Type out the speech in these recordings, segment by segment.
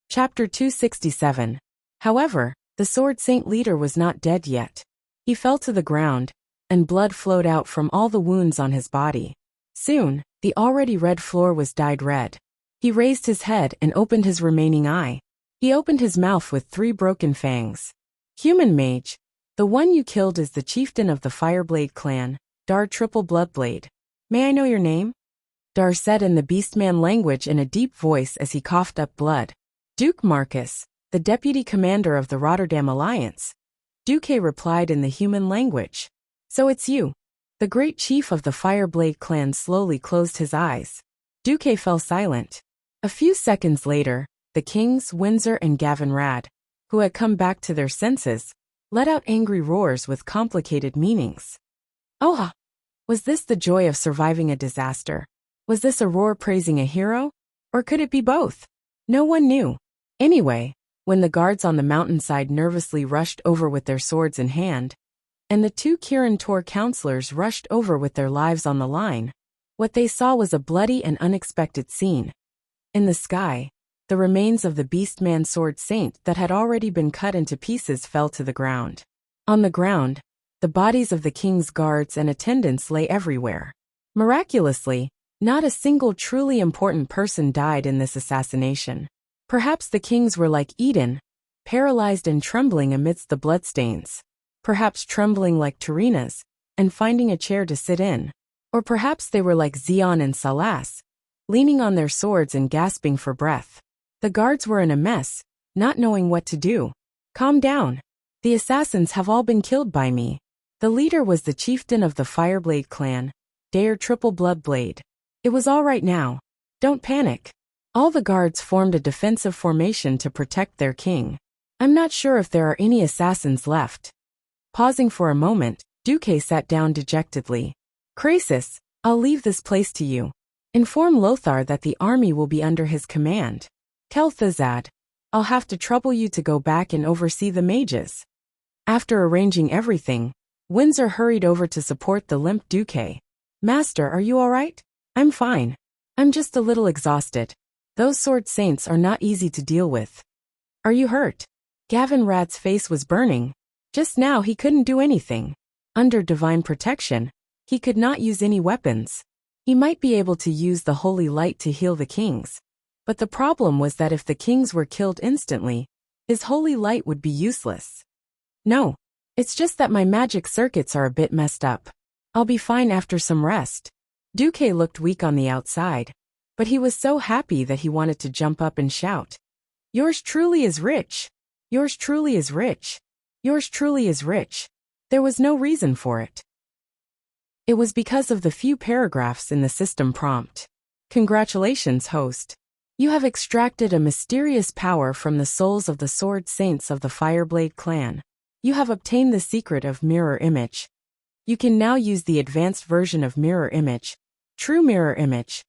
Chapter 267. However, the Sword Saint leader was not dead yet. He fell to the ground, and blood flowed out from all the wounds on his body. Soon, the already red floor was dyed red. He raised his head and opened his remaining eye. He opened his mouth with 3 broken fangs. Human mage, the one you killed is the chieftain of the Fireblade clan, Dar Triple Bloodblade. May I know your name? Dar said in the Beastman language in a deep voice as he coughed up blood. Duke Marcus, the deputy commander of the Rotterdam Alliance. Duque replied in the human language. So it's you. The great chief of the Fireblade clan slowly closed his eyes. Duque fell silent. A few seconds later, the kings Windsor and Gavin Rad, who had come back to their senses, let out angry roars with complicated meanings. Oh, was this the joy of surviving a disaster? Was this a roar praising a hero? Or could it be both? No one knew. Anyway, when the guards on the mountainside nervously rushed over with their swords in hand, and the 2 Kirin Tor counselors rushed over with their lives on the line, what they saw was a bloody and unexpected scene. In the sky, the remains of the Beastman Sword Saint that had already been cut into pieces fell to the ground. On the ground, the bodies of the king's guards and attendants lay everywhere. Miraculously, not a single truly important person died in this assassination. Perhaps the kings were like Eden, paralyzed and trembling amidst the bloodstains. Perhaps trembling like Tyrrhena's, and finding a chair to sit in. Or perhaps they were like Zeon and Salas, leaning on their swords and gasping for breath. The guards were in a mess, not knowing what to do. Calm down. The assassins have all been killed by me. The leader was the chieftain of the Fireblade clan, Dar Triple Bloodblade. It was all right now. Don't panic. All the guards formed a defensive formation to protect their king. I'm not sure if there are any assassins left. Pausing for a moment, Duque sat down dejectedly. Krasis, I'll leave this place to you. Inform Lothar that the army will be under his command. Kel'Thuzad, I'll have to trouble you to go back and oversee the mages. After arranging everything, Windsor hurried over to support the limp Duque. Master, are you all right? I'm fine. I'm just a little exhausted. Those Sword Saints are not easy to deal with. Are you hurt? Gavin Rad's face was burning. Just now he couldn't do anything. Under divine protection, he could not use any weapons. He might be able to use the holy light to heal the kings. But the problem was that if the kings were killed instantly, his holy light would be useless. No, it's just that my magic circuits are a bit messed up. I'll be fine after some rest. Duque looked weak on the outside, but he was so happy that he wanted to jump up and shout. Yours truly is rich. Yours truly is rich. Yours truly is rich. There was no reason for it. It was because of the few paragraphs in the system prompt. Congratulations, host. You have extracted a mysterious power from the souls of the Sword Saints of the Fireblade clan. You have obtained the secret of Mirror Image. You can now use the advanced version of Mirror Image, True Mirror Image.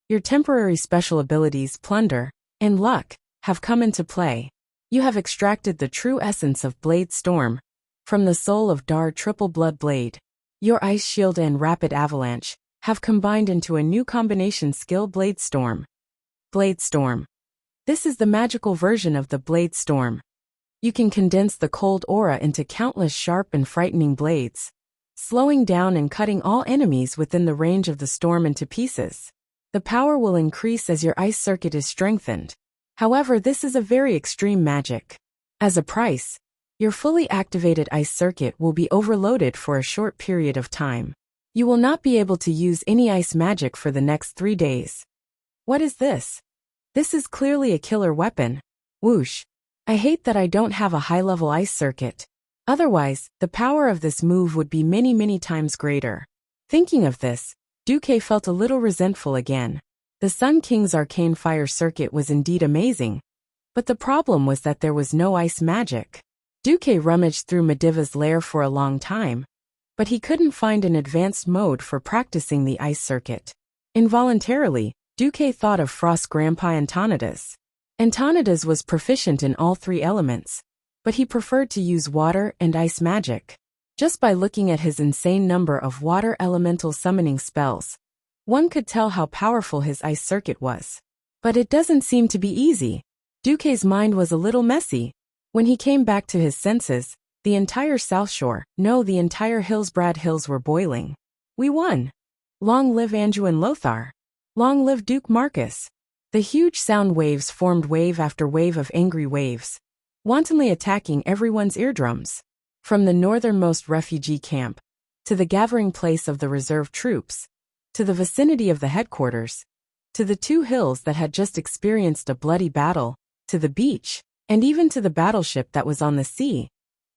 Your temporary special abilities Plunder and Luck have come into play. You have extracted the true essence of Blade Storm from the soul of Dar Triple Bloodblade. Your Ice Shield and Rapid Avalanche have combined into a new combination skill Blade Storm. Blade Storm. This is the magical version of the Blade Storm. You can condense the cold aura into countless sharp and frightening blades, slowing down and cutting all enemies within the range of the storm into pieces. The power will increase as your ice circuit is strengthened. However, this is a very extreme magic. As a price, your fully activated ice circuit will be overloaded for a short period of time. You will not be able to use any ice magic for the next 3 days. What is this? This is clearly a killer weapon. Whoosh. I hate that I don't have a high-level ice circuit. Otherwise, the power of this move would be many times greater. Thinking of this, Duque felt a little resentful again. The Sun King's arcane fire circuit was indeed amazing, but the problem was that there was no ice magic. Duque rummaged through Mediva's lair for a long time, but he couldn't find an advanced mode for practicing the ice circuit. Involuntarily, Duque thought of Frost's grandpa Antonidas. Antonidas was proficient in all 3 elements, but he preferred to use water and ice magic. Just by looking at his insane number of water elemental summoning spells, one could tell how powerful his ice circuit was. But it doesn't seem to be easy. Duque's mind was a little messy. When he came back to his senses, the entire South Shore, no, the entire Hillsbrad Hills were boiling. We won. Long live Anjouan Lothar. Long live Duke Marcus. The huge sound waves formed wave after wave of angry waves, wantonly attacking everyone's eardrums. From the northernmost refugee camp, to the gathering place of the reserve troops, to the vicinity of the headquarters, to the two hills that had just experienced a bloody battle, to the beach, and even to the battleship that was on the sea,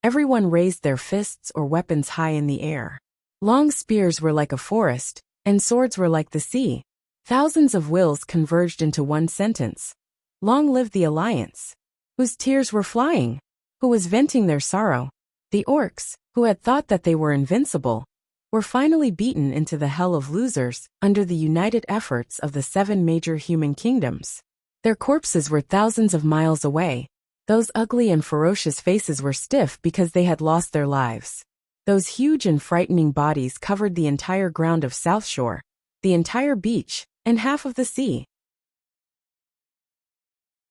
everyone raised their fists or weapons high in the air. Long spears were like a forest, and swords were like the sea. Thousands of wills converged into one sentence. Long live the Alliance. Whose tears were flying? Who was venting their sorrow? The orcs, who had thought that they were invincible, were finally beaten into the hell of losers under the united efforts of the 7 major human kingdoms. Their corpses were thousands of miles away. Those ugly and ferocious faces were stiff because they had lost their lives. Those huge and frightening bodies covered the entire ground of South Shore, the entire beach, and half of the sea.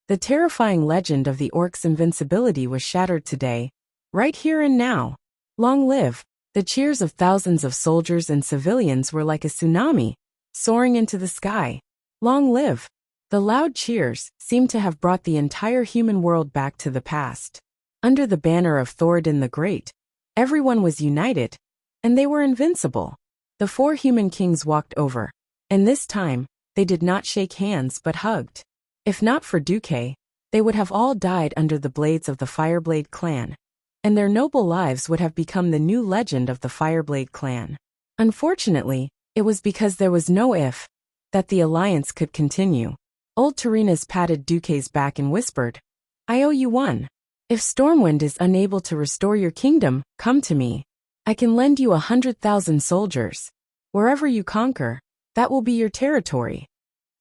The terrifying legend of the orcs' invincibility was shattered today, right here and now. Long live! The cheers of thousands of soldiers and civilians were like a tsunami, soaring into the sky. Long live! The loud cheers seemed to have brought the entire human world back to the past. Under the banner of Thoradin the Great, everyone was united, and they were invincible. The 4 human kings walked over, and this time, they did not shake hands but hugged. If not for Duque, they would have all died under the blades of the Fireblade clan, and their noble lives would have become the new legend of the Fireblade clan. Unfortunately, it was because there was no if that the alliance could continue. Old Tyrrhenus patted Duque's back and whispered, "I owe you one. If Stormwind is unable to restore your kingdom, come to me. I can lend you 100,000 soldiers. Wherever you conquer, that will be your territory.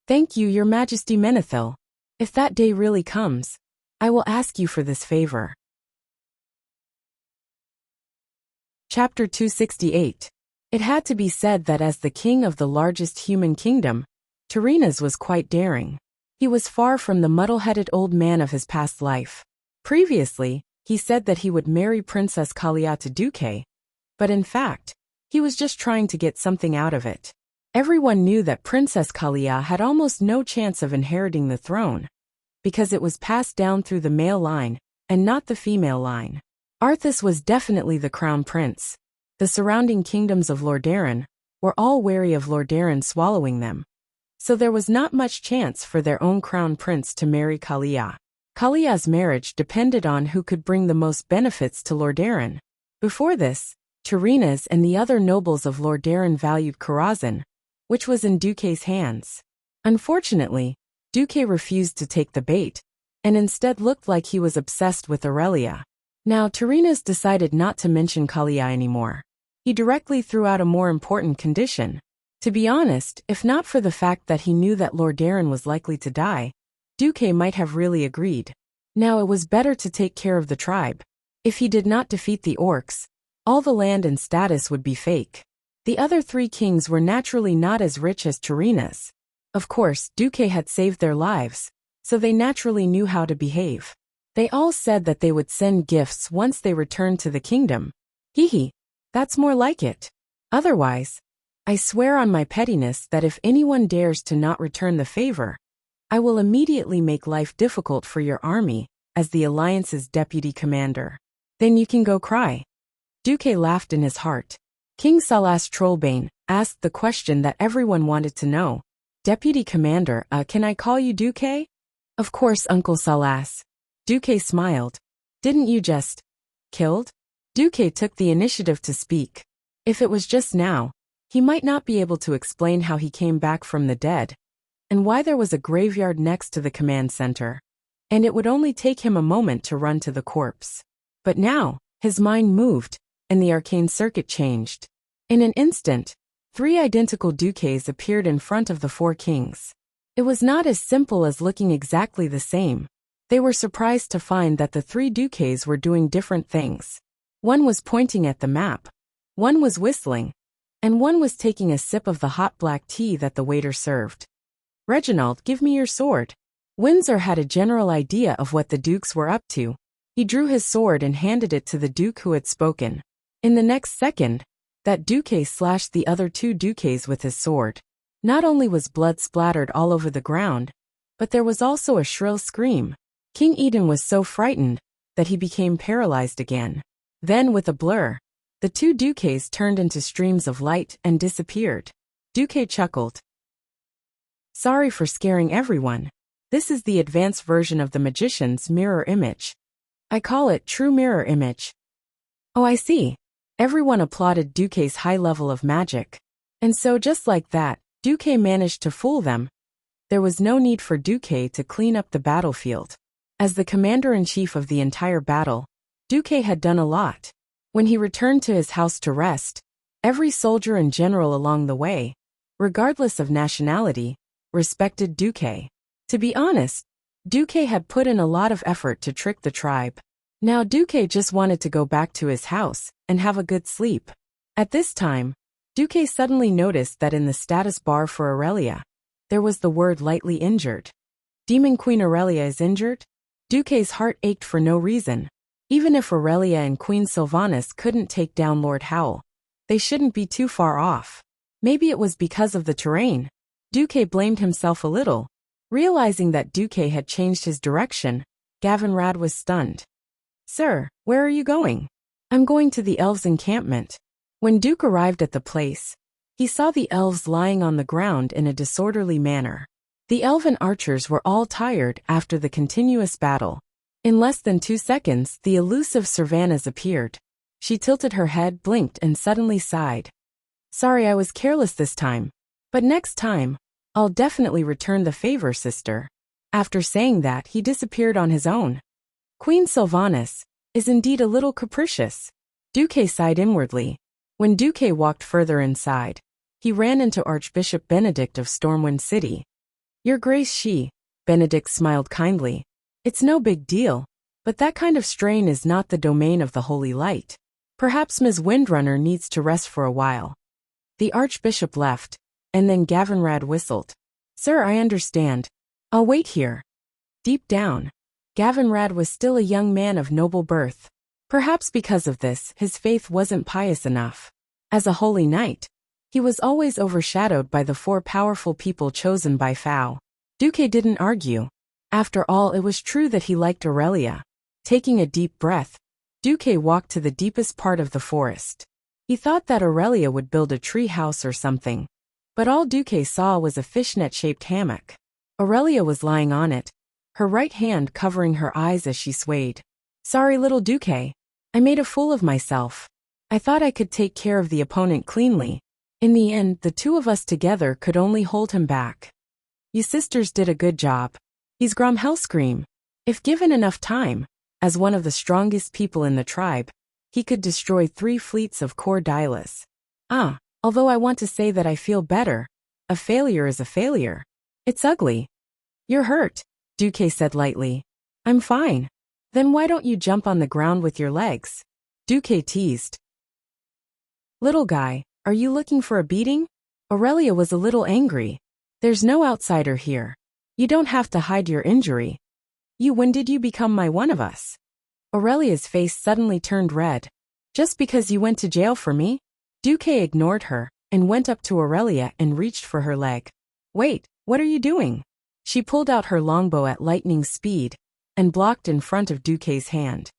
Thank you, Your Majesty Menethil. If that day really comes, I will ask you for this favor." Chapter 268. It had to be said that as the king of the largest human kingdom, Tyrrhenus was quite daring. He was far from the muddle-headed old man of his past life. Previously, he said that he would marry Princess Kalia to Duque, but in fact, he was just trying to get something out of it. Everyone knew that Princess Kalia had almost no chance of inheriting the throne, because it was passed down through the male line, and not the female line. Arthas was definitely the crown prince. The surrounding kingdoms of Lordaeron were all wary of Lordaeron swallowing them, so there was not much chance for their own crown prince to marry Kalia. Kalia's marriage depended on who could bring the most benefits to Lordaeron. Before this, Tyrrhenus and the other nobles of Lordaeron valued Karazhan, which was in Duque's hands. Unfortunately, Duque refused to take the bait, and instead looked like he was obsessed with Aurelia. Now Tyrrhenus decided not to mention Kalia anymore. He directly threw out a more important condition. To be honest, if not for the fact that he knew that Lordaeron was likely to die, Duque might have really agreed. Now it was better to take care of the tribe. If he did not defeat the orcs, all the land and status would be fake. The other 3 kings were naturally not as rich as Tyrrhenus. Of course, Duque had saved their lives, so they naturally knew how to behave. They all said that they would send gifts once they returned to the kingdom. Hee, that's more like it. Otherwise, I swear on my pettiness that if anyone dares to not return the favor, I will immediately make life difficult for your army, as the Alliance's deputy commander. Then you can go cry. Duque laughed in his heart. King Salas Trollbane asked the question that everyone wanted to know. Deputy Commander, can I call you Duque? Of course, Uncle Salas. Duque smiled. Didn't you just killed? Duque took the initiative to speak. If it was just now, he might not be able to explain how he came back from the dead, and why there was a graveyard next to the command center, and it would only take him a moment to run to the corpse. But now, his mind moved, and the arcane circuit changed. In an instant, 3 identical Duques appeared in front of the 4 kings. It was not as simple as looking exactly the same. They were surprised to find that the 3 Duques were doing different things. One was pointing at the map, one was whistling, and one was taking a sip of the hot black tea that the waiter served. "Reginald, give me your sword," Windsor had a general idea of what the dukes were up to. He drew his sword and handed it to the duke who had spoken. In the next second, that duke slashed the other two dukes with his sword. Not only was blood splattered all over the ground, but there was also a shrill scream. King Eden was so frightened that he became paralyzed again. Then, with a blur, the two dukes turned into streams of light and disappeared. Duke chuckled. Sorry for scaring everyone. This is the advanced version of the magician's mirror image. I call it true mirror image. Oh, I see. Everyone applauded Duke's high level of magic. And so just like that, Duke managed to fool them. There was no need for Duke to clean up the battlefield. As the commander-in-chief of the entire battle, Duke had done a lot. When he returned to his house to rest, every soldier and general along the way, regardless of nationality, respected Duke. To be honest, Duke had put in a lot of effort to trick the tribe. Now Duke just wanted to go back to his house and have a good sleep. At this time, Duke suddenly noticed that in the status bar for Aurelia, there was the word lightly injured. Demon Queen Aurelia is injured? Duke's heart ached for no reason. Even if Aurelia and Queen Sylvanas couldn't take down Lord Howl, they shouldn't be too far off. Maybe it was because of the terrain. Duke blamed himself a little. Realizing that Duke had changed his direction, Gavinrad was stunned. Sir, where are you going? I'm going to the elves' encampment. When Duke arrived at the place, he saw the elves lying on the ground in a disorderly manner. The elven archers were all tired after the continuous battle. In less than 2 seconds, the elusive Sylvanas appeared. She tilted her head, blinked, and suddenly sighed. Sorry, I was careless this time. But next time, I'll definitely return the favor, sister. After saying that, he disappeared on his own. Queen Sylvanas is indeed a little capricious. Duke sighed inwardly. When Duke walked further inside, he ran into Archbishop Benedict of Stormwind City. Your Grace, Benedict smiled kindly. It's no big deal, but that kind of strain is not the domain of the Holy Light. Perhaps Ms. Windrunner needs to rest for a while. The Archbishop left, and then Gavinrad whistled. Sir, I understand. I'll wait here. Deep down, Gavinrad was still a young man of noble birth. Perhaps because of this, his faith wasn't pious enough. As a holy knight, he was always overshadowed by the 4 powerful people chosen by Fao. Duke didn't argue. After all, it was true that he liked Aurelia. Taking a deep breath, Duke walked to the deepest part of the forest. He thought that Aurelia would build a tree house or something. But all Duke saw was a fishnet-shaped hammock. Aurelia was lying on it, her right hand covering her eyes as she swayed. Sorry, little Duke. I made a fool of myself. I thought I could take care of the opponent cleanly. In the end, the two of us together could only hold him back. You sisters did a good job. He's Grom Hellscream. If given enough time, as one of the strongest people in the tribe, he could destroy 3 fleets of Kor Dylas. Although I want to say that I feel better, a failure is a failure. It's ugly. You're hurt, Duke said lightly. I'm fine. Then why don't you jump on the ground with your legs? Duke teased. Little guy, are you looking for a beating? Aurelia was a little angry. There's no outsider here. You don't have to hide your injury. When did you become one of us? Aurelia's face suddenly turned red. Just because you went to jail for me? Duke ignored her and went up to Aurelia and reached for her leg. Wait, what are you doing? She pulled out her longbow at lightning speed and blocked in front of Duke's hand.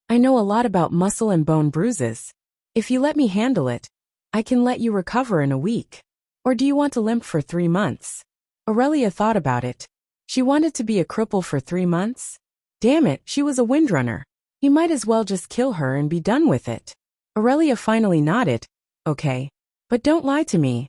I know a lot about muscle and bone bruises. If you let me handle it, I can let you recover in a week. Or do you want to limp for 3 months? Aurelia thought about it. She wanted to be a cripple for 3 months? Damn it, she was a windrunner. He might as well just kill her and be done with it. Aurelia finally nodded. Okay. But don't lie to me.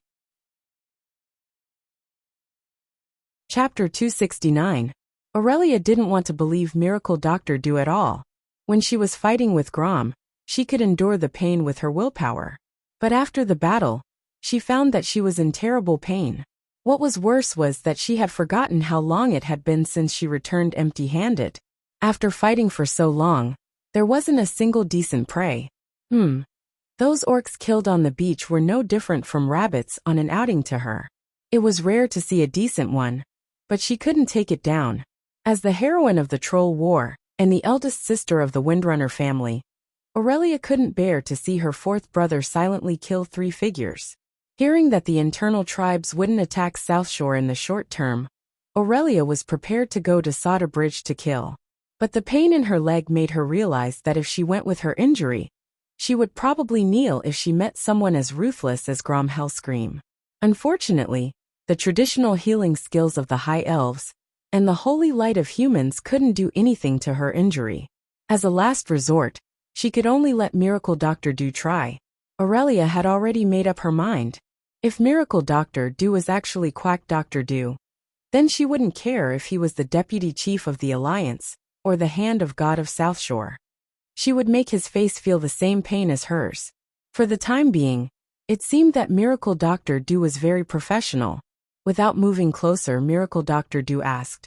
Chapter 269. Aurelia didn't want to believe Miracle Doctor Do at all. When she was fighting with Grom, she could endure the pain with her willpower. But after the battle, she found that she was in terrible pain. What was worse was that she had forgotten how long it had been since she returned empty-handed. After fighting for so long, there wasn't a single decent prey. Those orcs killed on the beach were no different from rabbits on an outing to her. It was rare to see a decent one, but she couldn't take it down. As the heroine of the Troll War, and the eldest sister of the Windrunner family, Aurelia couldn't bear to see her fourth brother silently kill 3 figures. Hearing that the internal tribes wouldn't attack South Shore in the short term, Aurelia was prepared to go to Sada Bridge to kill. But the pain in her leg made her realize that if she went with her injury, she would probably kneel if she met someone as ruthless as Grom Hellscream. Unfortunately, the traditional healing skills of the High Elves and the holy light of humans couldn't do anything to her injury. As a last resort, she could only let Miracle Dr. Do try. Aurelia had already made up her mind. If Miracle Dr. Do was actually Quack Dr. Do, then she wouldn't care if he was the deputy chief of the Alliance or the Hand of God of South Shore. She would make his face feel the same pain as hers. For the time being, it seemed that Miracle Dr. Do was very professional. Without moving closer, Miracle Dr. Do asked,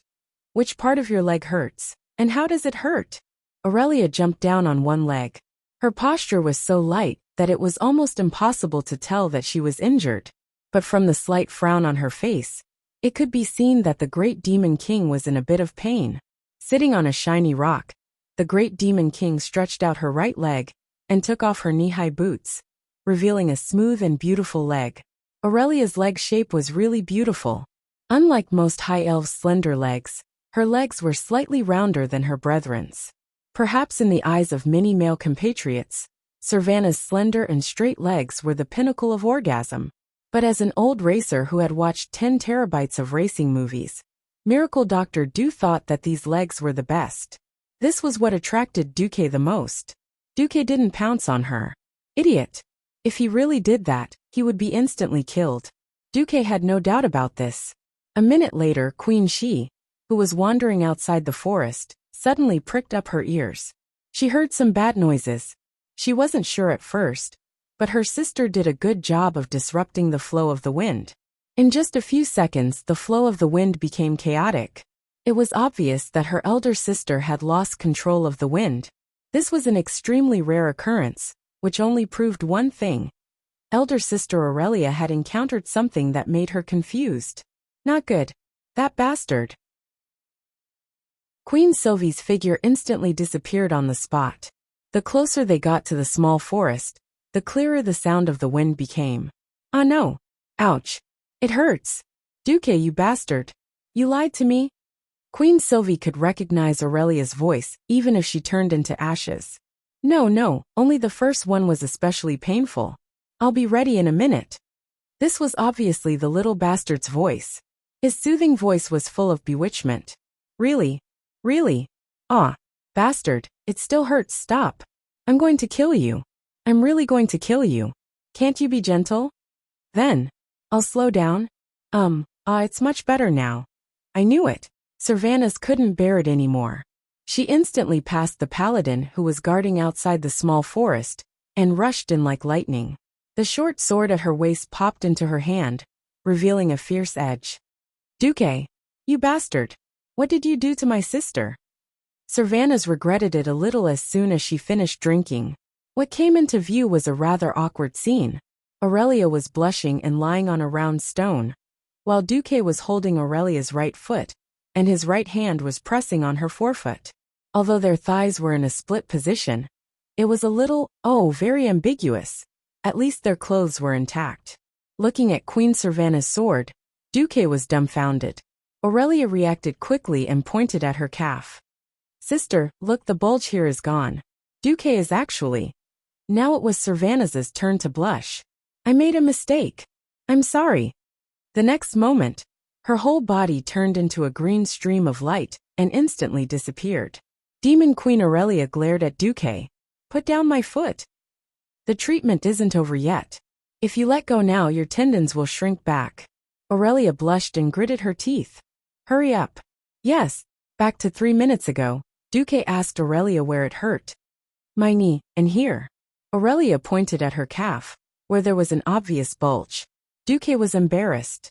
"Which part of your leg hurts, and how does it hurt?" Aurelia jumped down on one leg. Her posture was so light that it was almost impossible to tell that she was injured. But from the slight frown on her face, it could be seen that the Great Demon King was in a bit of pain. Sitting on a shiny rock, the Great Demon King stretched out her right leg and took off her knee-high boots, revealing a smooth and beautiful leg. Aurelia's leg shape was really beautiful. Unlike most High Elves' slender legs, her legs were slightly rounder than her brethren's. Perhaps in the eyes of many male compatriots, Servana's slender and straight legs were the pinnacle of orgasm. But as an old racer who had watched 10 terabytes of racing movies, Miracle Dr. Do thought that these legs were the best. This was what attracted Duque the most. Duque didn't pounce on her. Idiot. If he really did that, he would be instantly killed. Duque had no doubt about this. A minute later, Queen Shi, who was wandering outside the forest, suddenly pricked up her ears. She heard some bad noises. She wasn't sure at first, but her sister did a good job of disrupting the flow of the wind. In just a few seconds, the flow of the wind became chaotic. It was obvious that her elder sister had lost control of the wind. This was an extremely rare occurrence, which only proved one thing. Elder sister Aurelia had encountered something that made her confused. Not good. That bastard. Queen Sylvie's figure instantly disappeared on the spot. The closer they got to the small forest, the clearer the sound of the wind became. Ah no. Ouch. It hurts. Duque, you bastard. You lied to me? Queen Sylvie could recognize Aurelia's voice, even if she turned into ashes. No, only the first one was especially painful. I'll be ready in a minute. This was obviously the little bastard's voice. His soothing voice was full of bewitchment. Really? Really? Ah, bastard, it still hurts, stop. I'm going to kill you. I'm really going to kill you. Can't you be gentle? Then, I'll slow down. It's much better now. I knew it. Servanas couldn't bear it anymore. She instantly passed the paladin who was guarding outside the small forest, and rushed in like lightning. The short sword at her waist popped into her hand, revealing a fierce edge. Duque, you bastard. What did you do to my sister? Servanas regretted it a little as soon as she finished drinking. What came into view was a rather awkward scene. Aurelia was blushing and lying on a round stone, while Duque was holding Aurelia's right foot, and his right hand was pressing on her forefoot. Although their thighs were in a split position, it was a little, very ambiguous. At least their clothes were intact. Looking at Queen Servana's sword, Duque was dumbfounded. Aurelia reacted quickly and pointed at her calf. Sister, look, the bulge here is gone. Duque is actually. Now it was Servana's turn to blush. I made a mistake. I'm sorry. The next moment, her whole body turned into a green stream of light and instantly disappeared. Demon Queen Aurelia glared at Duque. Put down my foot. The treatment isn't over yet. If you let go now, your tendons will shrink back. Aurelia blushed and gritted her teeth. Hurry up. Yes, back to 3 minutes ago, Duque asked Aurelia where it hurt. My knee, and here. Aurelia pointed at her calf, where there was an obvious bulge. Duque was embarrassed.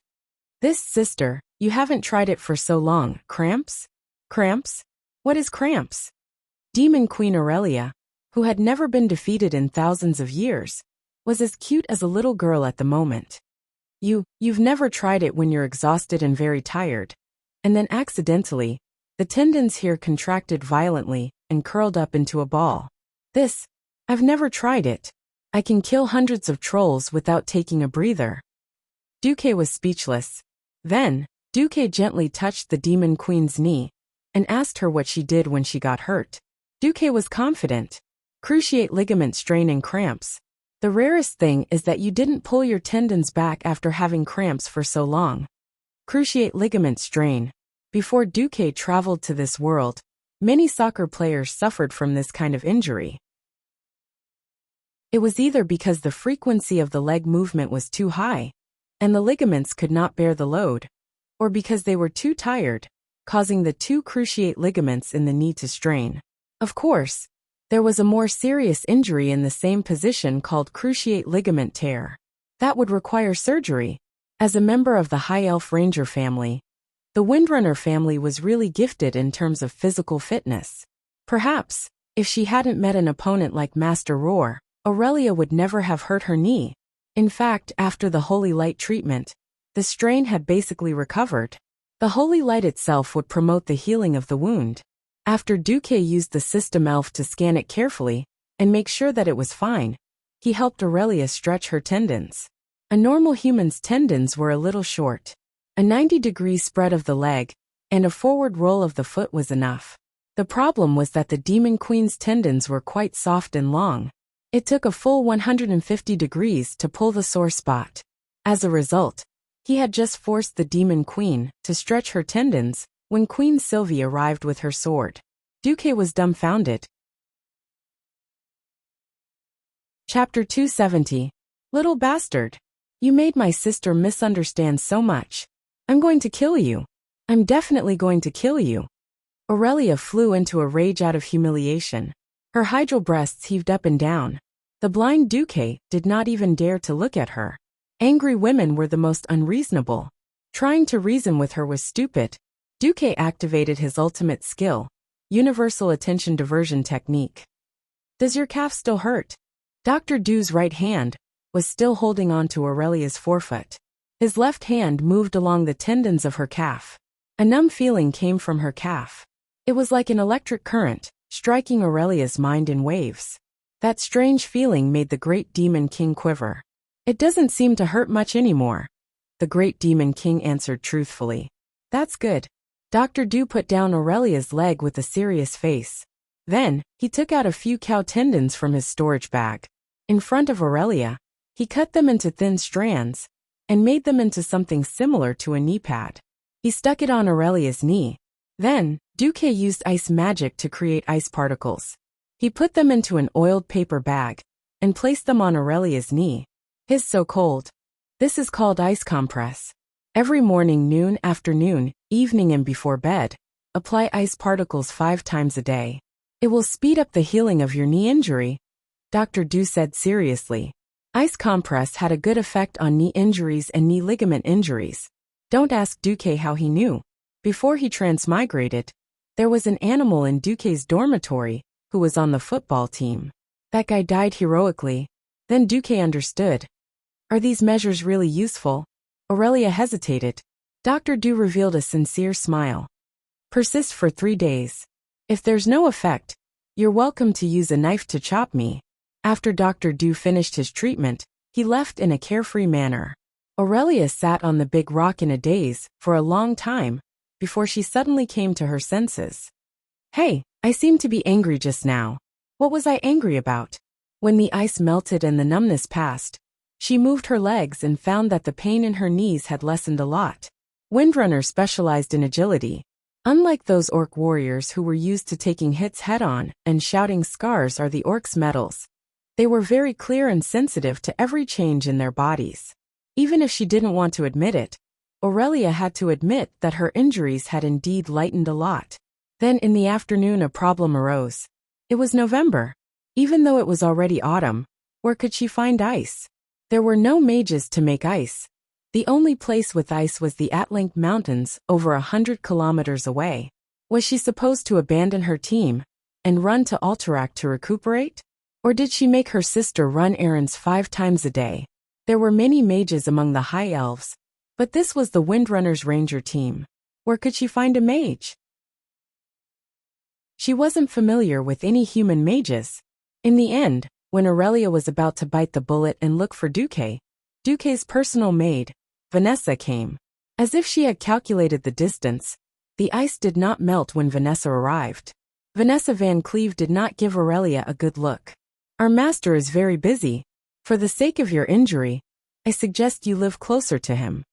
This, sister, you haven't tried it for so long. Cramps? Cramps? What is cramps? Demon Queen Aurelia, who had never been defeated in thousands of years, was as cute as a little girl at the moment. You've never tried it when you're exhausted and very tired, and then accidentally, The tendons here contracted violently and curled up into a ball. I've never tried it. I can kill hundreds of trolls without taking a breather. Duque was speechless. Then, Duque gently touched the demon queen's knee and asked her what she did when she got hurt. Duque was confident. Cruciate ligament strain and cramps. The rarest thing is that you didn't pull your tendons back after having cramps for so long. Cruciate ligament strain. Before Duque traveled to this world, many soccer players suffered from this kind of injury. It was either because the frequency of the leg movement was too high, and the ligaments could not bear the load, or because they were too tired, causing the two cruciate ligaments in the knee to strain. Of course, there was a more serious injury in the same position called cruciate ligament tear. That would require surgery. As a member of the High Elf Ranger family, the Windrunner family was really gifted in terms of physical fitness. Perhaps, if she hadn't met an opponent like Master Roar, Aurelia would never have hurt her knee. In fact, after the Holy Light treatment, the strain had basically recovered. The Holy Light itself would promote the healing of the wound. After Duque used the system elf to scan it carefully and make sure that it was fine, he helped Aurelia stretch her tendons. A normal human's tendons were a little short. A 90-degree spread of the leg and a forward roll of the foot was enough. The problem was that the Demon Queen's tendons were quite soft and long. It took a full 150 degrees to pull the sore spot. As a result, he had just forced the Demon Queen to stretch her tendons when Queen Sylvie arrived with her sword. Duque was dumbfounded. Chapter 270. Little bastard. You made my sister misunderstand so much. I'm going to kill you. I'm definitely going to kill you. Aurelia flew into a rage out of humiliation. Her hydral breasts heaved up and down. The blind Duque did not even dare to look at her. Angry women were the most unreasonable. Trying to reason with her was stupid. Duque activated his ultimate skill, Universal Attention Diversion Technique. Does your calf still hurt? Dr. Dew's right hand was still holding on to Aurelia's forefoot. His left hand moved along the tendons of her calf. A numb feeling came from her calf. It was like an electric current, striking Aurelia's mind in waves. That strange feeling made the Great Demon King quiver. It doesn't seem to hurt much anymore. The Great Demon King answered truthfully. That's good. Dr. Dew put down Aurelia's leg with a serious face. Then, he took out a few cow tendons from his storage bag. In front of Aurelia, he cut them into thin strands and made them into something similar to a knee pad. He stuck it on Aurelia's knee. Then, Duque used ice magic to create ice particles. He put them into an oiled paper bag and placed them on Aurelia's knee. His so cold. This is called ice compress. Every morning, noon, afternoon, evening and before bed, apply ice particles 5 times a day. It will speed up the healing of your knee injury, Dr. Dew said seriously. Ice compress had a good effect on knee injuries and knee ligament injuries. Don't ask Duque how he knew. Before he transmigrated, there was an animal in Duque's dormitory who was on the football team. That guy died heroically. Then Duque understood. Are these measures really useful? Aurelia hesitated. Dr. Dew revealed a sincere smile. Persist for 3 days. If there's no effect, you're welcome to use a knife to chop me. After Dr. Dew finished his treatment, he left in a carefree manner. Aurelia sat on the big rock in a daze for a long time before she suddenly came to her senses. Hey, I seemed to be angry just now. What was I angry about? When the ice melted and the numbness passed, she moved her legs and found that the pain in her knees had lessened a lot. Windrunner specialized in agility. Unlike those orc warriors who were used to taking hits head-on and shouting scars are the orcs' medals, they were very clear and sensitive to every change in their bodies. Even if she didn't want to admit it, Aurelia had to admit that her injuries had indeed lightened a lot. Then in the afternoon a problem arose. It was November. Even though it was already autumn, where could she find ice? There were no mages to make ice. The only place with ice was the Atlink Mountains over 100 kilometers away. Was she supposed to abandon her team and run to Alterac to recuperate? Or did she make her sister run errands 5 times a day? There were many mages among the High Elves, but this was the Windrunner's ranger team. Where could she find a mage? She wasn't familiar with any human mages. In the end, when Aurelia was about to bite the bullet and look for Duque's personal maid, Vanessa, came. As if she had calculated the distance, the ice did not melt when Vanessa arrived. Vanessa Van Cleve did not give Aurelia a good look. "Our master is very busy. For the sake of your injury, I suggest you live closer to him."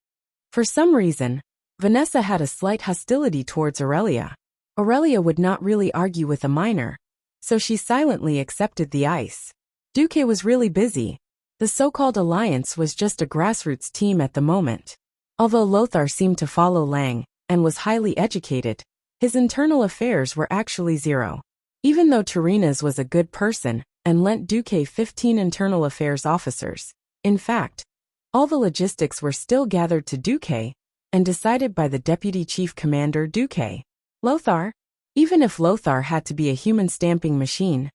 For some reason, Vanessa had a slight hostility towards Aurelia. Aurelia would not really argue with a minor, so she silently accepted the ice. Duque was really busy. The so-called alliance was just a grassroots team at the moment. Although Lothar seemed to follow Lang and was highly educated, his internal affairs were actually zero. Even though Tyrrhena's was a good person and lent Duque 15 internal affairs officers, in fact, all the logistics were still gathered to Duque and decided by the Deputy Chief Commander Duque. Lothar? Even if Lothar had to be a human stamping machine,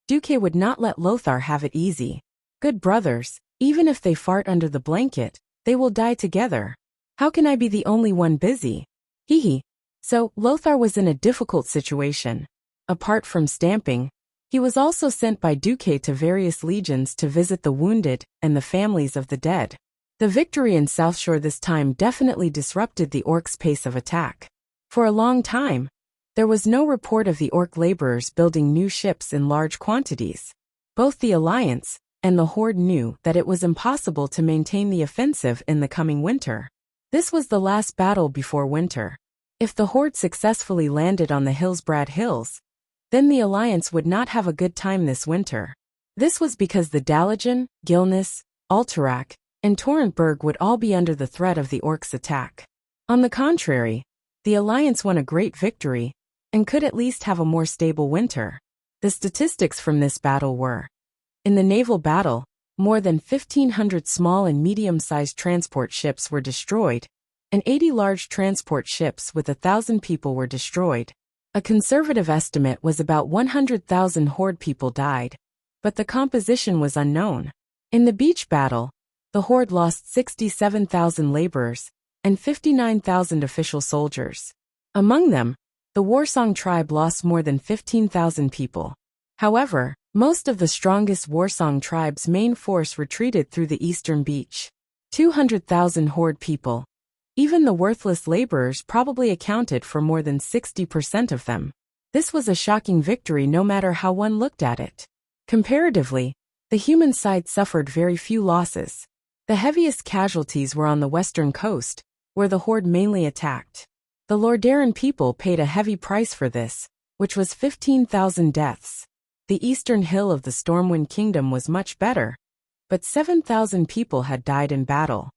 Duque would not let Lothar have it easy. Good brothers, even if they fart under the blanket, they will die together. How can I be the only one busy? Hee. So, Lothar was in a difficult situation. Apart from stamping, he was also sent by Duque to various legions to visit the wounded and the families of the dead. The victory in South Shore this time definitely disrupted the orcs' pace of attack. For a long time, there was no report of the orc laborers building new ships in large quantities. Both the Alliance and the Horde knew that it was impossible to maintain the offensive in the coming winter. This was the last battle before winter. If the Horde successfully landed on the Hillsbrad Hills, then the Alliance would not have a good time this winter. This was because the Dalagen, Gilnis, Alterac, and Torrentberg would all be under the threat of the orcs' attack. On the contrary, the Alliance won a great victory and could at least have a more stable winter. The statistics from this battle were: in the naval battle, more than 1,500 small and medium-sized transport ships were destroyed, and 80 large transport ships with 1,000 people were destroyed. A conservative estimate was about 100,000 Horde people died, but the composition was unknown. In the beach battle, the Horde lost 67,000 laborers and 59,000 official soldiers. Among them, the Warsong tribe lost more than 15,000 people. However, most of the strongest Warsong tribe's main force retreated through the eastern beach. 200,000 Horde people. Even the worthless laborers probably accounted for more than 60% of them. This was a shocking victory no matter how one looked at it. Comparatively, the human side suffered very few losses. The heaviest casualties were on the western coast, where the Horde mainly attacked. The Lordaeron people paid a heavy price for this, which was 15,000 deaths. The eastern hill of the Stormwind Kingdom was much better, but 7,000 people had died in battle.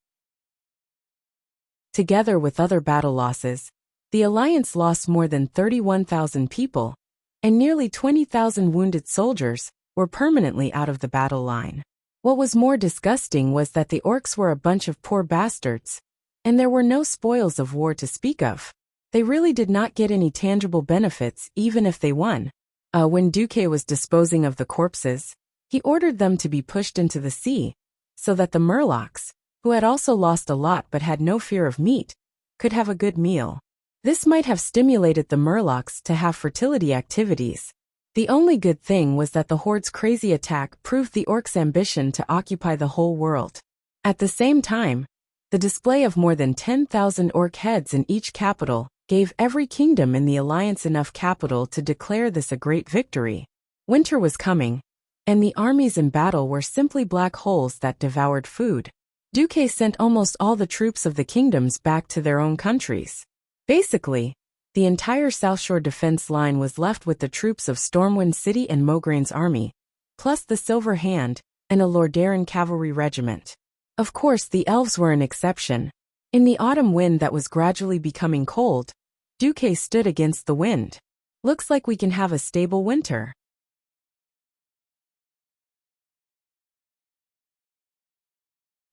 Together with other battle losses, the Alliance lost more than 31,000 people, and nearly 20,000 wounded soldiers were permanently out of the battle line. What was more disgusting was that the orcs were a bunch of poor bastards, and there were no spoils of war to speak of. They really did not get any tangible benefits even if they won. When Duque was disposing of the corpses, he ordered them to be pushed into the sea, so that the Murlocs, who had also lost a lot but had no fear of meat, could have a good meal. This might have stimulated the Murlocs to have fertility activities. The only good thing was that the Horde's crazy attack proved the orcs' ambition to occupy the whole world. At the same time, the display of more than 10,000 orc heads in each capital gave every kingdom in the Alliance enough capital to declare this a great victory. Winter was coming, and the armies in battle were simply black holes that devoured food. Duque sent almost all the troops of the kingdoms back to their own countries. Basically, the entire South Shore defense line was left with the troops of Stormwind City and Mograine's army, plus the Silver Hand and a Lordaeron cavalry regiment. Of course, the elves were an exception. In the autumn wind that was gradually becoming cold, Duque stood against the wind. Looks like we can have a stable winter.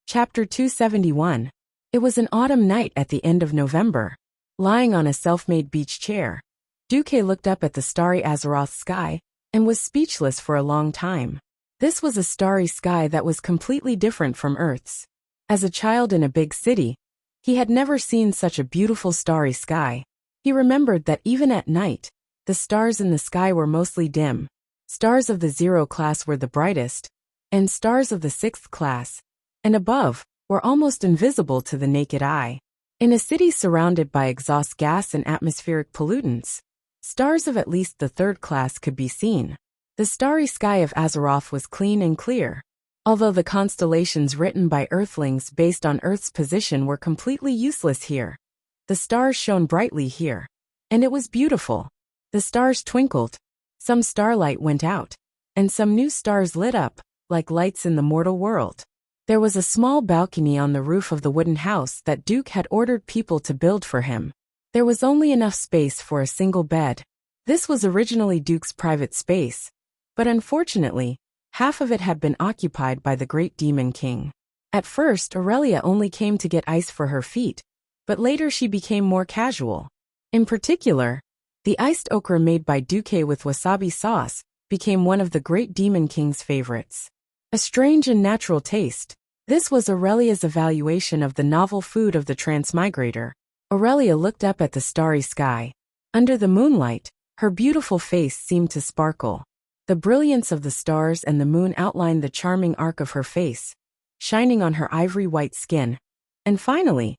Chapter 271. It was an autumn night at the end of November. Lying on a self-made beach chair, Duque looked up at the starry Azeroth sky and was speechless for a long time. This was a starry sky that was completely different from Earth's. As a child in a big city, he had never seen such a beautiful starry sky. He remembered that even at night, The stars in the sky were mostly dim. Stars of the 0 class were the brightest, and stars of the 6th class, and above, were almost invisible to the naked eye. In a city surrounded by exhaust gas and atmospheric pollutants, stars of at least the 3rd class could be seen. The starry sky of Azeroth was clean and clear. Although the constellations written by Earthlings based on Earth's position were completely useless here, the stars shone brightly here. And it was beautiful. The stars twinkled. Some starlight went out, and some new stars lit up, like lights in the mortal world. There was a small balcony on the roof of the wooden house that Duke had ordered people to build for him. There was only enough space for a single bed. This was originally Duke's private space, but unfortunately, half of it had been occupied by the Great Demon King. At first, Aurelia only came to get ice for her feet, but later she became more casual. In particular, the iced okra made by Duque with wasabi sauce became one of the Great Demon King's favorites. A strange and natural taste. This was Aurelia's evaluation of the novel food of the transmigrator. Aurelia looked up at the starry sky. Under the moonlight, her beautiful face seemed to sparkle. The brilliance of the stars and the moon outlined the charming arc of her face, shining on her ivory-white skin. And finally,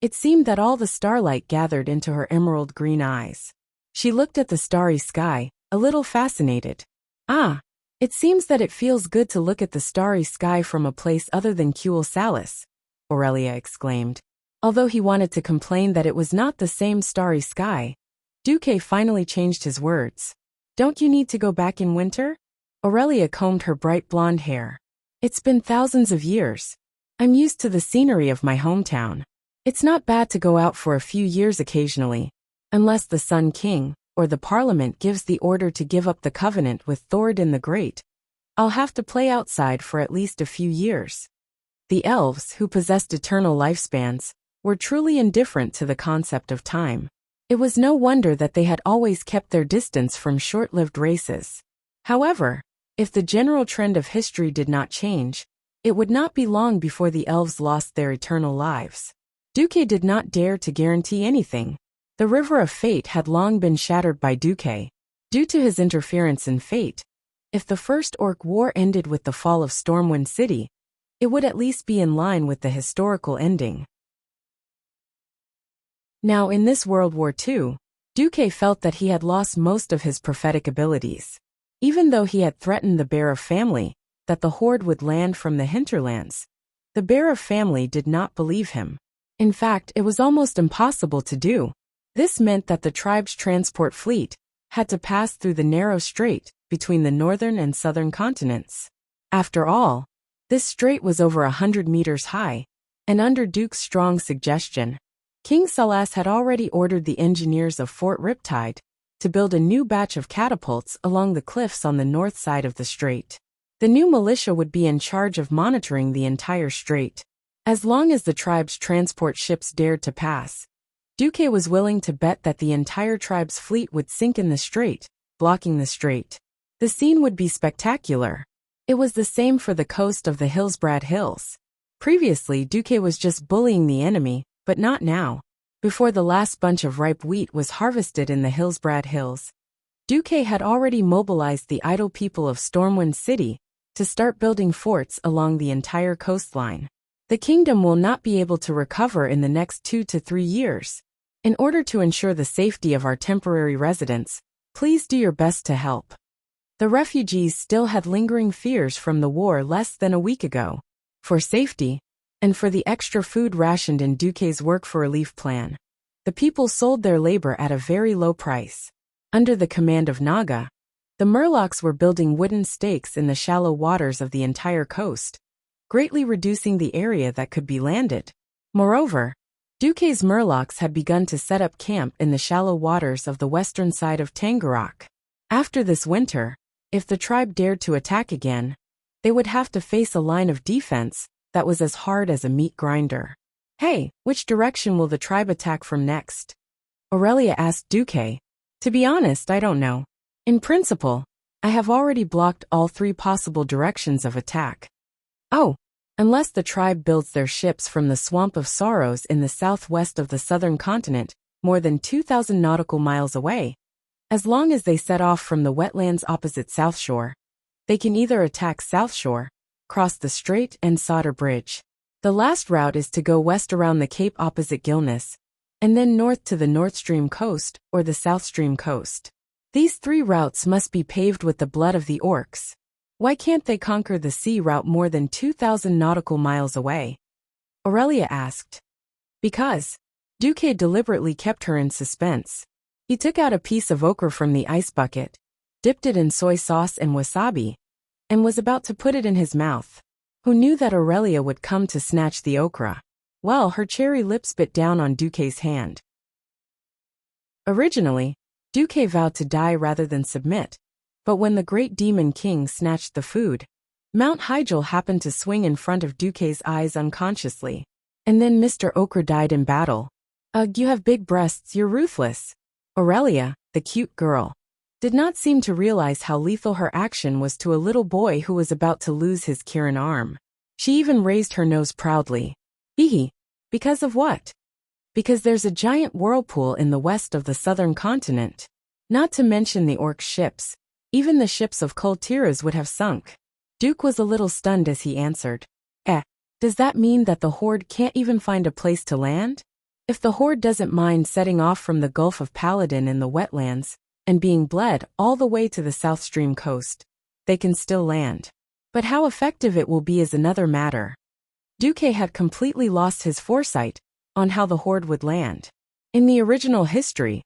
it seemed that all the starlight gathered into her emerald green eyes. She looked at the starry sky, a little fascinated. Ah, it seems that it feels good to look at the starry sky from a place other than Kuel Salis, Aurelia exclaimed. Although he wanted to complain that it was not the same starry sky, Duque finally changed his words. Don't you need to go back in winter? Aurelia combed her bright blonde hair. It's been thousands of years. I'm used to the scenery of my hometown. It's not bad to go out for a few years occasionally, unless the Sun King or the Parliament gives the order to give up the covenant with Thoradin the Great. I'll have to play outside for at least a few years. The elves, who possessed eternal lifespans, were truly indifferent to the concept of time. It was no wonder that they had always kept their distance from short-lived races. However, if the general trend of history did not change, it would not be long before the elves lost their eternal lives. Duque did not dare to guarantee anything. The River of Fate had long been shattered by Duque, due to his interference in fate. If the First Orc War ended with the fall of Stormwind City, it would at least be in line with the historical ending. Now in this World War II, Duque felt that he had lost most of his prophetic abilities. Even though he had threatened the Bear of Family, that the Horde would land from the hinterlands, the Bear of Family did not believe him. In fact, it was almost impossible to do. This meant that the tribe's transport fleet had to pass through the narrow strait between the northern and southern continents. After all, this strait was over 100 meters high, and under Duke's strong suggestion, King Salas had already ordered the engineers of Fort Riptide to build a new batch of catapults along the cliffs on the north side of the strait. The new militia would be in charge of monitoring the entire strait. As long as the tribe's transport ships dared to pass, Duque was willing to bet that the entire tribe's fleet would sink in the strait, blocking the strait. The scene would be spectacular. It was the same for the coast of the Hillsbrad Hills. Previously, Duque was just bullying the enemy, but not now. Before the last bunch of ripe wheat was harvested in the Hillsbrad Hills, Duque had already mobilized the idle people of Stormwind City to start building forts along the entire coastline. The kingdom will not be able to recover in the next 2 to 3 years. In order to ensure the safety of our temporary residents, please do your best to help. The refugees still had lingering fears from the war less than a week ago. For safety, and for the extra food rationed in Duque's work for relief plan, the people sold their labor at a very low price. Under the command of Naga, the Murlocs were building wooden stakes in the shallow waters of the entire coast, greatly reducing the area that could be landed. Moreover, Duque's Murlocs had begun to set up camp in the shallow waters of the western side of Tangarok. After this winter, if the tribe dared to attack again, they would have to face a line of defense that was as hard as a meat grinder. Hey, which direction will the tribe attack from next? Aurelia asked Duque. To be honest, I don't know. In principle, I have already blocked all 3 possible directions of attack. Oh, unless the tribe builds their ships from the Swamp of Sorrows in the southwest of the southern continent, more than 2,000 nautical miles away, As long as they set off from the wetlands opposite South Shore, they can either attack South Shore, cross the Strait and Sauter Bridge. The last route is to go west around the Cape opposite Gilness, and then north to the North Stream coast or the South Stream coast. These 3 routes must be paved with the blood of the orcs. Why can't they conquer the sea route more than 2,000 nautical miles away? Aurelia asked. Because. Duque deliberately kept her in suspense. He took out a piece of okra from the ice bucket, dipped it in soy sauce and wasabi, and was about to put it in his mouth. Who knew that Aurelia would come to snatch the okra? Well, her cherry lips bit down on Duque's hand. Originally, Duque vowed to die rather than submit, but when the great demon king snatched the food, Mount Hygel happened to swing in front of Duque's eyes unconsciously. And then Mr. Okra died in battle. Ugh, you have big breasts, you're ruthless. Aurelia, the cute girl, did not seem to realize how lethal her action was to a little boy who was about to lose his Kirin arm. She even raised her nose proudly. Hee. Because of what? Because there's a giant whirlpool in the west of the southern continent. Not to mention the orc ships. Even the ships of Kul Tiras would have sunk. Duke was a little stunned as he answered. Does that mean that the Horde can't even find a place to land? If the Horde doesn't mind setting off from the Gulf of Paladin in the wetlands, and being bled all the way to the South Stream coast, they can still land. But how effective it will be is another matter. Duque had completely lost his foresight on how the Horde would land. In the original history,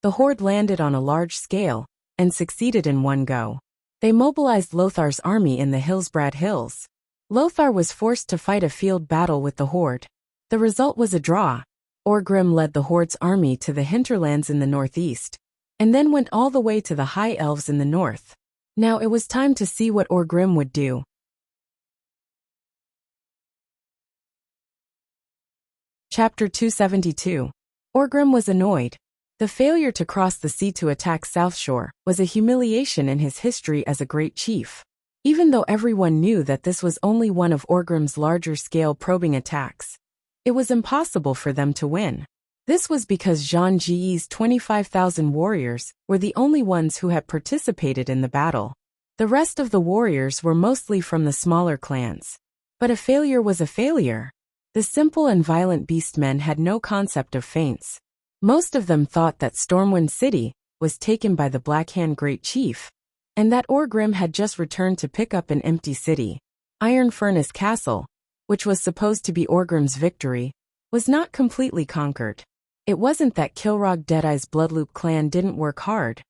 the Horde landed on a large scale and succeeded in one go. They mobilized Lothar's army in the Hillsbrad Hills. Lothar was forced to fight a field battle with the Horde. The result was a draw. Orgrim led the Horde's army to the hinterlands in the northeast, and then went all the way to the High Elves in the north. Now it was time to see what Orgrim would do. Chapter 272. Orgrim was annoyed. The failure to cross the sea to attack South Shore was a humiliation in his history as a great chief. Even though everyone knew that this was only one of Orgrim's larger-scale probing attacks, it was impossible for them to win. This was because Jean Ge's 25,000 warriors were the only ones who had participated in the battle. The rest of the warriors were mostly from the smaller clans. But a failure was a failure. The simple and violent beastmen had no concept of feints. Most of them thought that Stormwind City was taken by the Blackhand Great Chief, and that Orgrim had just returned to pick up an empty city. Iron Furnace Castle, which was supposed to be Orgrim's victory, was not completely conquered. It wasn't that Kilrog Deadeye's Bloodloop clan didn't work hard,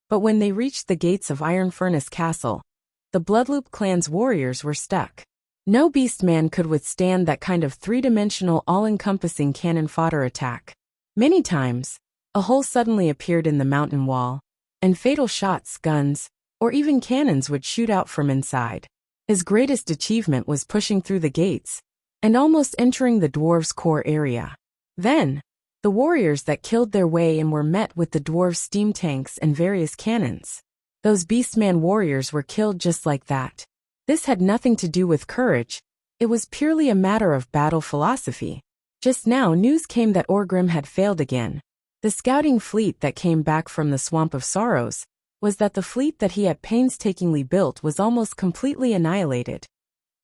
but when they reached the gates of Iron Furnace Castle, the Bloodloop clan's warriors were stuck. No beastman could withstand that kind of three-dimensional all-encompassing cannon fodder attack. Many times, a hole suddenly appeared in the mountain wall, and fatal shots, guns, or even cannons would shoot out from inside. His greatest achievement was pushing through the gates and almost entering the dwarves' core area. Then, the warriors that killed their way in were met with the dwarves' steam tanks and various cannons. Those beastman warriors were killed just like that. This had nothing to do with courage, it was purely a matter of battle philosophy. Just now news came that Orgrim had failed again. The scouting fleet that came back from the Swamp of Sorrows was that the fleet that he had painstakingly built was almost completely annihilated,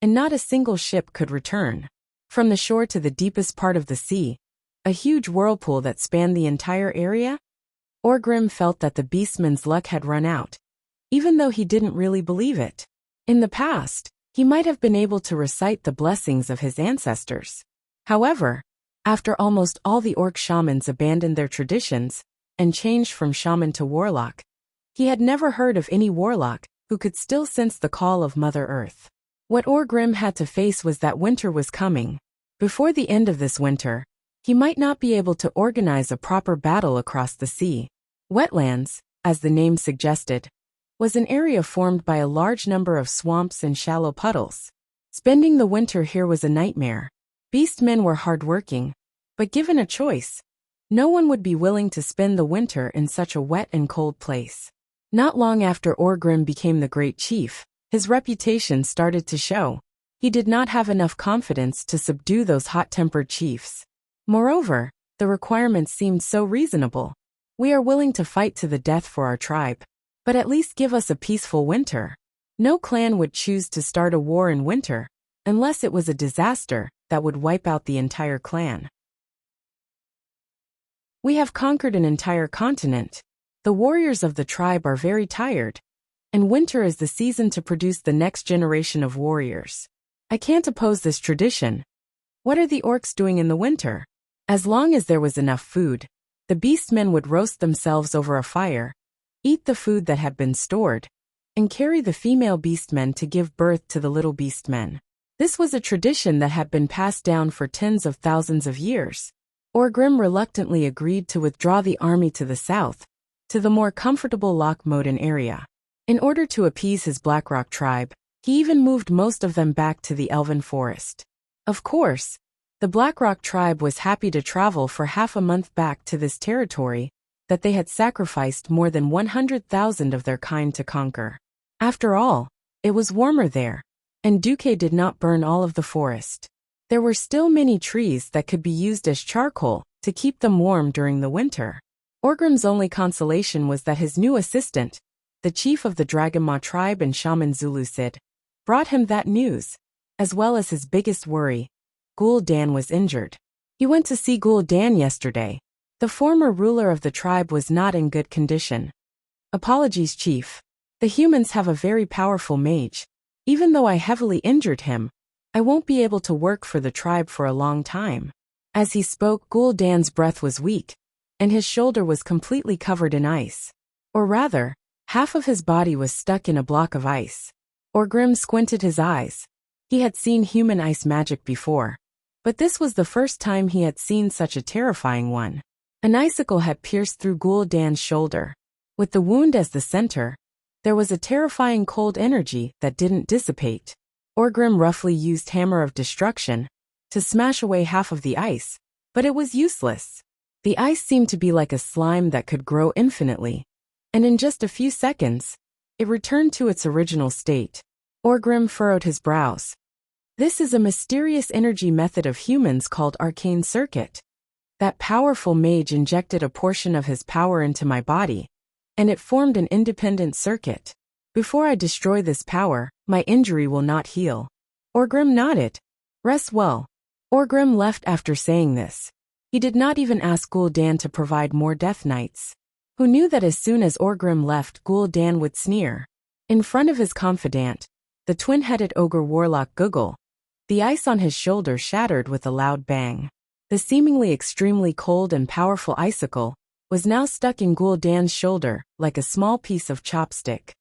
and not a single ship could return. From the shore to the deepest part of the sea, a huge whirlpool that spanned the entire area, Orgrim felt that the beastman's luck had run out, even though he didn't really believe it. In the past, he might have been able to recite the blessings of his ancestors. However, after almost all the orc shamans abandoned their traditions and changed from shaman to warlock, he had never heard of any warlock who could still sense the call of Mother Earth. What Orgrim had to face was that winter was coming. Before the end of this winter, he might not be able to organize a proper battle across the sea. Wetlands, as the name suggested, was an area formed by a large number of swamps and shallow puddles. Spending the winter here was a nightmare. Beastmen were hardworking, but given a choice, no one would be willing to spend the winter in such a wet and cold place. Not long after Orgrim became the Great Chief, his reputation started to show. He did not have enough confidence to subdue those hot-tempered chiefs. Moreover, the requirements seemed so reasonable. We are willing to fight to the death for our tribe. But at least give us a peaceful winter. No clan would choose to start a war in winter, unless it was a disaster that would wipe out the entire clan. We have conquered an entire continent. The warriors of the tribe are very tired, and winter is the season to produce the next generation of warriors. I can't oppose this tradition. What are the orcs doing in the winter? As long as there was enough food, the beastmen would roast themselves over a fire, eat the food that had been stored, and carry the female beastmen to give birth to the little beastmen. This was a tradition that had been passed down for tens of thousands of years. Orgrim reluctantly agreed to withdraw the army to the south, to the more comfortable Lochmoden area. In order to appease his Blackrock tribe, he even moved most of them back to the Elven Forest. Of course, the Blackrock tribe was happy to travel for half a month back to this territory that they had sacrificed more than 100,000 of their kind to conquer. After all, it was warmer there, and Duque did not burn all of the forest. There were still many trees that could be used as charcoal to keep them warm during the winter. Orgrim's only consolation was that his new assistant, the chief of the Dragonmaw tribe and shaman Zulusid, brought him that news, as well as his biggest worry. Gul'dan was injured. He went to see Gul'dan yesterday. The former ruler of the tribe was not in good condition. Apologies, chief. The humans have a very powerful mage. Even though I heavily injured him, I won't be able to work for the tribe for a long time. As he spoke, Gul'dan's breath was weak, and his shoulder was completely covered in ice. Or rather, half of his body was stuck in a block of ice. Orgrim squinted his eyes. He had seen human ice magic before, but this was the first time he had seen such a terrifying one. An icicle had pierced through Gul'dan's shoulder. With the wound as the center, there was a terrifying cold energy that didn't dissipate. Orgrim roughly used Hammer of Destruction to smash away half of the ice, but it was useless. The ice seemed to be like a slime that could grow infinitely, and in just a few seconds, it returned to its original state. Orgrim furrowed his brows. This is a mysterious energy method of humans called Arcane Circuit. That powerful mage injected a portion of his power into my body, and it formed an independent circuit. Before I destroy this power, my injury will not heal. Orgrim nodded. Rest well. Orgrim left after saying this. He did not even ask Gul'dan to provide more death knights. Who knew that as soon as Orgrim left, Gul'dan would sneer. In front of his confidant, the twin-headed ogre warlock Guggle, the ice on his shoulder shattered with a loud bang. The seemingly extremely cold and powerful icicle was now stuck in Gul'dan's shoulder like a small piece of chopstick.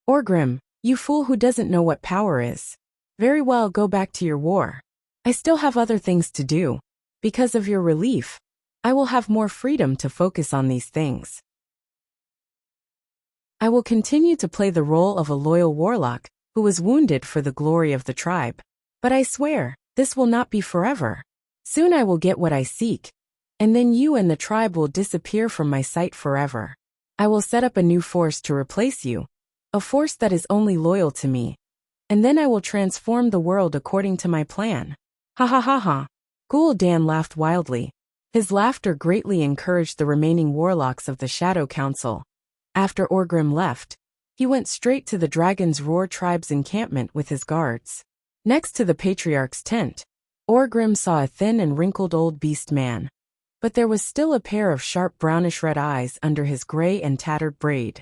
Orgrim, you fool who doesn't know what power is. Very well, go back to your war. I still have other things to do. Because of your relief, I will have more freedom to focus on these things. I will continue to play the role of a loyal warlock who was wounded for the glory of the tribe. But I swear, this will not be forever. Soon I will get what I seek, and then you and the tribe will disappear from my sight forever. I will set up a new force to replace you, a force that is only loyal to me, and then I will transform the world according to my plan. Ha ha ha ha. Gul'dan laughed wildly. His laughter greatly encouraged the remaining warlocks of the Shadow Council. After Orgrim left, he went straight to the Dragon's Roar tribe's encampment with his guards. Next to the Patriarch's tent, Orgrim saw a thin and wrinkled old beast man. But there was still a pair of sharp brownish-red eyes under his gray and tattered braid.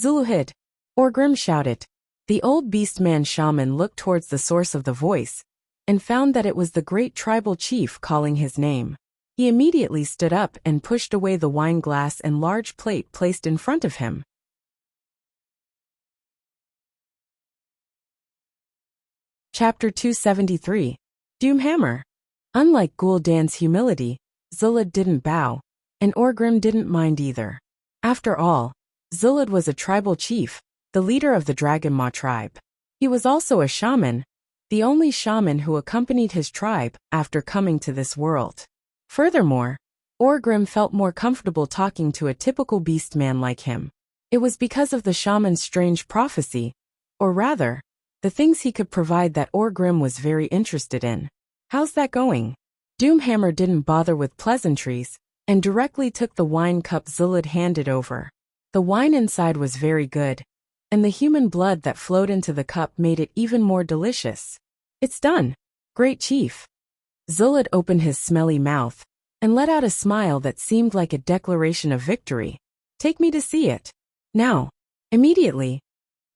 Zuluhid! Orgrim shouted. The old beastman shaman looked towards the source of the voice, and found that it was the great tribal chief calling his name. He immediately stood up and pushed away the wine glass and large plate placed in front of him. Chapter 273. Doomhammer. Unlike Gul'dan's humility, Zulud didn't bow, and Orgrim didn't mind either. After all, Zulud was a tribal chief, the leader of the Dragonmaw tribe. He was also a shaman, the only shaman who accompanied his tribe after coming to this world. Furthermore, Orgrim felt more comfortable talking to a typical beastman like him. It was because of the shaman's strange prophecy, or rather, the things he could provide that Orgrim was very interested in. How's that going? Doomhammer didn't bother with pleasantries, and directly took the wine cup Zulud handed over. The wine inside was very good, and the human blood that flowed into the cup made it even more delicious. It's done, Great Chief. Zulud opened his smelly mouth and let out a smile that seemed like a declaration of victory. Take me to see it. Now. Immediately.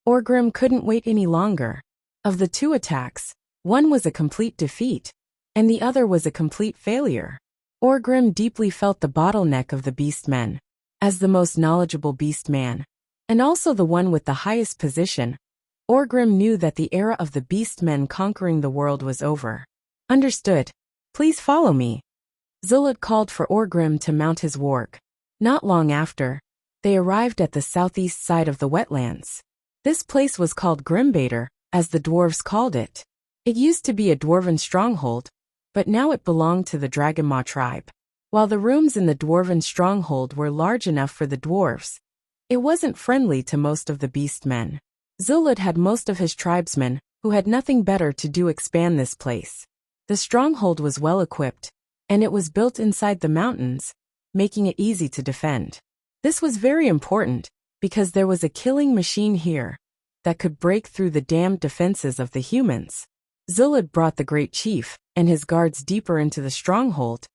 Orgrim couldn't wait any longer. Of the two attacks, one was a complete defeat, and the other was a complete failure. Orgrim deeply felt the bottleneck of the beastmen. As the most knowledgeable beastman, and also the one with the highest position, Orgrim knew that the era of the beastmen conquering the world was over. Understood. Please follow me. Zulud called for Orgrim to mount his warg. Not long after, they arrived at the southeast side of the wetlands. This place was called Grimbader, as the dwarves called it. It used to be a dwarven stronghold, but now it belonged to the Dragonmaw tribe. While the rooms in the dwarven stronghold were large enough for the dwarves, it wasn't friendly to most of the beastmen. Zulud had most of his tribesmen, who had nothing better to do, expand this place. The stronghold was well equipped, and it was built inside the mountains, making it easy to defend. This was very important, because there was a killing machine here that could break through the damned defenses of the humans. Zulud brought the Great Chief and his guards deeper into the stronghold,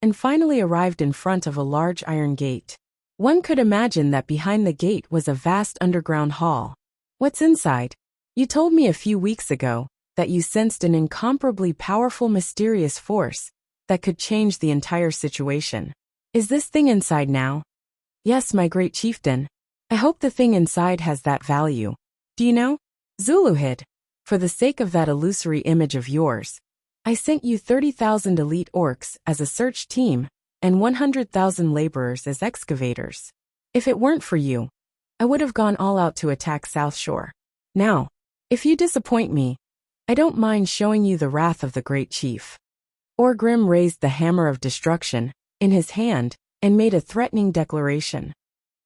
and finally arrived in front of a large iron gate. One could imagine that behind the gate was a vast underground hall. What's inside? You told me a few weeks ago that you sensed an incomparably powerful mysterious force that could change the entire situation. Is this thing inside now? Yes, my great chieftain. I hope the thing inside has that value. Do you know? Zuluhid, for the sake of that illusory image of yours, I sent you 30,000 elite orcs as a search team and 100,000 laborers as excavators. If it weren't for you, I would have gone all out to attack South Shore. Now, if you disappoint me, I don't mind showing you the wrath of the Great Chief. Orgrim raised the hammer of destruction in his hand and made a threatening declaration.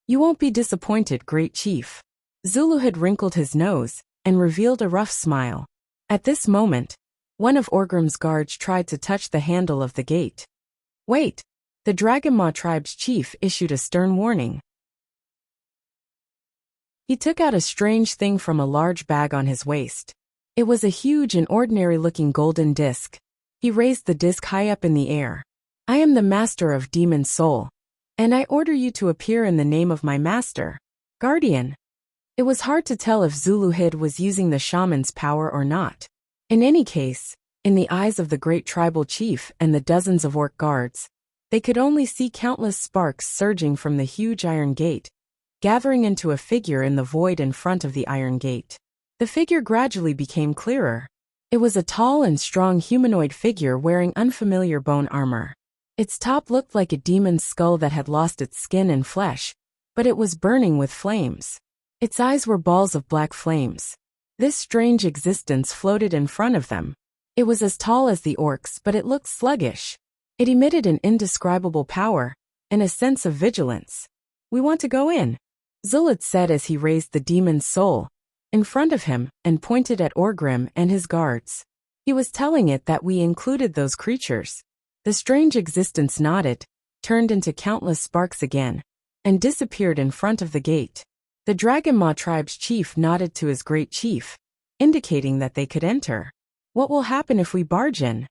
You won't be disappointed, Great Chief. Zulu had wrinkled his nose and revealed a rough smile. At this moment, one of Orgrim's guards tried to touch the handle of the gate. Wait! The Dragonmaw tribe's chief issued a stern warning. He took out a strange thing from a large bag on his waist. It was a huge and ordinary-looking golden disc. He raised the disc high up in the air. I am the master of Demon Soul, and I order you to appear in the name of my master, Guardian. It was hard to tell if Zuluhid was using the shaman's power or not. In any case, in the eyes of the great tribal chief and the dozens of orc guards, they could only see countless sparks surging from the huge iron gate, gathering into a figure in the void in front of the iron gate. The figure gradually became clearer. It was a tall and strong humanoid figure wearing unfamiliar bone armor. Its top looked like a demon's skull that had lost its skin and flesh, but it was burning with flames. Its eyes were balls of black flames. This strange existence floated in front of them. It was as tall as the orcs, but it looked sluggish. It emitted an indescribable power and a sense of vigilance. We want to go in, Zulud said as he raised the demon's soul in front of him and pointed at Orgrim and his guards. He was telling it that we included those creatures. The strange existence nodded, turned into countless sparks again, and disappeared in front of the gate. The Dragonmaw tribe's chief nodded to his great chief, indicating that they could enter. What will happen if we barge in?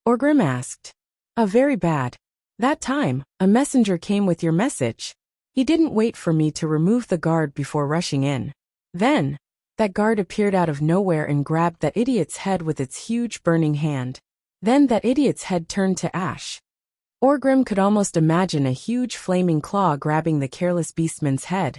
Orgrim asked. Very bad. That time, a messenger came with your message. He didn't wait for me to remove the guard before rushing in. Then, that guard appeared out of nowhere and grabbed that idiot's head with its huge burning hand. Then that idiot's head turned to ash. Orgrim could almost imagine a huge flaming claw grabbing the careless beastman's head,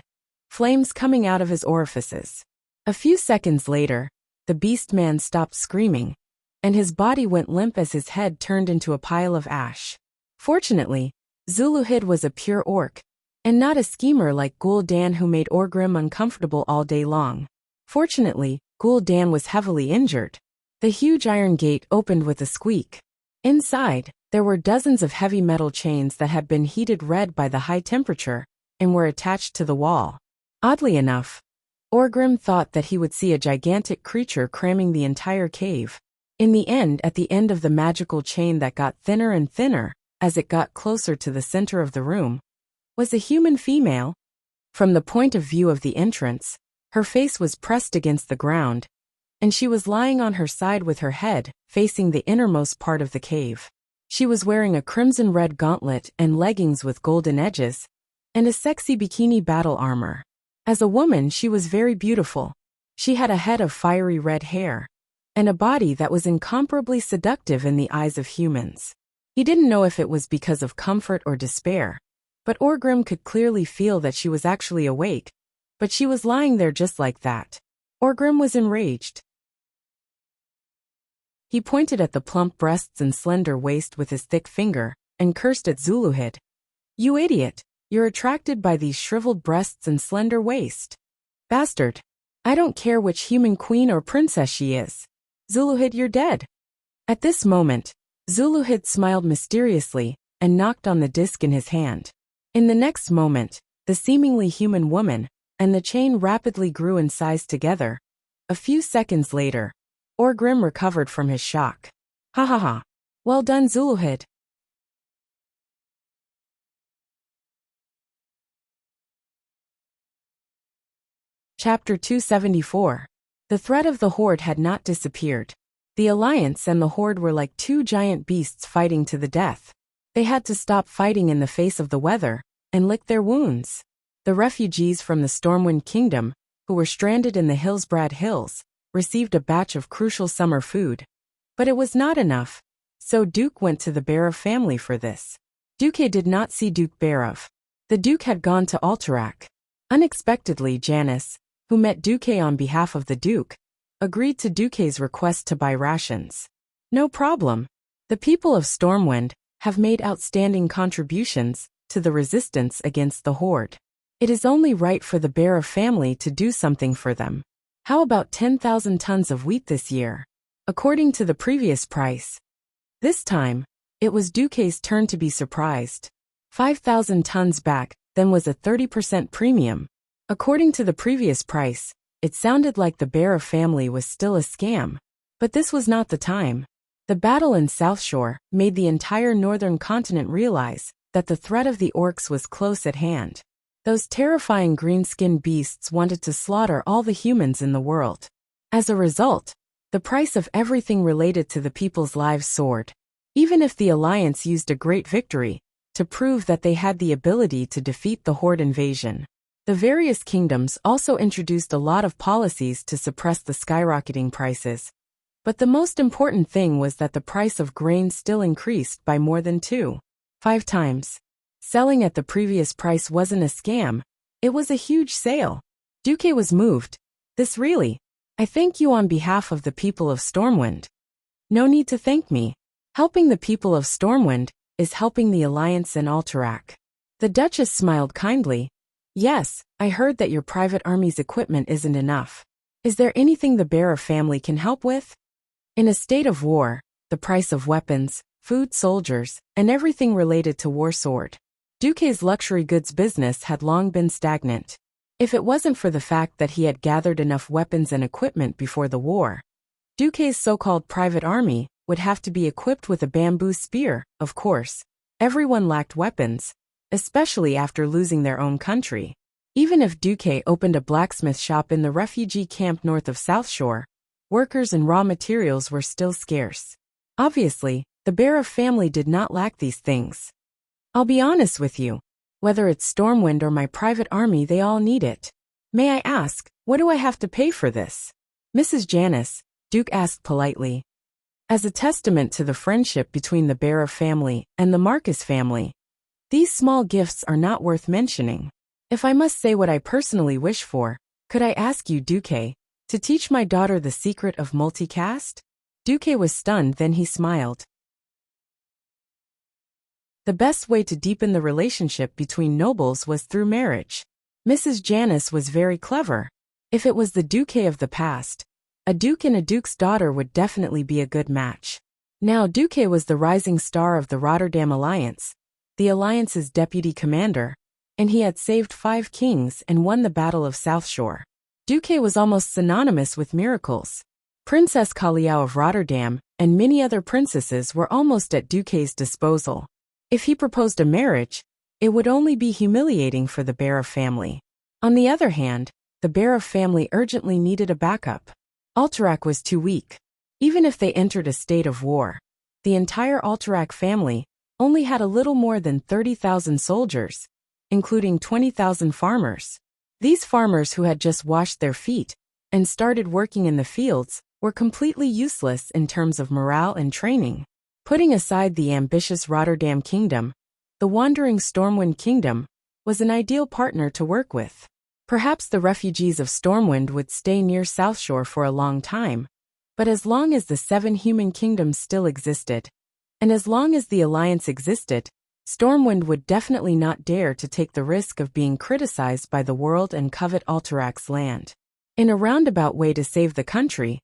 flames coming out of his orifices. A few seconds later, the beastman stopped screaming, and his body went limp as his head turned into a pile of ash. Fortunately, Zuluhid was a pure orc, and not a schemer like Gul'dan who made Orgrim uncomfortable all day long. Fortunately, Gul'dan was heavily injured. The huge iron gate opened with a squeak. Inside, there were dozens of heavy metal chains that had been heated red by the high temperature and were attached to the wall. Oddly enough, Orgrim thought that he would see a gigantic creature cramming the entire cave. In the end, at the end of the magical chain that got thinner and thinner, as it got closer to the center of the room, was a human female. From the point of view of the entrance, her face was pressed against the ground, and she was lying on her side with her head facing the innermost part of the cave. She was wearing a crimson-red gauntlet and leggings with golden edges, and a sexy bikini battle armor. As a woman, she was very beautiful. She had a head of fiery red hair, and a body that was incomparably seductive in the eyes of humans. He didn't know if it was because of comfort or despair, but Orgrim could clearly feel that she was actually awake, but she was lying there just like that. Orgrim was enraged. He pointed at the plump breasts and slender waist with his thick finger, and cursed at Zuluhid. "You idiot! You're attracted by these shriveled breasts and slender waist. Bastard! I don't care which human queen or princess she is. Zuluhid, you're dead." At this moment, Zuluhid smiled mysteriously and knocked on the disc in his hand. In the next moment, the seemingly human woman and the chain rapidly grew in size together. A few seconds later, Orgrim recovered from his shock. "Ha ha ha. Well done, Zuluhid." Chapter 274. The threat of the Horde had not disappeared. The Alliance and the Horde were like two giant beasts fighting to the death. They had to stop fighting in the face of the weather and lick their wounds. The refugees from the Stormwind Kingdom, who were stranded in the Hillsbrad Hills, received a batch of crucial summer food. But it was not enough, so Duke went to the Barov family for this. Duke did not see Duke Barov. The Duke had gone to Alterac. Unexpectedly, Janice, who met Duke on behalf of the Duke, agreed to Duke's request to buy rations. "No problem. The people of Stormwind have made outstanding contributions to the resistance against the Horde. It is only right for the Barov family to do something for them. How about 10,000 tons of wheat this year, according to the previous price?" This time, it was Duke's turn to be surprised. 5,000 tons back then was a 30% premium. According to the previous price, it sounded like the Barov family was still a scam. But this was not the time. The battle in South Shore made the entire northern continent realize that the threat of the orcs was close at hand. Those terrifying green-skinned beasts wanted to slaughter all the humans in the world. As a result, the price of everything related to the people's lives soared. Even if the Alliance used a great victory to prove that they had the ability to defeat the Horde invasion, the various kingdoms also introduced a lot of policies to suppress the skyrocketing prices. But the most important thing was that the price of grain still increased by more than 2.5 times. Selling at the previous price wasn't a scam, it was a huge sale. Duke was moved. "This really, I thank you on behalf of the people of Stormwind." "No need to thank me. Helping the people of Stormwind is helping the Alliance and Alterac." The Duchess smiled kindly. "Yes, I heard that your private army's equipment isn't enough. Is there anything the Barov family can help with?" In a state of war, the price of weapons, food, soldiers, and everything related to war soared. Duke's luxury goods business had long been stagnant. If it wasn't for the fact that he had gathered enough weapons and equipment before the war, Duke's so-called private army would have to be equipped with a bamboo spear. Of course, everyone lacked weapons, especially after losing their own country. Even if Duke opened a blacksmith shop in the refugee camp north of South Shore, workers and raw materials were still scarce. Obviously, the Barov family did not lack these things. "I'll be honest with you. Whether it's Stormwind or my private army, they all need it. May I ask, what do I have to pay for this?" "Mrs. Janice," Duke asked politely. As a testament to the friendship between the Barov family and the Marcus family, these small gifts are not worth mentioning. "If I must say what I personally wish for, could I ask you, Duke, to teach my daughter the secret of multicast?" Duke was stunned, then he smiled. The best way to deepen the relationship between nobles was through marriage. Mrs. Janice was very clever. If it was the Duke of the past, a duke and a duke's daughter would definitely be a good match. Now Duke was the rising star of the Rotterdam Alliance, the Alliance's deputy commander, and he had saved 5 kings and won the Battle of South Shore. Duke was almost synonymous with miracles. Princess Kaliao of Rotterdam and many other princesses were almost at Duke's disposal. If he proposed a marriage, it would only be humiliating for the Bear family. On the other hand, the Bear family urgently needed a backup. Alterac was too weak. Even if they entered a state of war, the entire Alterac family only had a little more than 30,000 soldiers, including 20,000 farmers. These farmers who had just washed their feet and started working in the fields were completely useless in terms of morale and training. Putting aside the ambitious Rotterdam Kingdom, the wandering Stormwind Kingdom was an ideal partner to work with. Perhaps the refugees of Stormwind would stay near Southshore for a long time, but as long as the 7 human kingdoms still existed, and as long as the alliance existed, Stormwind would definitely not dare to take the risk of being criticized by the world and covet Alterac's land. In a roundabout way to save the country,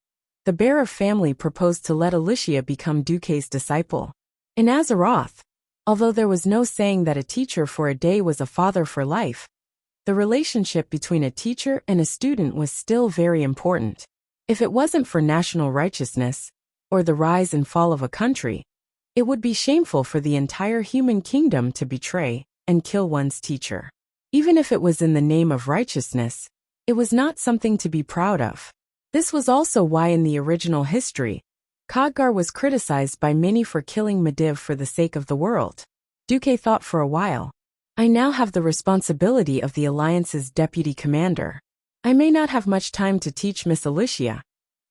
the Bear family proposed to let Alicia become Duque's disciple. In Azeroth, although there was no saying that a teacher for a day was a father for life, the relationship between a teacher and a student was still very important. If it wasn't for national righteousness, or the rise and fall of a country, it would be shameful for the entire human kingdom to betray and kill one's teacher. Even if it was in the name of righteousness, it was not something to be proud of. This was also why in the original history, Khadgar was criticized by many for killing Medivh for the sake of the world. Duque thought for a while. I now have the responsibility of the Alliance's deputy commander. I may not have much time to teach Miss Alicia.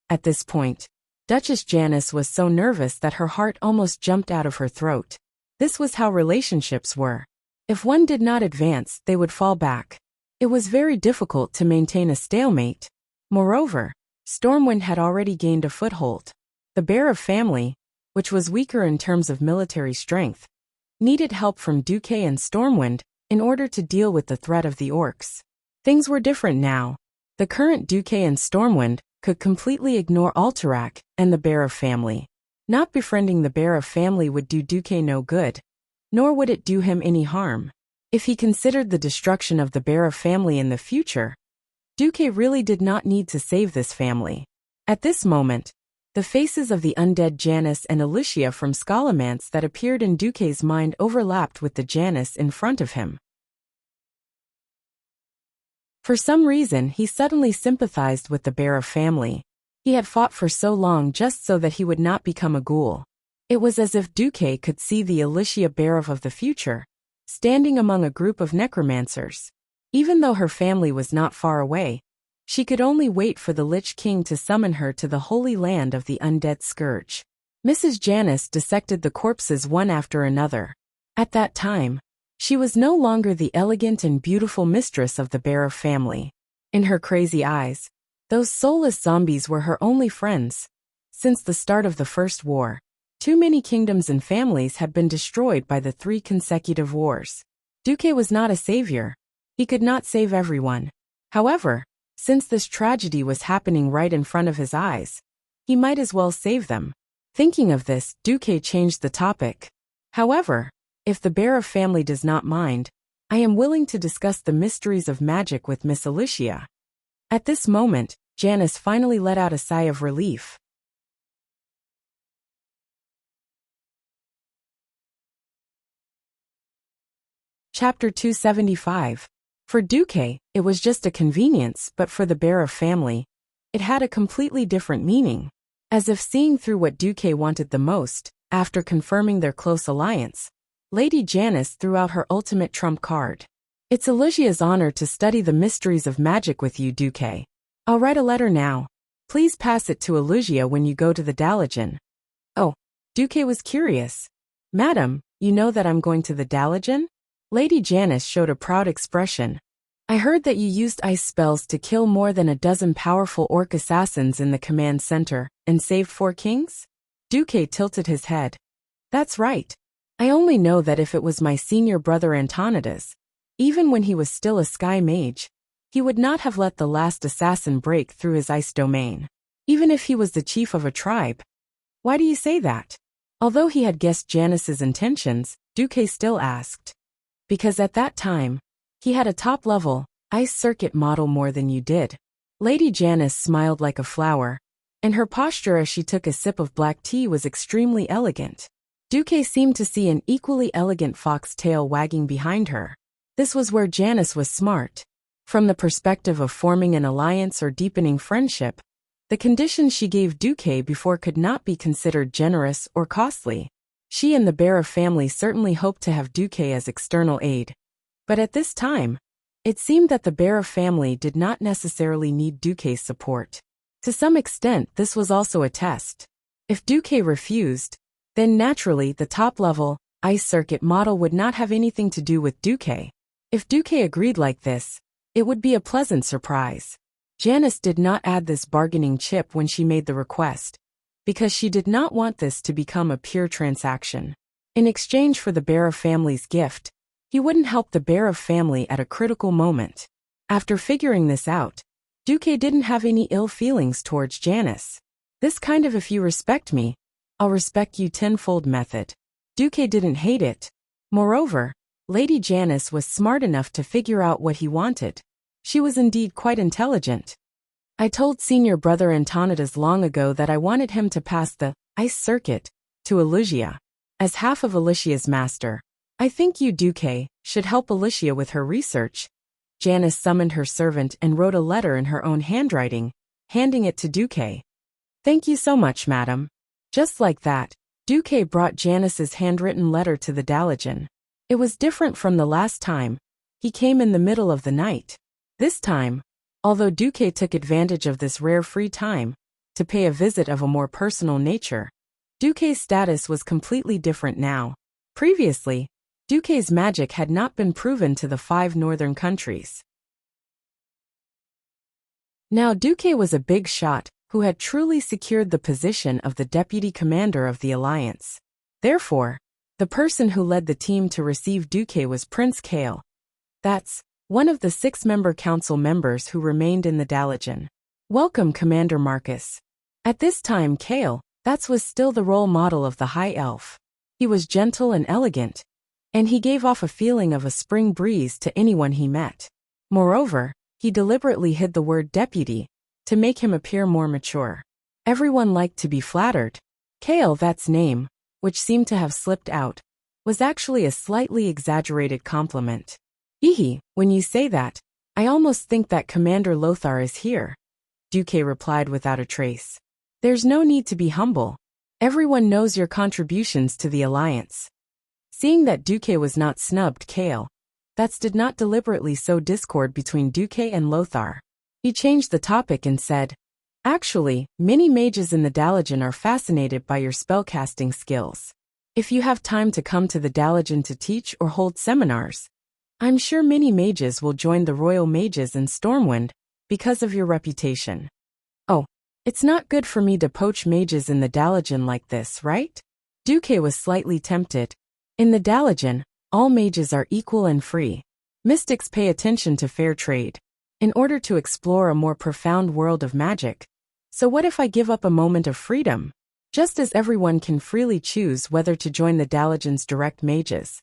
At this point, Duchess Janice was so nervous that her heart almost jumped out of her throat. This was how relationships were. If one did not advance, they would fall back. It was very difficult to maintain a stalemate. Moreover, Stormwind had already gained a foothold. The Bear family, which was weaker in terms of military strength, needed help from Duque and Stormwind in order to deal with the threat of the orcs. Things were different now. The current Duque and Stormwind could completely ignore Alterac and the Bear family. Not befriending the Bear family would do Duque no good, nor would it do him any harm. If he considered the destruction of the Bear family in the future, Duque really did not need to save this family. At this moment, the faces of the undead Janice and Alicia from Scholomance that appeared in Duque's mind overlapped with the Janice in front of him. For some reason, he suddenly sympathized with the Bear family. He had fought for so long just so that he would not become a ghoul. It was as if Duque could see the Alicia Bear of the future, standing among a group of necromancers. Even though her family was not far away, she could only wait for the Lich King to summon her to the holy land of the undead scourge. Mrs. Janice dissected the corpses one after another. At that time, she was no longer the elegant and beautiful mistress of the Bear family. In her crazy eyes, those soulless zombies were her only friends. Since the start of the First War, too many kingdoms and families had been destroyed by the 3 consecutive wars. Duque was not a savior. He could not save everyone. However, since this tragedy was happening right in front of his eyes, he might as well save them. Thinking of this, Duque changed the topic. However, if the Bear family does not mind, I am willing to discuss the mysteries of magic with Miss Alicia. At this moment, Janice finally let out a sigh of relief. Chapter 275. For Duque, it was just a convenience, but for the Bear family, it had a completely different meaning. As if seeing through what Duque wanted the most, after confirming their close alliance, Lady Janice threw out her ultimate trump card. It's Alicia's honor to study the mysteries of magic with you, Duque. I'll write a letter now. Please pass it to Alicia when you go to the Dalagen. Oh, Duque was curious. Madam, you know that I'm going to the Dalagen? Lady Janice showed a proud expression. I heard that you used ice spells to kill more than a dozen powerful orc assassins in the command center, and saved 4 kings? Duque tilted his head. That's right. I only know that if it was my senior brother Antonidas, even when he was still a sky mage, he would not have let the last assassin break through his ice domain. Even if he was the chief of a tribe. Why do you say that? Although he had guessed Janice's intentions, Duque still asked. Because at that time, he had a top-level, ice circuit model more than you did. Lady Janice smiled like a flower, and her posture as she took a sip of black tea was extremely elegant. Duque seemed to see an equally elegant fox tail wagging behind her. This was where Janice was smart. From the perspective of forming an alliance or deepening friendship, the conditions she gave Duque before could not be considered generous or costly. She and the Barra family certainly hoped to have Duque as external aid. But at this time, it seemed that the Barra family did not necessarily need Duque's support. To some extent, this was also a test. If Duque refused, then naturally the top-level, ice circuit model would not have anything to do with Duque. If Duque agreed like this, it would be a pleasant surprise. Janice did not add this bargaining chip when she made the request, because she did not want this to become a pure transaction. In exchange for the Barra family's gift, he wouldn't help the Barra family at a critical moment. After figuring this out, Duque didn't have any ill feelings towards Janice. This kind of "if you respect me, I'll respect you tenfold" method. Duque didn't hate it. Moreover, Lady Janice was smart enough to figure out what he wanted. She was indeed quite intelligent. "I told senior brother Antonidas long ago that I wanted him to pass the ice circuit to Alicia. As half of Alicia's master, I think you, Duque, should help Alicia with her research." Janice summoned her servant and wrote a letter in her own handwriting, handing it to Duque. "Thank you so much, madam." Just like that, Duque brought Janice's handwritten letter to the Daligen. It was different from the last time. He came in the middle of the night. This time, although Duque took advantage of this rare free time to pay a visit of a more personal nature, Duque's status was completely different now. Previously, Duque's magic had not been proven to the 5 northern countries. Now Duque was a big shot who had truly secured the position of the deputy commander of the alliance. Therefore, the person who led the team to receive Duque was Prince Kale. That's one of the 6-member council members who remained in the Daligen. "Welcome, Commander Marcus." At this time Kale, was still the role model of the High Elf. He was gentle and elegant, and he gave off a feeling of a spring breeze to anyone he met. Moreover, he deliberately hid the word deputy to make him appear more mature. Everyone liked to be flattered. Kale, that's name, which seemed to have slipped out, was actually a slightly exaggerated compliment. "Ehe, when you say that, I almost think that Commander Lothar is here," Duque replied without a trace. "There's no need to be humble. Everyone knows your contributions to the alliance." Seeing that Duque was not snubbed, Kale, did not deliberately sow discord between Duque and Lothar. He changed the topic and said, "Actually, many mages in the Daligen are fascinated by your spellcasting skills. If you have time to come to the Daligen to teach or hold seminars, I'm sure many mages will join the Royal Mages in Stormwind because of your reputation." "Oh, it's not good for me to poach mages in the Daligen like this, right?" Duque was slightly tempted. In the Daligen, all mages are equal and free. Mystics pay attention to fair trade in order to explore a more profound world of magic. So what if I give up a moment of freedom? Just as everyone can freely choose whether to join the Daligen's direct mages,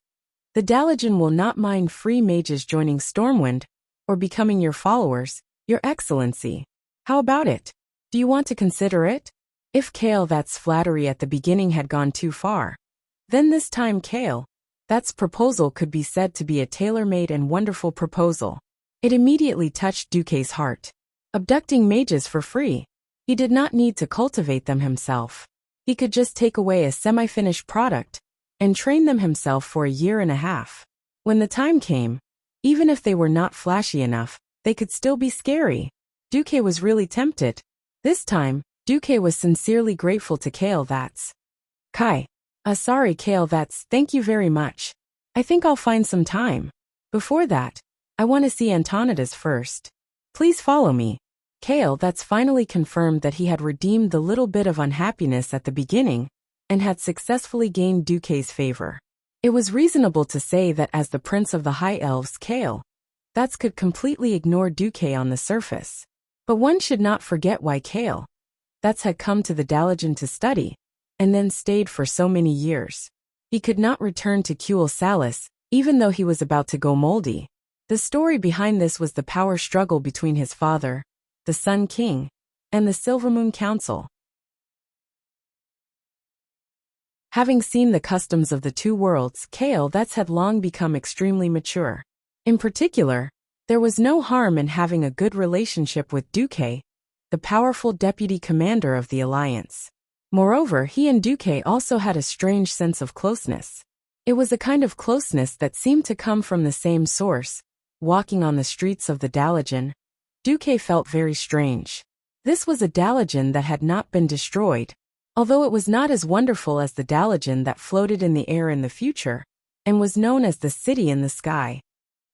the Daligen will not mind free mages joining Stormwind or becoming your followers, Your Excellency. How about it? Do you want to consider it? If Kale, that's flattery at the beginning had gone too far, then this time Kale, that's proposal could be said to be a tailor-made and wonderful proposal. It immediately touched Duque's heart. Abducting mages for free. He did not need to cultivate them himself. He could just take away a semi-finished product and train them himself for a year and a half. When the time came, even if they were not flashy enough, they could still be scary. Duque was really tempted. This time, Duque was sincerely grateful to Kale. Kai. Sorry Kale, thank you very much. I think I'll find some time. Before that, I want to see Antonidas first. Please follow me. Kale, finally confirmed that he had redeemed the little bit of unhappiness at the beginning and had successfully gained Duque's favor. It was reasonable to say that as the Prince of the High Elves, Kale, could completely ignore Duque on the surface. But one should not forget why Kale, had come to the Daligen to study, and then stayed for so many years. He could not return to Kuel Salis, even though he was about to go moldy. The story behind this was the power struggle between his father, the Sun King, and the Silvermoon Council. Having seen the customs of the two worlds, Kale that's had long become extremely mature. In particular, there was no harm in having a good relationship with Duque, the powerful deputy commander of the Alliance. Moreover, he and Duque also had a strange sense of closeness. It was a kind of closeness that seemed to come from the same source. Walking on the streets of the Dalajan, Duque felt very strange. This was a Dalajan that had not been destroyed, although it was not as wonderful as the Dalajan that floated in the air in the future, and was known as the City in the Sky.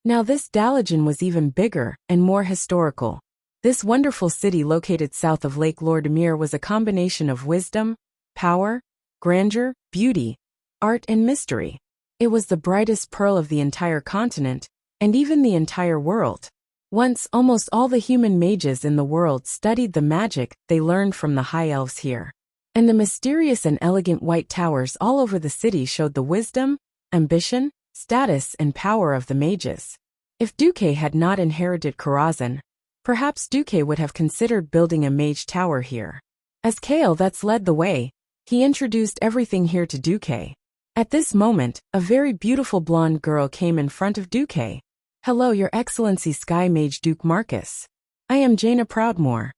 Now this Dalajan was even bigger and more historical. This wonderful city located south of Lake Lordimir was a combination of wisdom, power, grandeur, beauty, art and mystery. It was the brightest pearl of the entire continent, and even the entire world. Once, almost all the human mages in the world studied the magic they learned from the high elves here. And the mysterious and elegant white towers all over the city showed the wisdom, ambition, status and power of the mages. If Duque had not inherited Karazhan, perhaps Duque would have considered building a mage tower here. As Kale that's led the way, he introduced everything here to Duque. At this moment, a very beautiful blonde girl came in front of Duque. "Hello, Your Excellency Sky Mage Duke Marcus. I am Jaina Proudmoore."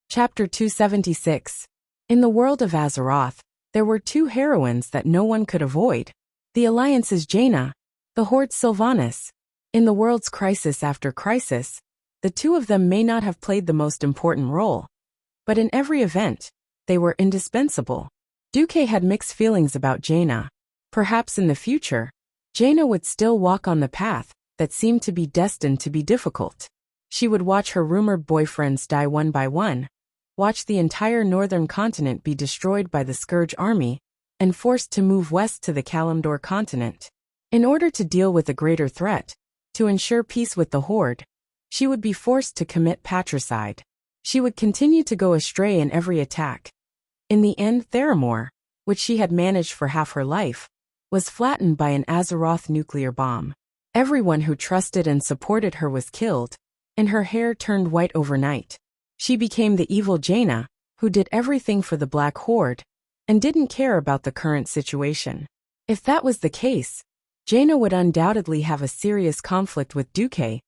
Chapter 276. In the world of Azeroth, there were two heroines that no one could avoid. The Alliance's Jaina, the Horde's Sylvanas. In the world's crisis after crisis, the two of them may not have played the most important role, but in every event, they were indispensable. Duque had mixed feelings about Jaina. Perhaps in the future, Jaina would still walk on the path that seemed to be destined to be difficult. She would watch her rumored boyfriends die one by one, watch the entire northern continent be destroyed by the Scourge army, and forced to move west to the Kalimdor continent. In order to deal with a greater threat, to ensure peace with the Horde, she would be forced to commit patricide. She would continue to go astray in every attack. In the end, Theramore, which she had managed for half her life, was flattened by an Azeroth nuclear bomb. Everyone who trusted and supported her was killed, and her hair turned white overnight. She became the evil Jaina, who did everything for the Black Horde, and didn't care about the current situation. If that was the case, Jaina would undoubtedly have a serious conflict with Duque,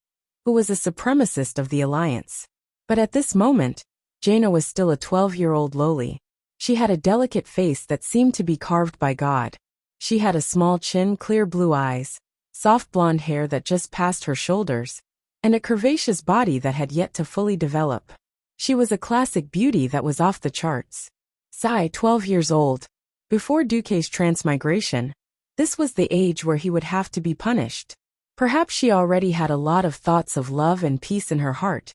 who was a supremacist of the Alliance. But at this moment, Jaina was still a 12-year-old lowly. She had a delicate face that seemed to be carved by God. She had a small chin, clear blue eyes, soft blonde hair that just passed her shoulders, and a curvaceous body that had yet to fully develop. She was a classic beauty that was off the charts. Sigh, 12 years old. Before Duque's transmigration, this was the age where he would have to be punished. Perhaps she already had a lot of thoughts of love and peace in her heart,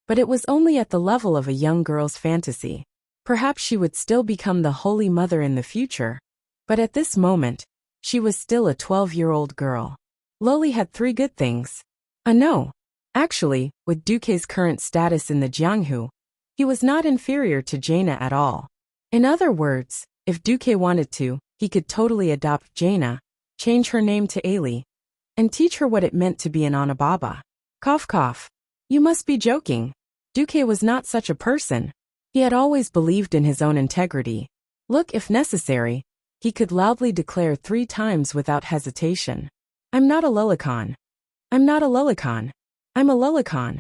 but it was only at the level of a young girl's fantasy. Perhaps she would still become the Holy Mother in the future, but at this moment, she was still a 12-year-old girl. Loli had three good things. No. Actually, with Duque's current status in the Jianghu, he was not inferior to Jaina at all. In other words, if Duque wanted to, he could totally adopt Jaina, change her name to Ailey, and teach her what it meant to be an Onababa. Cough cough. You must be joking. Duque was not such a person. He had always believed in his own integrity. Look, if necessary, he could loudly declare 3 times without hesitation. I'm not a Lulicon. I'm not a Lulicon. I'm a Lulicon.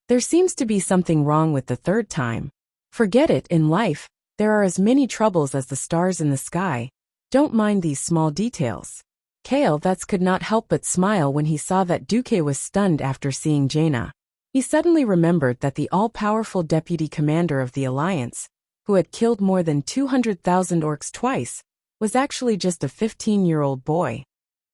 There seems to be something wrong with the third time. Forget it, in life, there are as many troubles as the stars in the sky. Don't mind these small details. Kale that's could not help but smile when he saw that Duque was stunned after seeing Jaina. He suddenly remembered that the all-powerful deputy commander of the Alliance, who had killed more than 200,000 orcs twice, was actually just a 15-year-old boy.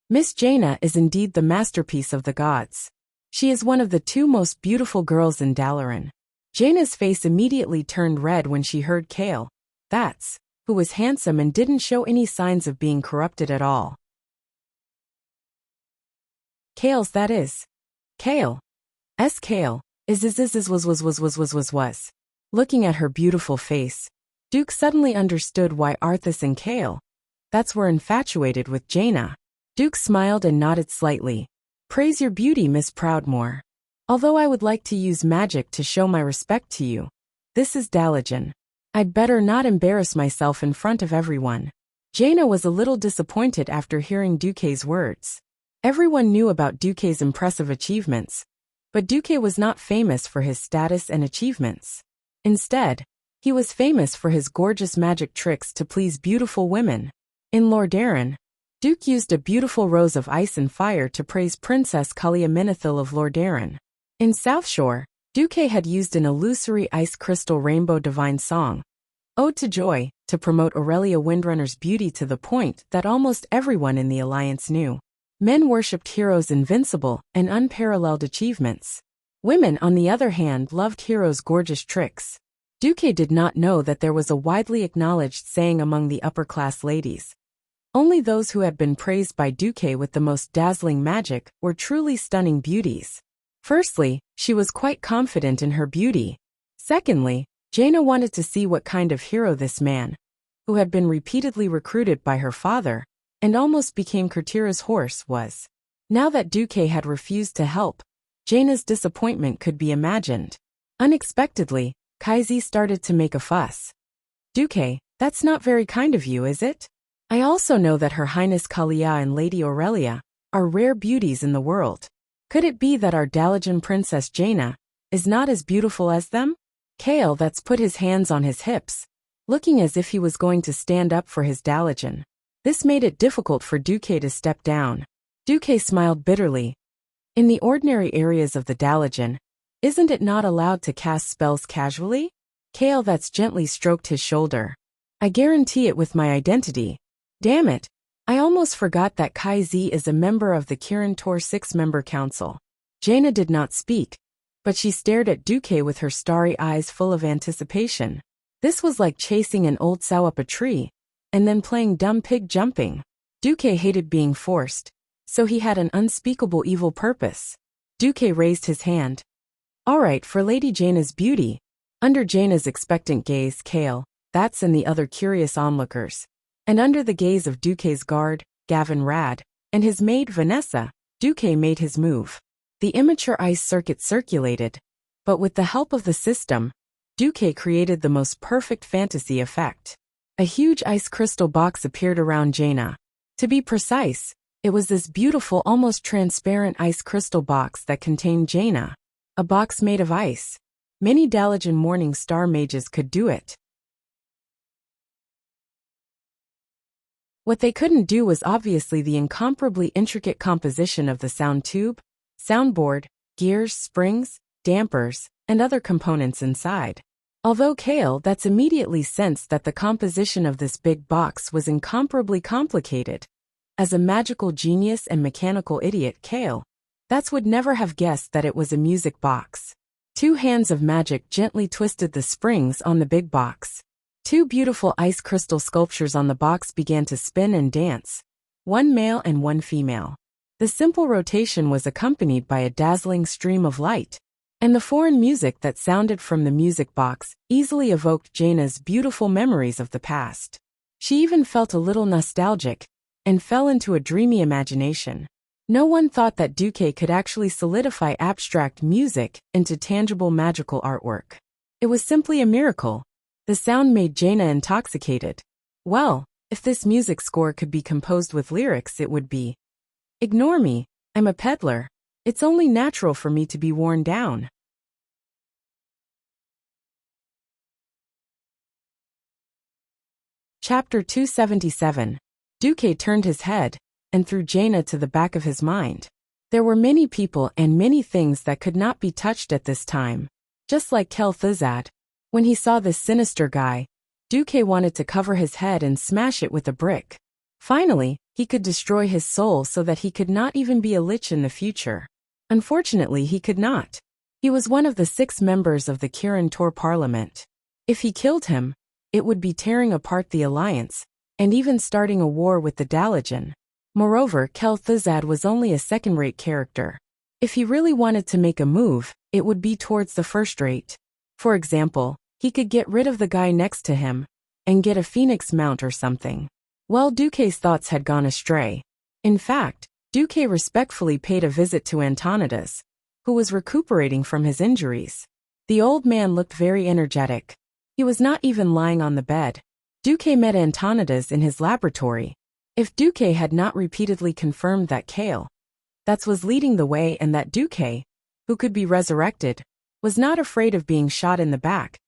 Miss Jaina is indeed the masterpiece of the gods. She is one of the 2 most beautiful girls in Dalaran. Jaina's face immediately turned red when she heard Kale, that's, who was handsome and didn't show any signs of being corrupted at all. Kale's that is. Kale. Kale. Was. Looking at her beautiful face, Duke suddenly understood why Arthas and Kale, that's were infatuated with Jaina. Duke smiled and nodded slightly. Praise your beauty, Miss Proudmoore. Although I would like to use magic to show my respect to you, this is Dalajan. I'd better not embarrass myself in front of everyone. Jaina was a little disappointed after hearing Duque's words. Everyone knew about Duque's impressive achievements, but Duque was not famous for his status and achievements. Instead, he was famous for his gorgeous magic tricks to please beautiful women. In Lordaeron, Duke used a beautiful rose of ice and fire to praise Princess Kaliaminethil of Lordaeron. In Southshore, Duque had used an illusory ice crystal rainbow divine song, Ode to Joy, to promote Aurelia Windrunner's beauty to the point that almost everyone in the Alliance knew. Men worshipped Hero's invincible and unparalleled achievements. Women, on the other hand, loved Hero's gorgeous tricks. Duque did not know that there was a widely acknowledged saying among the upper-class ladies. Only those who had been praised by Duque with the most dazzling magic were truly stunning beauties. Firstly, she was quite confident in her beauty. Secondly, Jaina wanted to see what kind of hero this man, who had been repeatedly recruited by her father, and almost became Kurtira's horse, was. Now that Duque had refused to help, Jaina's disappointment could be imagined. Unexpectedly, Kaizi started to make a fuss. Duque, that's not very kind of you, is it? I also know that Her Highness Kalia and Lady Aurelia are rare beauties in the world. Could it be that our Dalajan Princess Jaina is not as beautiful as them? Kale that's put his hands on his hips, looking as if he was going to stand up for his Dalajan. This made it difficult for Duque to step down. Duque smiled bitterly. In the ordinary areas of the Dalajan, isn't it not allowed to cast spells casually? Kale that's gently stroked his shoulder. I guarantee it with my identity. Damn it, I almost forgot that Kaizi is a member of the Kirin Tor 6-member council. Jaina did not speak, but she stared at Duque with her starry eyes full of anticipation. This was like chasing an old sow up a tree, and then playing dumb pig jumping. Duque hated being forced, so he had an unspeakable evil purpose. Duque raised his hand. All right, for Lady Jaina's beauty. Under Jaina's expectant gaze, Kale, that's and the other curious onlookers. And under the gaze of Duque's guard, Gavin Rad, and his maid Vanessa, Duque made his move. The immature ice circuit circulated, but with the help of the system, Duque created the most perfect fantasy effect. A huge ice crystal box appeared around Jaina. To be precise, it was this beautiful, almost transparent ice crystal box that contained Jaina. A box made of ice. Many Dalajan Morning Star mages could do it. What they couldn't do was obviously the incomparably intricate composition of the sound tube, soundboard, gears, springs, dampers, and other components inside. Although Kale that's immediately sensed that the composition of this big box was incomparably complicated. As a magical genius and mechanical idiot, Kale that's would never have guessed that it was a music box. 2 hands of magic gently twisted the springs on the big box. 2 beautiful ice crystal sculptures on the box began to spin and dance, 1 male and 1 female. The simple rotation was accompanied by a dazzling stream of light, and the foreign music that sounded from the music box easily evoked Jaina's beautiful memories of the past. She even felt a little nostalgic, and fell into a dreamy imagination. No one thought that Duque could actually solidify abstract music into tangible magical artwork. It was simply a miracle. The sound made Jaina intoxicated. Well, if this music score could be composed with lyrics, it would be, "Ignore me, I'm a peddler. It's only natural for me to be worn down." Chapter 277. Duque turned his head, and threw Jaina to the back of his mind. There were many people and many things that could not be touched at this time. Just like Kel'Thuzad, when he saw this sinister guy, Duque wanted to cover his head and smash it with a brick. Finally, he could destroy his soul so that he could not even be a lich in the future. Unfortunately, he could not. He was one of the 6 members of the Kirin Tor Parliament. If he killed him, it would be tearing apart the Alliance, and even starting a war with the Dalajan. Moreover, Kel'Thuzad was only a second-rate character. If he really wanted to make a move, it would be towards the first-rate. For example, he could get rid of the guy next to him, and get a phoenix mount or something. Well, Duque's thoughts had gone astray. In fact, Duque respectfully paid a visit to Antonidas, who was recuperating from his injuries. The old man looked very energetic. He was not even lying on the bed. Duque met Antonidas in his laboratory. If Duque had not repeatedly confirmed that Kale, that was leading the way, and that Duque, who could be resurrected, was not afraid of being shot in the back,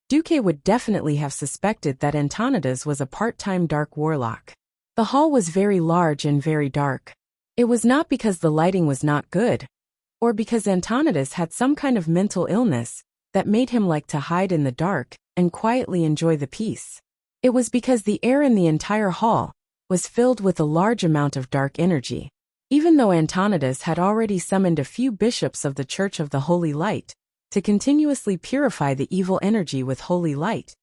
Duque would definitely have suspected that Antonidas was a part-time dark warlock. The hall was very large and very dark. It was not because the lighting was not good, or because Antonidas had some kind of mental illness that made him like to hide in the dark and quietly enjoy the peace. It was because the air in the entire hall was filled with a large amount of dark energy. Even though Antonidas had already summoned a few bishops of the Church of the Holy Light to continuously purify the evil energy with holy light,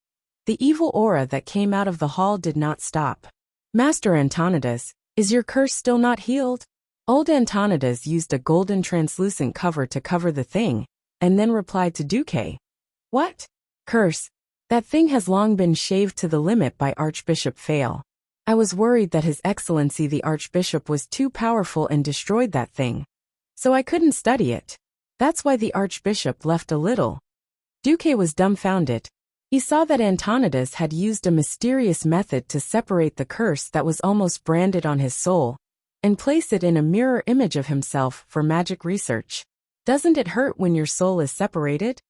the evil aura that came out of the hall did not stop. "Master Antonidas, is your curse still not healed?" Old Antonidas used a golden translucent cover to cover the thing, and then replied to Duque. "What? Curse? That thing has long been shaved to the limit by Archbishop Fail. I was worried that His Excellency the Archbishop was too powerful and destroyed that thing, so I couldn't study it. That's why the Archbishop left a little." Duque was dumbfounded. He saw that Antonidas had used a mysterious method to separate the curse that was almost branded on his soul and place it in a mirror image of himself for magic research. "Doesn't it hurt when your soul is separated?"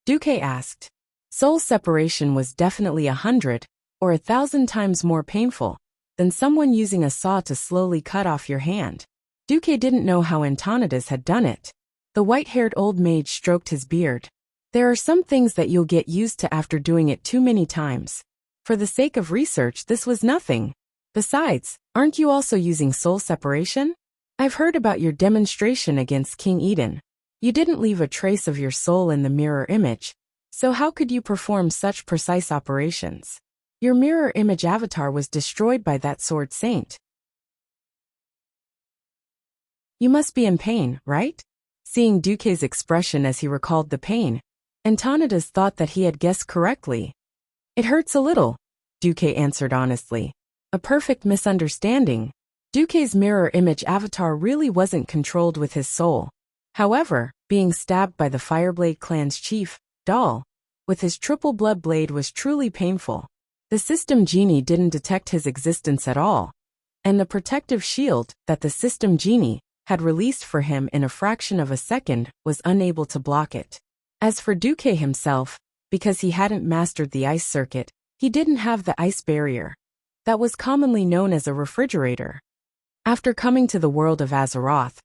Duque asked. Soul separation was definitely 100 or 1,000 times more painful than someone using a saw to slowly cut off your hand. Duque didn't know how Antonidas had done it. The white-haired old mage stroked his beard. "There are some things that you'll get used to after doing it too many times. For the sake of research, this was nothing. Besides, aren't you also using soul separation? I've heard about your demonstration against King Eden. You didn't leave a trace of your soul in the mirror image, so how could you perform such precise operations? Your mirror image avatar was destroyed by that sword saint. You must be in pain, right?" Seeing Duque's expression as he recalled the pain, Antonidas thought that he had guessed correctly. "It hurts a little," Duque answered honestly. A perfect misunderstanding. Duque's mirror image avatar really wasn't controlled with his soul. However, being stabbed by the Fireblade clan's chief, Dal, with his triple blood blade was truly painful. The system genie didn't detect his existence at all, and the protective shield that the system genie had released for him in a fraction of a second was unable to block it. As for Duque himself, because he hadn't mastered the ice circuit, he didn't have the ice barrier. That was commonly known as a refrigerator. After coming to the world of Azeroth,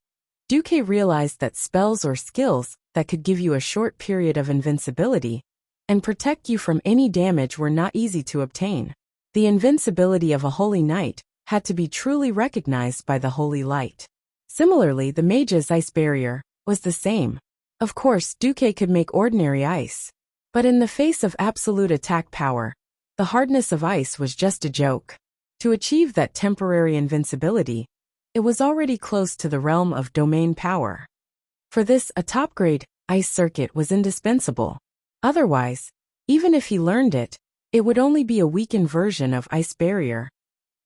Duque realized that spells or skills that could give you a short period of invincibility and protect you from any damage were not easy to obtain. The invincibility of a holy knight had to be truly recognized by the holy light. Similarly, the mage's ice barrier was the same. Of course, Duque could make ordinary ice, but in the face of absolute attack power, the hardness of ice was just a joke. To achieve that temporary invincibility, it was already close to the realm of domain power. For this, a top-grade ice circuit was indispensable. Otherwise, even if he learned it, it would only be a weakened version of ice barrier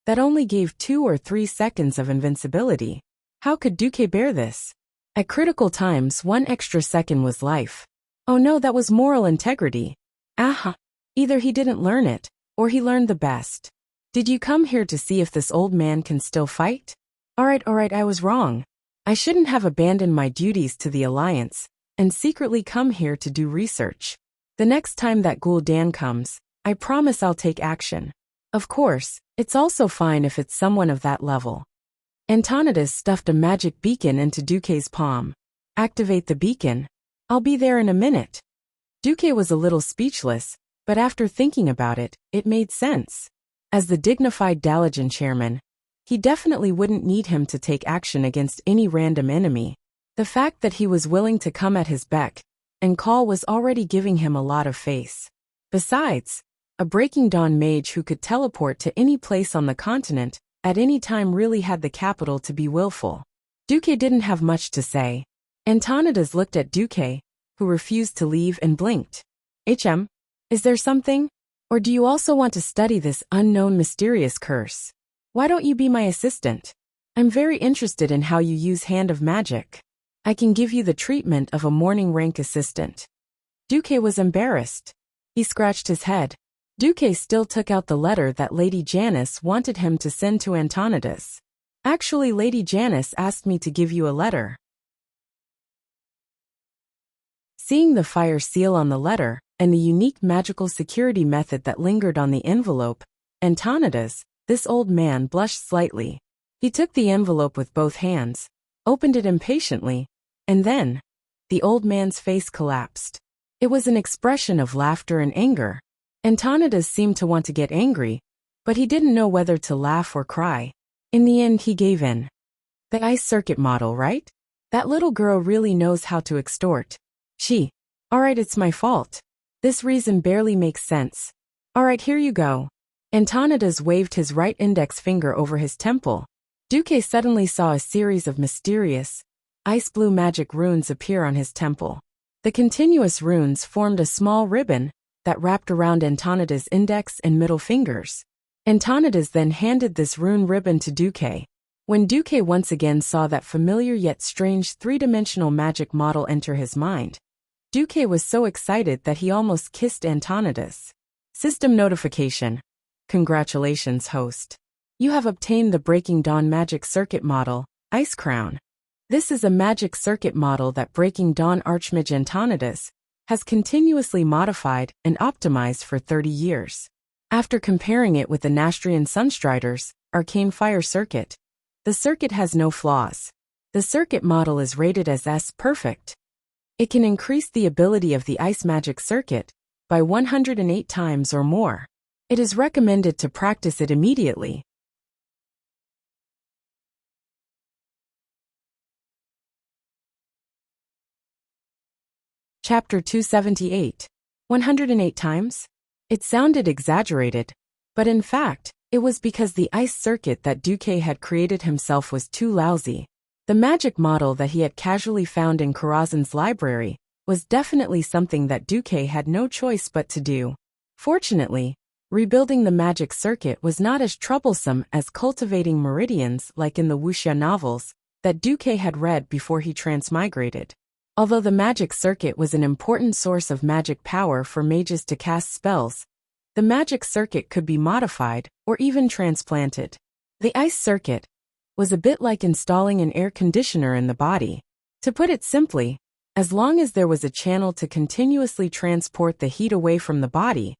that only gave 2 or 3 seconds of invincibility. How could Duque bear this? At critical times, 1 extra second was life. Oh no, that was moral integrity. Aha! Either he didn't learn it, or he learned the best. "Did you come here to see if this old man can still fight?" Alright, I was wrong. I shouldn't have abandoned my duties to the Alliance and secretly come here to do research. The next time that Gul'dan comes, I promise I'll take action. Of course, it's also fine if it's someone of that level. Antonidas stuffed a magic beacon into Duque's palm. "Activate the beacon. I'll be there in a minute." Duque was a little speechless, but after thinking about it, it made sense. As the dignified Dalajan chairman, he definitely wouldn't need him to take action against any random enemy. The fact that he was willing to come at his beck and call was already giving him a lot of face. Besides, a Breaking Dawn mage who could teleport to any place on the continent at any time really had the capital to be willful. Duque didn't have much to say. Antonidas looked at Duque, who refused to leave, and blinked. Is there something? Or do you also want to study this unknown mysterious curse? Why don't you be my assistant? I'm very interested in how you use Hand of Magic. I can give you the treatment of a morning rank assistant. Duque was embarrassed. He scratched his head. Duque still took out the letter that Lady Janice wanted him to send to Antonidas. Actually, Lady Janice asked me to give you a letter. Seeing the fire seal on the letter, and the unique magical security method that lingered on the envelope, Antonidas, this old man blushed slightly. He took the envelope with both hands, opened it impatiently, and then, the old man's face collapsed. It was an expression of laughter and anger. Antonidas seemed to want to get angry, but he didn't know whether to laugh or cry. In the end, he gave in. The ice circuit model, right? That little girl really knows how to extort. Alright, it's my fault. This reason barely makes sense. Alright, here you go. Antonidas waved his right index finger over his temple. Duque suddenly saw a series of mysterious, ice-blue magic runes appear on his temple. The continuous runes formed a small ribbon that wrapped around Antonidas' index and middle fingers. Antonidas then handed this rune ribbon to Duque. When Duque once again saw that familiar yet strange three-dimensional magic model enter his mind, Duque was so excited that he almost kissed Antonidas. System notification. Congratulations, host. You have obtained the Breaking Dawn Magic Circuit model, Ice Crown. This is a magic circuit model that Breaking Dawn Archmage Antonidas has continuously modified and optimized for 30 years. After comparing it with the Nastrian Sunstrider's Arcane Fire Circuit, the circuit has no flaws. The circuit model is rated as S perfect. It can increase the ability of the ice magic circuit by 108 times or more. It is recommended to practice it immediately. Chapter 278. 108 times? It sounded exaggerated, but in fact, it was because the ice circuit that Duque had created himself was too lousy. The magic model that he had casually found in Karazhan's library was definitely something that Duque had no choice but to do. Fortunately, rebuilding the magic circuit was not as troublesome as cultivating meridians like in the wuxia novels that Duque had read before he transmigrated. Although the magic circuit was an important source of magic power for mages to cast spells, the magic circuit could be modified or even transplanted. The ice circuit was a bit like installing an air conditioner in the body. To put it simply, as long as there was a channel to continuously transport the heat away from the body,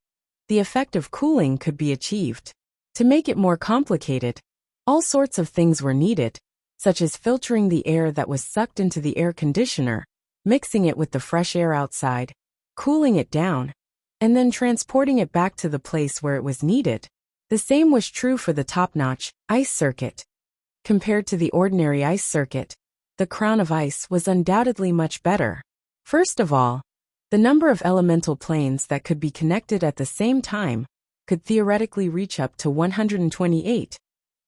the effect of cooling could be achieved. To make it more complicated, all sorts of things were needed, such as filtering the air that was sucked into the air conditioner, mixing it with the fresh air outside, cooling it down, and then transporting it back to the place where it was needed. The same was true for the top-notch ice circuit. Compared to the ordinary ice circuit, the Crown of Ice was undoubtedly much better. First of all, the number of elemental planes that could be connected at the same time could theoretically reach up to 128,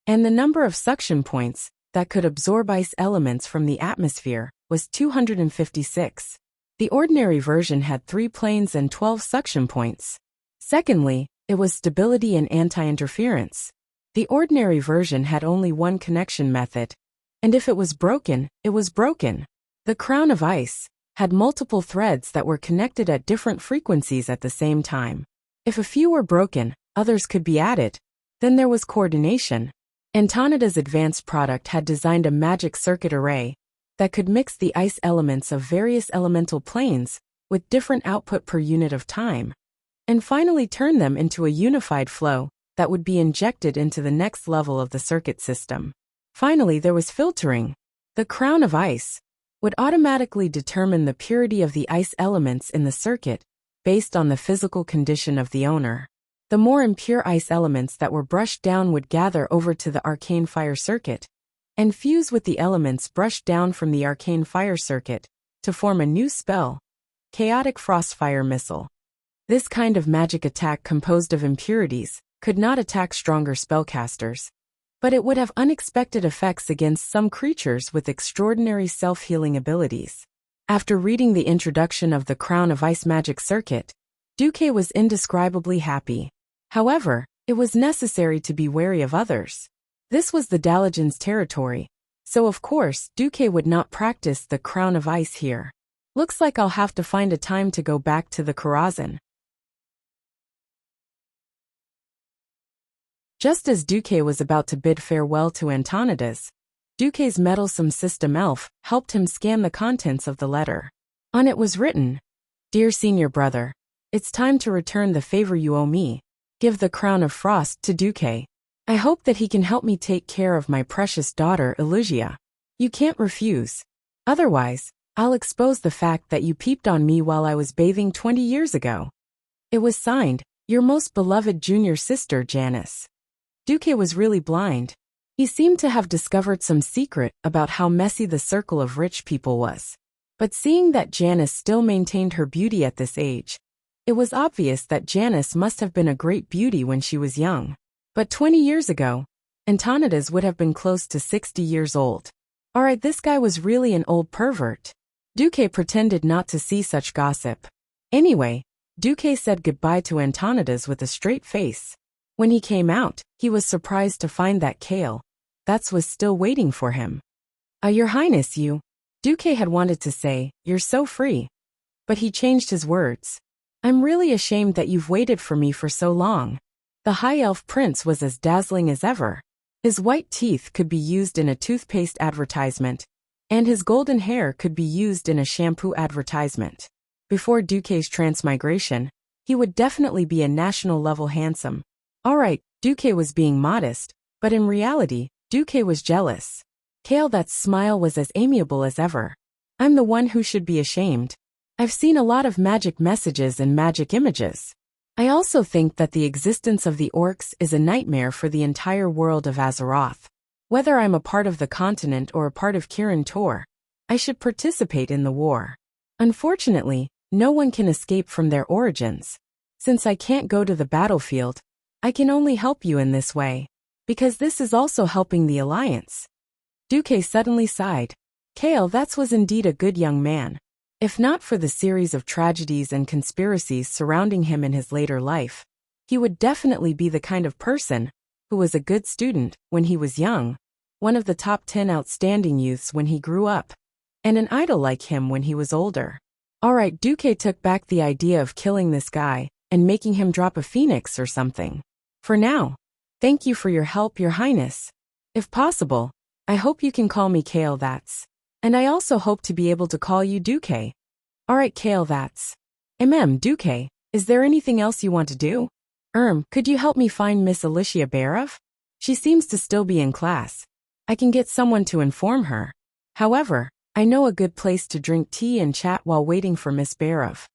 and the number of suction points that could absorb ice elements from the atmosphere was 256. The ordinary version had 3 planes and 12 suction points. Secondly, it was stability and anti-interference. The ordinary version had only one connection method, and if it was broken, it was broken. The Crown of Ice had multiple threads that were connected at different frequencies at the same time. If a few were broken, others could be added. Then there was coordination. Antonida's advanced product had designed a magic circuit array that could mix the ice elements of various elemental planes with different output per unit of time, and finally turn them into a unified flow that would be injected into the next level of the circuit system. Finally, there was filtering. The Crown of Ice would automatically determine the purity of the ice elements in the circuit based on the physical condition of the owner. The more impure ice elements that were brushed down would gather over to the arcane fire circuit and fuse with the elements brushed down from the arcane fire circuit to form a new spell, Chaotic Frostfire Missile. This kind of magic attack composed of impurities could not attack stronger spellcasters, but it would have unexpected effects against some creatures with extraordinary self-healing abilities. After reading the introduction of the Crown of Ice magic circuit, Duque was indescribably happy. However, it was necessary to be wary of others. This was the Dalajan's territory, So of course, Duque would not practice the crown of ice here. Looks like I'll have to find a time to go back to the Karazhan. Just as Duque was about to bid farewell to Antonidas, Duque's meddlesome system elf helped him scan the contents of the letter. On it was written, "Dear senior brother, it's time to return the favor you owe me. Give the crown of frost to Duque. I hope that he can help me take care of my precious daughter Elugia. You can't refuse. Otherwise, I'll expose the fact that you peeped on me while I was bathing 20 years ago." It was signed, "Your most beloved junior sister Janice." Duque was really blind. He seemed to have discovered some secret about how messy the circle of rich people was. But seeing that Janice still maintained her beauty at this age, it was obvious that Janice must have been a great beauty when she was young. But 20 years ago, Antonidas would have been close to 60 years old. Alright, this guy was really an old pervert. Duque pretended not to see such gossip. Anyway, Duque said goodbye to Antonidas with a straight face. When he came out, he was surprised to find that Kale, was still waiting for him. Your Highness, you. Duque had wanted to say, "You're so free." But he changed his words. "I'm really ashamed that you've waited for me for so long." The High Elf Prince was as dazzling as ever. His white teeth could be used in a toothpaste advertisement, and his golden hair could be used in a shampoo advertisement. Before Duque's transmigration, he would definitely be a national-level handsome. Alright, Duque was being modest, but in reality, Duque was jealous. Kale's smile was as amiable as ever. "I'm the one who should be ashamed. I've seen a lot of magic messages and magic images. I also think that the existence of the orcs is a nightmare for the entire world of Azeroth. Whether I'm a part of the continent or a part of Kirin Tor, I should participate in the war. Unfortunately, no one can escape from their origins. Since I can't go to the battlefield, I can only help you in this way, because this is also helping the Alliance." Duque suddenly sighed. Kale was indeed a good young man. If not for the series of tragedies and conspiracies surrounding him in his later life, he would definitely be the kind of person who was a good student when he was young, one of the top 10 outstanding youths when he grew up, and an idol like him when he was older. Alright, Duque took back the idea of killing this guy and making him drop a phoenix or something. For now, thank you for your help, Your Highness. If possible, I hope you can call me Kale. And I also hope to be able to call you Duque. Alright, Kale. Duque, is there anything else you want to do? Could you help me find Miss Alicia Barov? She seems to still be in class. I can get someone to inform her. However, I know a good place to drink tea and chat while waiting for Miss Barov.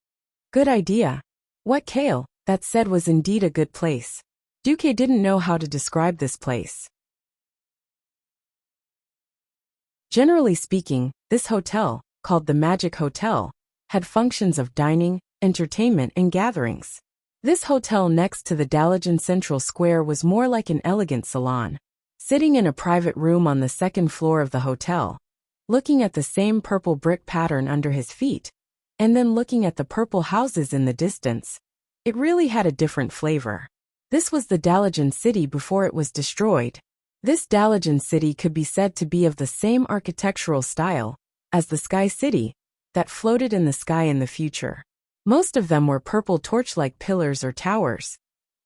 Good idea. What Kale said was indeed a good place. Duque didn't know how to describe this place. Generally speaking, this hotel, called the Magic Hotel, had functions of dining, entertainment, and gatherings. This hotel next to the Dalajan Central Square was more like an elegant salon. Sitting in a private room on the second floor of the hotel, looking at the same purple brick pattern under his feet, and then looking at the purple houses in the distance, it really had a different flavor. This was the Dalajan city before it was destroyed. This Dalajan city could be said to be of the same architectural style as the Sky City that floated in the sky in the future. Most of them were purple torch-like pillars or towers,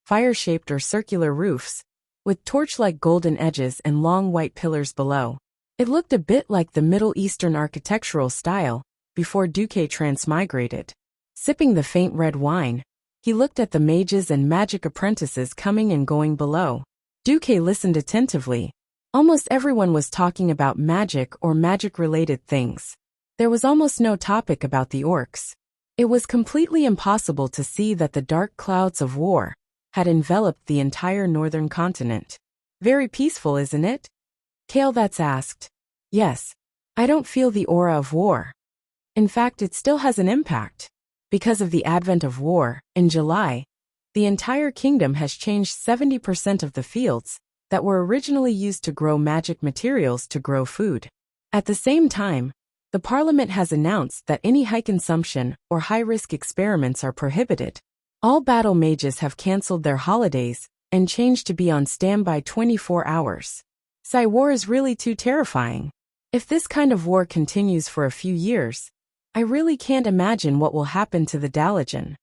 fire-shaped or circular roofs, with torch-like golden edges and long white pillars below. It looked a bit like the Middle Eastern architectural style before Duque transmigrated. Sipping the faint red wine, he looked at the mages and magic apprentices coming and going below. Duque listened attentively. Almost everyone was talking about magic or magic-related things. There was almost no topic about the orcs. It was completely impossible to see that the dark clouds of war had enveloped the entire northern continent. Very peaceful, isn't it? Kale asked. Yes. I don't feel the aura of war. In fact, it still has an impact. Because of the advent of war, in July, the entire kingdom has changed 70% of the fields that were originally used to grow magic materials to grow food. At the same time, the Parliament has announced that any high consumption or high-risk experiments are prohibited. All battle mages have cancelled their holidays and changed to be on standby 24 hours. War is really too terrifying. If this kind of war continues for a few years, I really can't imagine what will happen to the Dalajan.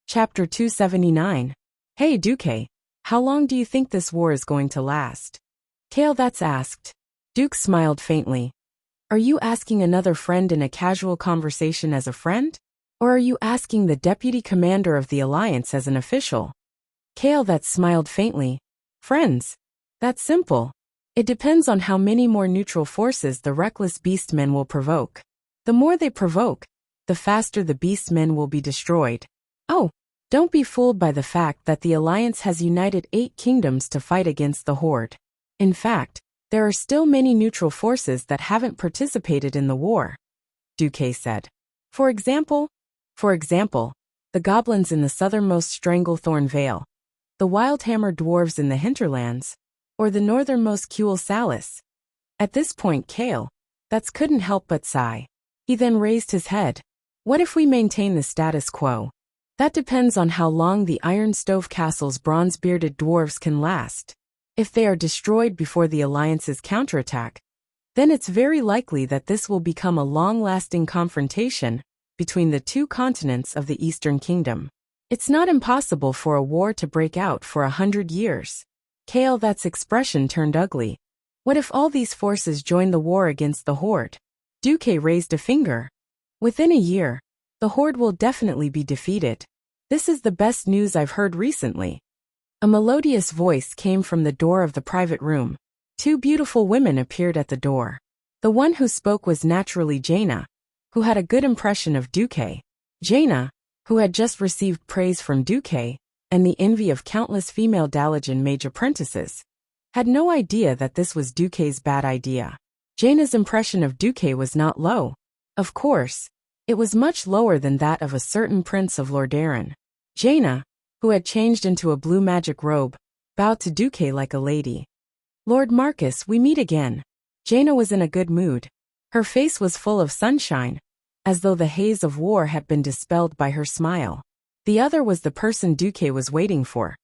Chapter 279. Hey Duque, how long do you think this war is going to last? Kale that's asked. Duke smiled faintly. Are you asking another friend in a casual conversation as a friend? Or are you asking the deputy commander of the alliance as an official? Kale that smiled faintly. Friends. That's simple. It depends on how many more neutral forces the reckless beastmen will provoke. The more they provoke, the faster the beastmen will be destroyed. Oh, don't be fooled by the fact that the alliance has united 8 kingdoms to fight against the horde. In fact, there are still many neutral forces that haven't participated in the war, Duque said. For example, the goblins in the southernmost Stranglethorn Vale, the Wildhammer dwarves in the hinterlands, or the northernmost Kuel Salis. At this point Kale, that's couldn't help but sigh. He then raised his head. What if we maintain the status quo? That depends on how long the Iron Stove Castle's bronze-bearded dwarves can last. If they are destroyed before the Alliance's counterattack, then it's very likely that this will become a long-lasting confrontation between the 2 continents of the Eastern Kingdom. It's not impossible for a war to break out for 100 years. Kale that's expression turned ugly. What if all these forces join the war against the horde? Duque raised a finger. Within a year, the horde will definitely be defeated. This is the best news I've heard recently. A melodious voice came from the door of the private room. 2 beautiful women appeared at the door. The one who spoke was naturally Jaina, who had a good impression of Duque. Jaina, who had just received praise from Duque, and the envy of countless female Dalajan mage apprentices, had no idea that this was Duque's bad idea. Jaina's impression of Duque was not low. Of course, it was much lower than that of a certain prince of Lordaeron. Jaina, who had changed into a blue magic robe, bowed to Duque like a lady. Lord Marcus, we meet again. Jaina was in a good mood. Her face was full of sunshine, as though the haze of war had been dispelled by her smile. The other was the person Duque was waiting for.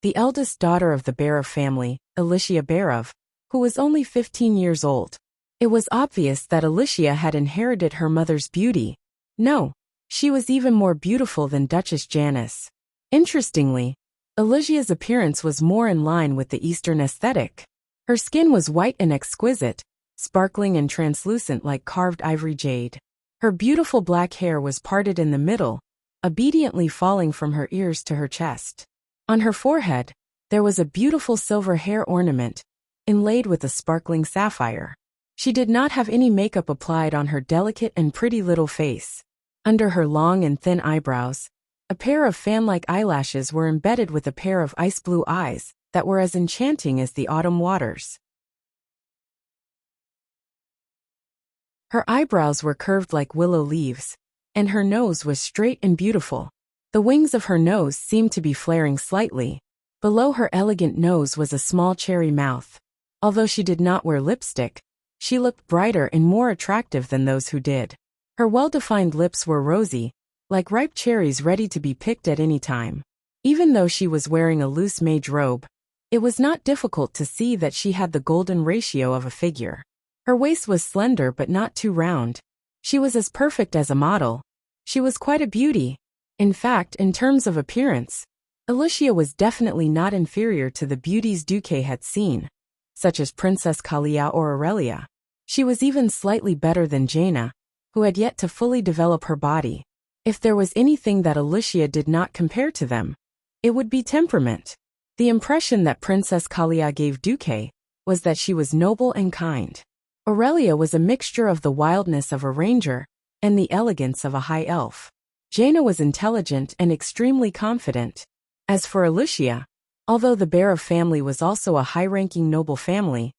The eldest daughter of the Barov family, Alicia Barov, who was only 15 years old. It was obvious that Alicia had inherited her mother's beauty. No, she was even more beautiful than Duchess Janice. Interestingly, Alicia's appearance was more in line with the Eastern aesthetic. Her skin was white and exquisite, sparkling and translucent like carved ivory jade. Her beautiful black hair was parted in the middle, obediently falling from her ears to her chest. On her forehead, there was a beautiful silver hair ornament, inlaid with a sparkling sapphire. She did not have any makeup applied on her delicate and pretty little face. Under her long and thin eyebrows, a pair of fan-like eyelashes were embedded with a pair of ice-blue eyes that were as enchanting as the autumn waters. Her eyebrows were curved like willow leaves, and her nose was straight and beautiful. The wings of her nose seemed to be flaring slightly. Below her elegant nose was a small cherry mouth. Although she did not wear lipstick, she looked brighter and more attractive than those who did. Her well-defined lips were rosy, like ripe cherries ready to be picked at any time. Even though she was wearing a loose mage robe, it was not difficult to see that she had the golden ratio of a figure. Her waist was slender but not too round. She was as perfect as a model. She was quite a beauty. In fact, in terms of appearance, Alicia was definitely not inferior to the beauties Duque had seen, such as Princess Kalia or Aurelia. She was even slightly better than Jaina, who had yet to fully develop her body. If there was anything that Alicia did not compare to them, it would be temperament. The impression that Princess Kalia gave Duque was that she was noble and kind. Aurelia was a mixture of the wildness of a ranger and the elegance of a high elf. Jaina was intelligent and extremely confident. As for Alicia, although the Barov family was also a high-ranking noble family,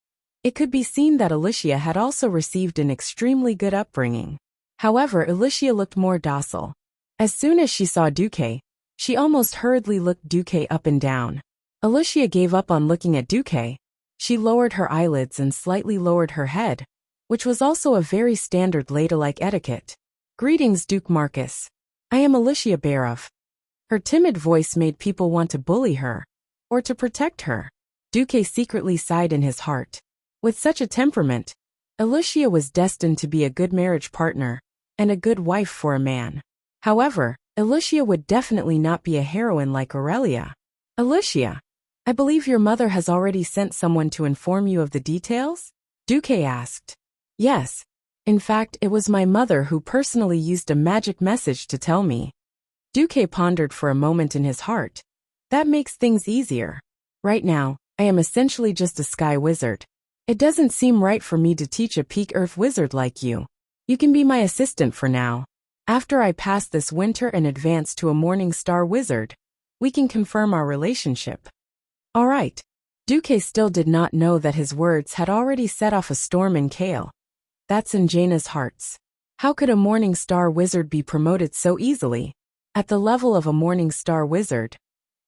it could be seen that Alicia had also received an extremely good upbringing. However, Alicia looked more docile. As soon as she saw Duque, she almost hurriedly looked Duque up and down. Alicia gave up on looking at Duque. She lowered her eyelids and slightly lowered her head, which was also a very standard ladylike etiquette. Greetings, Duke Marcus. I am Alicia Barov. Her timid voice made people want to bully her. or to protect her. Duque secretly sighed in his heart. With such a temperament, Alicia was destined to be a good marriage partner and a good wife for a man. However, Alicia would definitely not be a heroine like Aurelia. Alicia, I believe your mother has already sent someone to inform you of the details? Duque asked. Yes. In fact, it was my mother who personally used a magic message to tell me. Duque pondered for a moment in his heart. That makes things easier. Right now, I am essentially just a sky wizard. It doesn't seem right for me to teach a peak earth wizard like you. You can be my assistant for now. After I pass this winter and advance to a morning star wizard, we can confirm our relationship. All right. Duque still did not know that his words had already set off a storm in Kale. That's in Jaina's hearts. How could a morning star wizard be promoted so easily? At the level of a morning star wizard,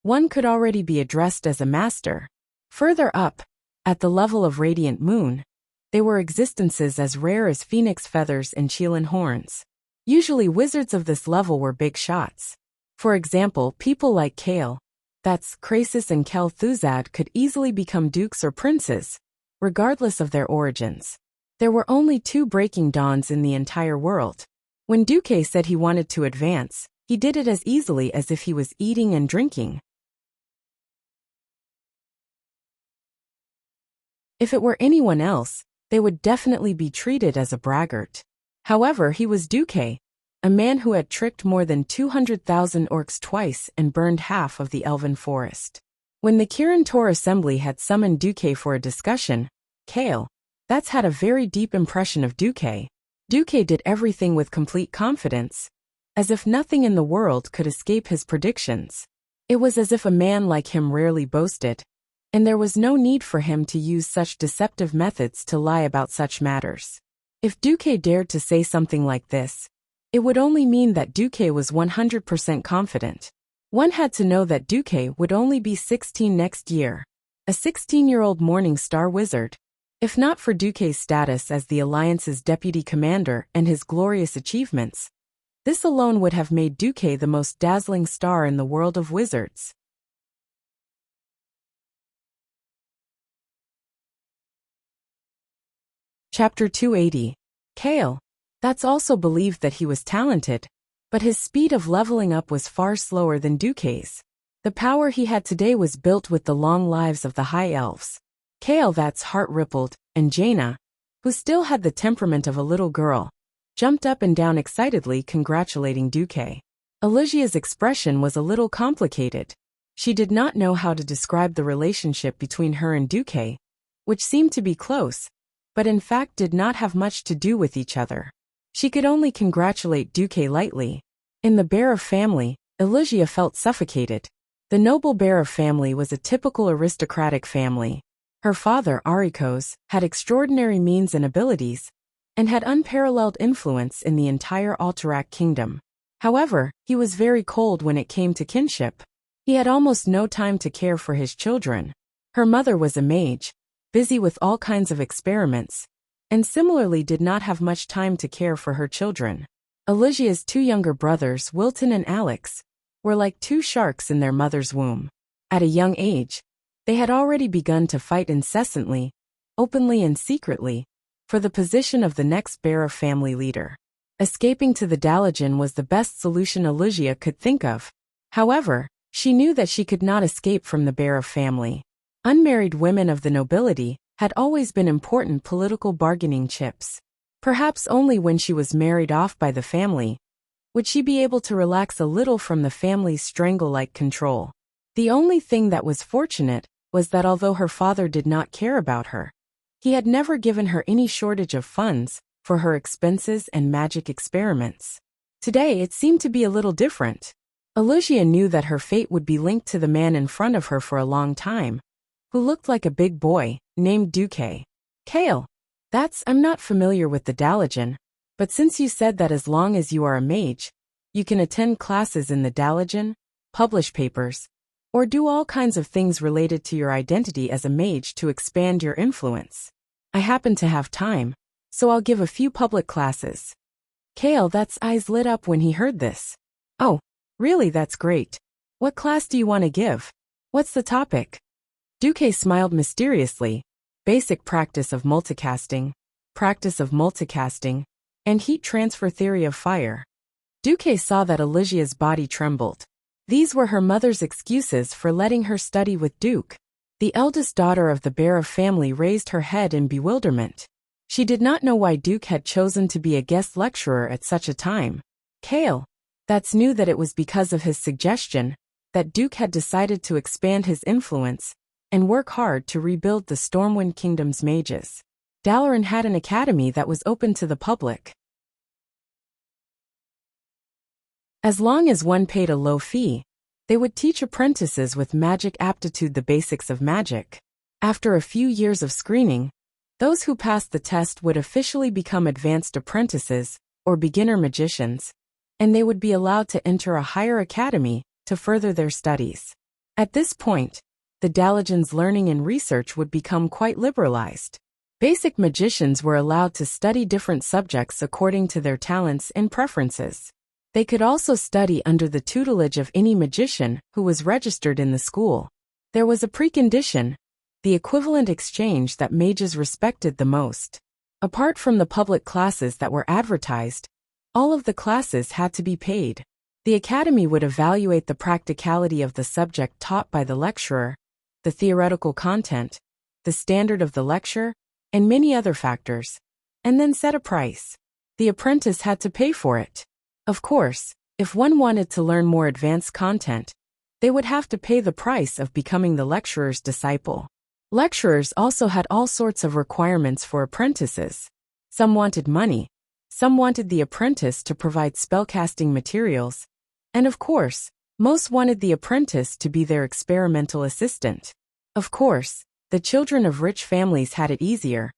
one could already be addressed as a master. Further up, at the level of Radiant Moon, they were existences as rare as phoenix feathers and Chelan horns. Usually wizards of this level were big shots. For example, people like Kale, that's Krasis and Kel'Thuzad, could easily become dukes or princes, regardless of their origins. There were only 2 breaking dawns in the entire world. When Duque said he wanted to advance, he did it as easily as if he was eating and drinking. If it were anyone else, they would definitely be treated as a braggart. However, he was Duque, a man who had tricked more than 200,000 orcs twice and burned half of the elven forest. When the Kirin Tor Assembly had summoned Duque for a discussion, Kale, that's had a very deep impression of Duque. Duque did everything with complete confidence, as if nothing in the world could escape his predictions. It was as if a man like him rarely boasted, and there was no need for him to use such deceptive methods to lie about such matters. If Duque dared to say something like this, it would only mean that Duque was 100% confident. One had to know that Duque would only be 16 next year, a 16-year-old morning star wizard. If not for Duque's status as the Alliance's deputy commander and his glorious achievements, this alone would have made Duque the most dazzling star in the world of wizards. Chapter 280. Kale. That's also believed that he was talented, but his speed of leveling up was far slower than Duque's. The power he had today was built with the long lives of the High Elves. Kale, that's heart rippled, and Jaina, who still had the temperament of a little girl, jumped up and down excitedly congratulating Duque. Alicia's expression was a little complicated. She did not know how to describe the relationship between her and Duque, which seemed to be close, but in fact did not have much to do with each other. She could only congratulate Duque lightly. In the Bearer family, Alicia felt suffocated. The noble Bearer family was a typical aristocratic family. Her father, Arikos, had extraordinary means and abilities, and had unparalleled influence in the entire Alterac kingdom. However, he was very cold when it came to kinship. He had almost no time to care for his children. Her mother was a mage, busy with all kinds of experiments, and similarly did not have much time to care for her children. Alicia's 2 younger brothers, Wilton and Alex, were like 2 sharks in their mother's womb. At a young age, they had already begun to fight incessantly, openly and secretly, for the position of the next Bearer family leader. Escaping to the Dalajan was the best solution Alicia could think of. However, she knew that she could not escape from the Bearer family. Unmarried women of the nobility had always been important political bargaining chips. Perhaps only when she was married off by the family would she be able to relax a little from the family's strangle-like control. The only thing that was fortunate was that although her father did not care about her, he had never given her any shortage of funds for her expenses and magic experiments. Today it seemed to be a little different. Alicia knew that her fate would be linked to the man in front of her for a long time, who looked like a big boy, named Duque. Kale. I'm not familiar with the Dalajan, but since you said that as long as you are a mage, you can attend classes in the Dalajan, publish papers, or do all kinds of things related to your identity as a mage to expand your influence. I happen to have time, so I'll give a few public classes. Kale's eyes lit up when he heard this. Oh, really, that's great. What class do you want to give? What's the topic? Duque smiled mysteriously. Basic practice of multicasting, and heat transfer theory of fire. Duque saw that Alicia's body trembled. These were her mother's excuses for letting her study with Duke. The eldest daughter of the Bear family raised her head in bewilderment. She did not know why Duke had chosen to be a guest lecturer at such a time. Kale. That's knew that it was because of his suggestion that Duke had decided to expand his influence and work hard to rebuild the Stormwind Kingdom's mages. Dalaran had an academy that was open to the public. As long as one paid a low fee, they would teach apprentices with magic aptitude the basics of magic. After a few years of screening, those who passed the test would officially become advanced apprentices, or beginner magicians, and they would be allowed to enter a higher academy to further their studies. At this point, the Dalajan's learning and research would become quite liberalized. Basic magicians were allowed to study different subjects according to their talents and preferences. They could also study under the tutelage of any magician who was registered in the school. There was a precondition, the equivalent exchange that mages respected the most. Apart from the public classes that were advertised, all of the classes had to be paid. The academy would evaluate the practicality of the subject taught by the lecturer, the theoretical content, the standard of the lecture, and many other factors, and then set a price. The apprentice had to pay for it. Of course, if one wanted to learn more advanced content, they would have to pay the price of becoming the lecturer's disciple. Lecturers also had all sorts of requirements for apprentices. Some wanted money, some wanted the apprentice to provide spellcasting materials, and of course, most wanted the apprentice to be their experimental assistant. Of course, the children of rich families had it easier,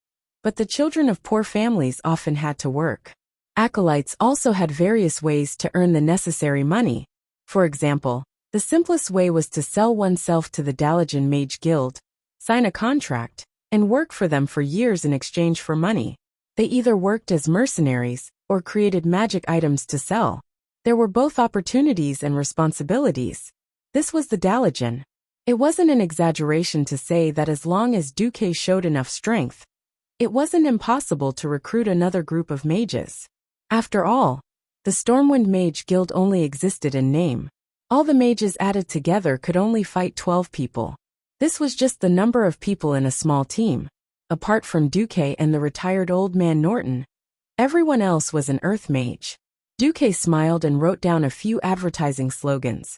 but the children of poor families often had to work. Acolytes also had various ways to earn the necessary money. For example, the simplest way was to sell oneself to the Dalajan Mage Guild, sign a contract, and work for them for years in exchange for money. They either worked as mercenaries or created magic items to sell. There were both opportunities and responsibilities. This was the Dalajan. It wasn't an exaggeration to say that as long as Duque showed enough strength, it wasn't impossible to recruit another group of mages. After all, the Stormwind Mage Guild only existed in name. All the mages added together could only fight 12 people. This was just the number of people in a small team. Apart from Duque and the retired old man Norton, everyone else was an earth mage. Duque smiled and wrote down a few advertising slogans.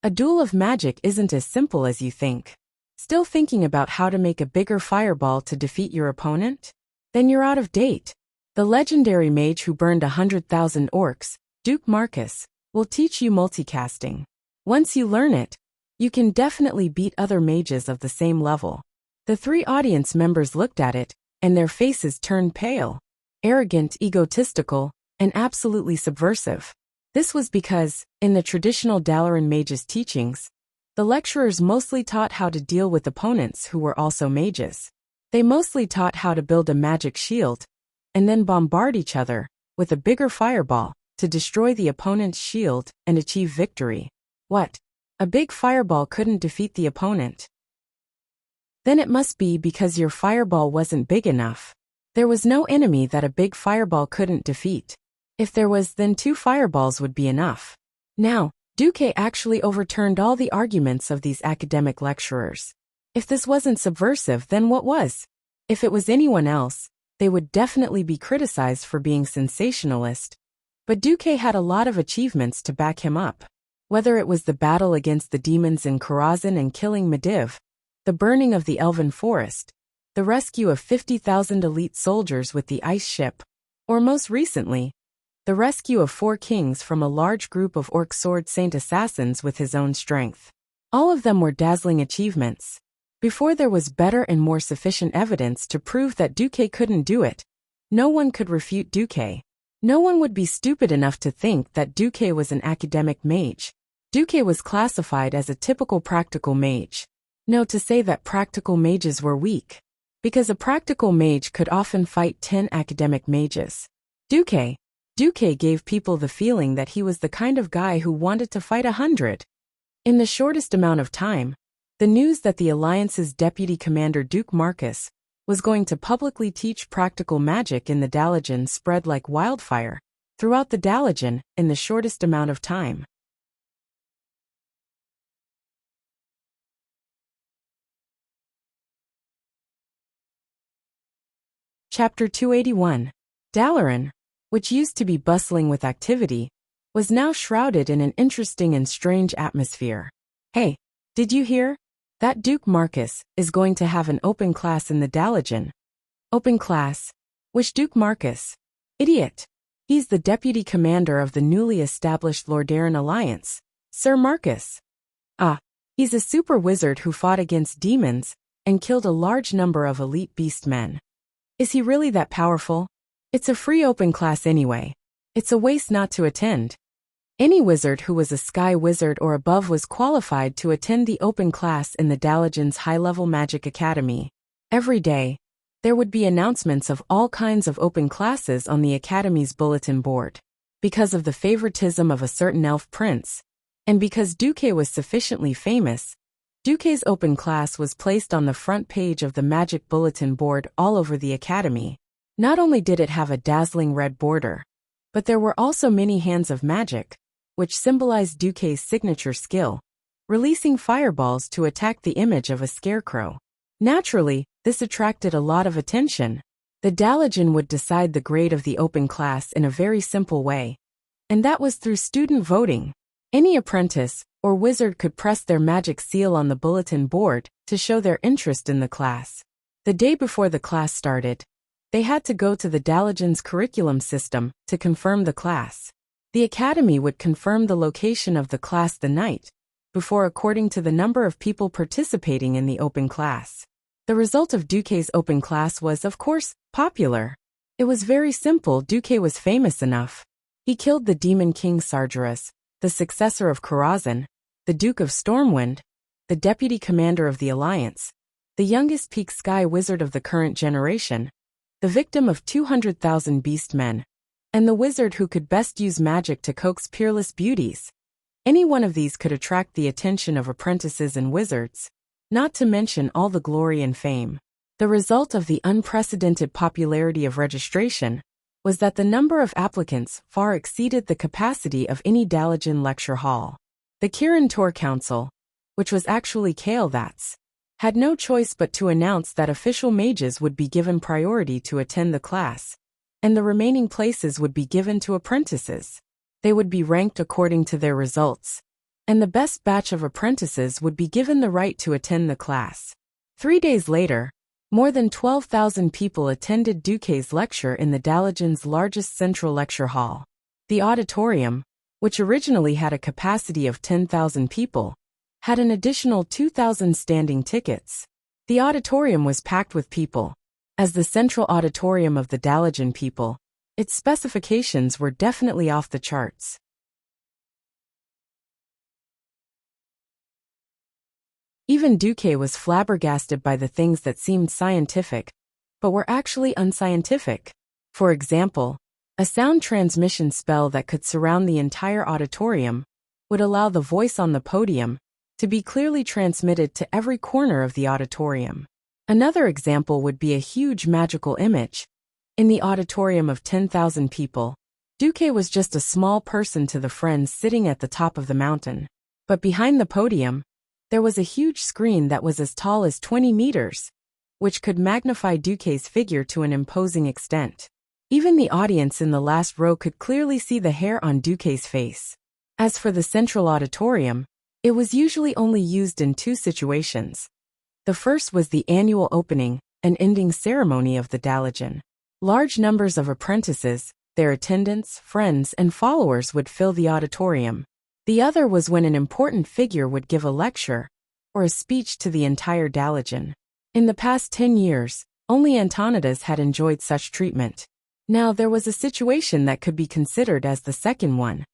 A duel of magic isn't as simple as you think. Still thinking about how to make a bigger fireball to defeat your opponent? Then you're out of date. The legendary mage who burned 100,000 orcs, Duke Marcus, will teach you multicasting. Once you learn it, you can definitely beat other mages of the same level. The three audience members looked at it, and their faces turned pale. Arrogant, egotistical, and absolutely subversive. This was because, in the traditional Dalaran mages' teachings, the lecturers mostly taught how to deal with opponents who were also mages. They mostly taught how to build a magic shield, and then bombard each other with a bigger fireball to destroy the opponent's shield and achieve victory. What? A big fireball couldn't defeat the opponent? Then it must be because your fireball wasn't big enough. There was no enemy that a big fireball couldn't defeat. If there was, then 2 fireballs would be enough. Now, Duque actually overturned all the arguments of these academic lecturers. If this wasn't subversive, then what was? If it was anyone else, they would definitely be criticized for being sensationalist. But Duque had a lot of achievements to back him up. Whether it was the battle against the demons in Karazhan and killing Medivh, the burning of the Elven Forest, the rescue of 50,000 elite soldiers with the ice ship, or most recently, the rescue of 4 kings from a large group of Orc Sword Saint assassins with his own strength. All of them were dazzling achievements. Before there was better and more sufficient evidence to prove that Duque couldn't do it, no one could refute Duque. No one would be stupid enough to think that Duque was an academic mage. Duque was classified as a typical practical mage. No, to say that practical mages were weak, because a practical mage could often fight 10 academic mages. Duque gave people the feeling that he was the kind of guy who wanted to fight 100. In the shortest amount of time, The news that the Alliance's deputy commander Duke Marcus was going to publicly teach practical magic in the Dalagen spread like wildfire throughout the Dalagen in the shortest amount of time. Chapter 281. Dalaran, which used to be bustling with activity, was now shrouded in an interesting and strange atmosphere. Hey, did you hear? That Duke Marcus is going to have an open class in the Dalagen. Open class? Which Duke Marcus? Idiot. He's the deputy commander of the newly established Lordaeron Alliance, Sir Marcus. Ah, he's a super wizard who fought against demons and killed a large number of elite beastmen. Is he really that powerful? It's a free open class anyway. It's a waste not to attend. Any wizard who was a sky wizard or above was qualified to attend the open class in the Dalagen's high-level magic academy. Every day, there would be announcements of all kinds of open classes on the academy's bulletin board. Because of the favoritism of a certain elf prince, and because Duque was sufficiently famous, Duque's open class was placed on the front page of the magic bulletin board all over the academy. Not only did it have a dazzling red border, but there were also many hands of magic, which symbolized Duque's signature skill, releasing fireballs to attack the image of a scarecrow. Naturally, this attracted a lot of attention. The Dalagen would decide the grade of the open class in a very simple way, and that was through student voting. Any apprentice or wizard could press their magic seal on the bulletin board to show their interest in the class. The day before the class started, they had to go to the Dalagen's curriculum system to confirm the class. The academy would confirm the location of the class the night before according to the number of people participating in the open class. The result of Duque's open class was, of course, popular. It was very simple. Duque was famous enough. He killed the demon king Sargeras, the successor of Karazhan, the Duke of Stormwind, the deputy commander of the Alliance, the youngest peak sky wizard of the current generation, the victim of 200,000 beastmen, and the wizard who could best use magic to coax peerless beauties. Any one of these could attract the attention of apprentices and wizards, not to mention all the glory and fame. The result of the unprecedented popularity of registration was that the number of applicants far exceeded the capacity of any Dalagen lecture hall. The Kirin Tor Council, which was actually Kael'thas, had no choice but to announce that official mages would be given priority to attend the class, and the remaining places would be given to apprentices. They would be ranked according to their results, and the best batch of apprentices would be given the right to attend the class. 3 days later, more than 12,000 people attended Duque's lecture in the Dalagen's largest central lecture hall. The auditorium, which originally had a capacity of 10,000 people, had an additional 2,000 standing tickets. The auditorium was packed with people. As the central auditorium of the Dalagen people, its specifications were definitely off the charts. Even Duque was flabbergasted by the things that seemed scientific, but were actually unscientific. For example, a sound transmission spell that could surround the entire auditorium would allow the voice on the podium to be clearly transmitted to every corner of the auditorium. Another example would be a huge magical image. In the auditorium of 10,000 people, Duque was just a small person to the friends sitting at the top of the mountain. But behind the podium, there was a huge screen that was as tall as 20 meters, which could magnify Duque's figure to an imposing extent. Even the audience in the last row could clearly see the hair on Duque's face. As for the central auditorium, it was usually only used in 2 situations. The first was the annual opening and ending ceremony of the Dalagen. Large numbers of apprentices, their attendants, friends, and followers would fill the auditorium. The other was when an important figure would give a lecture or a speech to the entire Dalagen. In the past 10 years, only Antonidas had enjoyed such treatment. Now there was a situation that could be considered as the second one.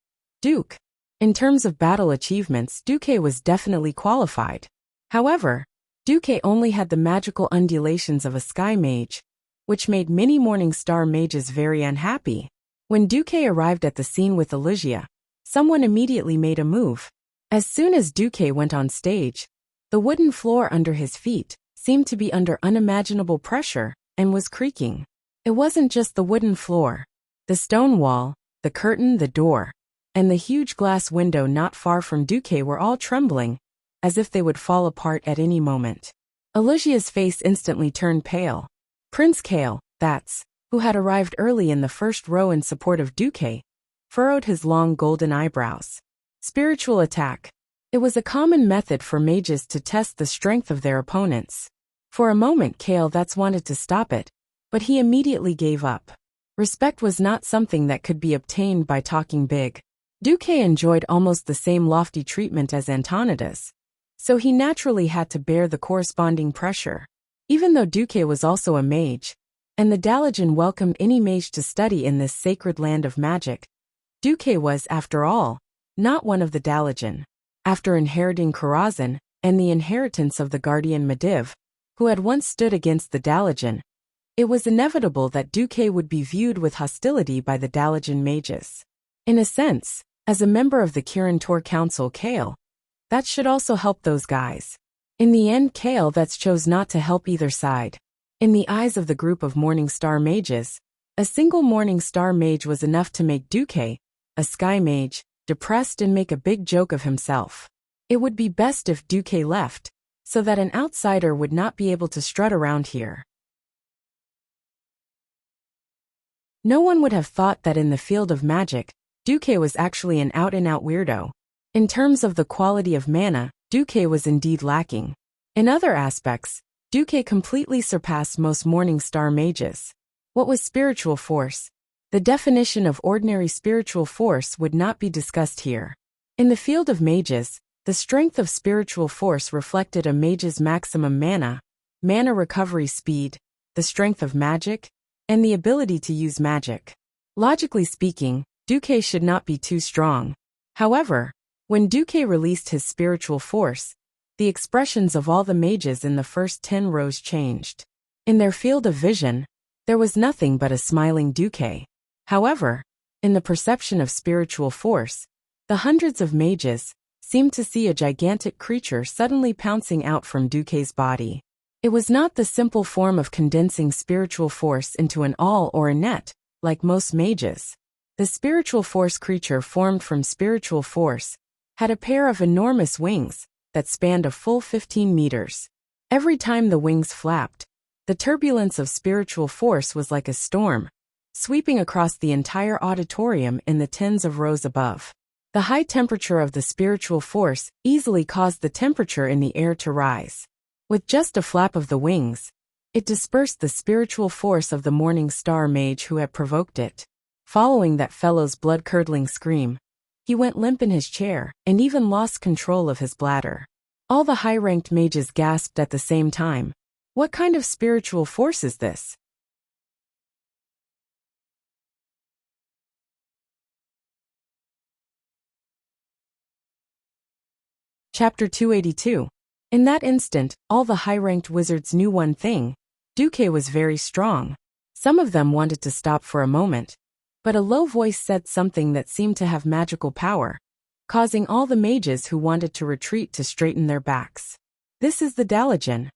Duke. In terms of battle achievements, Duque was definitely qualified. However, Duque only had the magical undulations of a sky mage, which made many Morning Star mages very unhappy. When Duque arrived at the scene with Elysia, someone immediately made a move. As soon as Duque went on stage, The wooden floor under his feet seemed to be under unimaginable pressure and was creaking. It wasn't just the wooden floor. The stone wall, the curtain, the door, and the huge glass window not far from Duque were all trembling, as if they would fall apart at any moment. Alucia's face instantly turned pale. Prince Kale, who had arrived early in the first row in support of Duque, furrowed his long golden eyebrows. Spiritual attack. It was a common method for mages to test the strength of their opponents. For a moment Kale wanted to stop it, but he immediately gave up. Respect was not something that could be obtained by talking big. Duque enjoyed almost the same lofty treatment as Antonidas, so he naturally had to bear the corresponding pressure. Even though Duque was also a mage, and the Dalajan welcomed any mage to study in this sacred land of magic, Duque was, after all, not one of the Dalajan. After inheriting Karazhan and the inheritance of the guardian Mediv, who had once stood against the Dalajan, it was inevitable that Duque would be viewed with hostility by the Dalajan mages. In a sense, as a member of the Kirin Tor Council, Kale, that should also help those guys. In the end, Kale chose not to help either side. In the eyes of the group of Morning Star mages, a single Morning Star mage was enough to make Duque, a sky mage, depressed and make a big joke of himself. It would be best if Duque left, so that an outsider would not be able to strut around here. No one would have thought that in the field of magic, Duque was actually an out-and-out weirdo. In terms of the quality of mana, Duque was indeed lacking. In other aspects, Duque completely surpassed most Morning Star mages. What was spiritual force? The definition of ordinary spiritual force would not be discussed here. In the field of mages, the strength of spiritual force reflected a mage's maximum mana recovery speed, the strength of magic, and the ability to use magic. Logically speaking, Duque should not be too strong. However, when Duque released his spiritual force, the expressions of all the mages in the first 10 rows changed. In their field of vision, there was nothing but a smiling Duque. However, in the perception of spiritual force, the hundreds of mages seemed to see a gigantic creature suddenly pouncing out from Duque's body. It was not the simple form of condensing spiritual force into an awl or a net, like most mages. The spiritual force creature formed from spiritual force had a pair of enormous wings that spanned a full 15 meters. Every time the wings flapped, the turbulence of spiritual force was like a storm, sweeping across the entire auditorium in the tens of rows above. The high temperature of the spiritual force easily caused the temperature in the air to rise. With just a flap of the wings, it dispersed the spiritual force of the Morning Star mage who had provoked it. Following that fellow's blood-curdling scream, he went limp in his chair and even lost control of his bladder. All the high-ranked mages gasped at the same time. What kind of spiritual force is this? Chapter 282. In that instant, all the high-ranked wizards knew one thing. Duque was very strong. Some of them wanted to stop for a moment, but a low voice said something that seemed to have magical power, causing all the mages who wanted to retreat to straighten their backs. This is the Dalajan.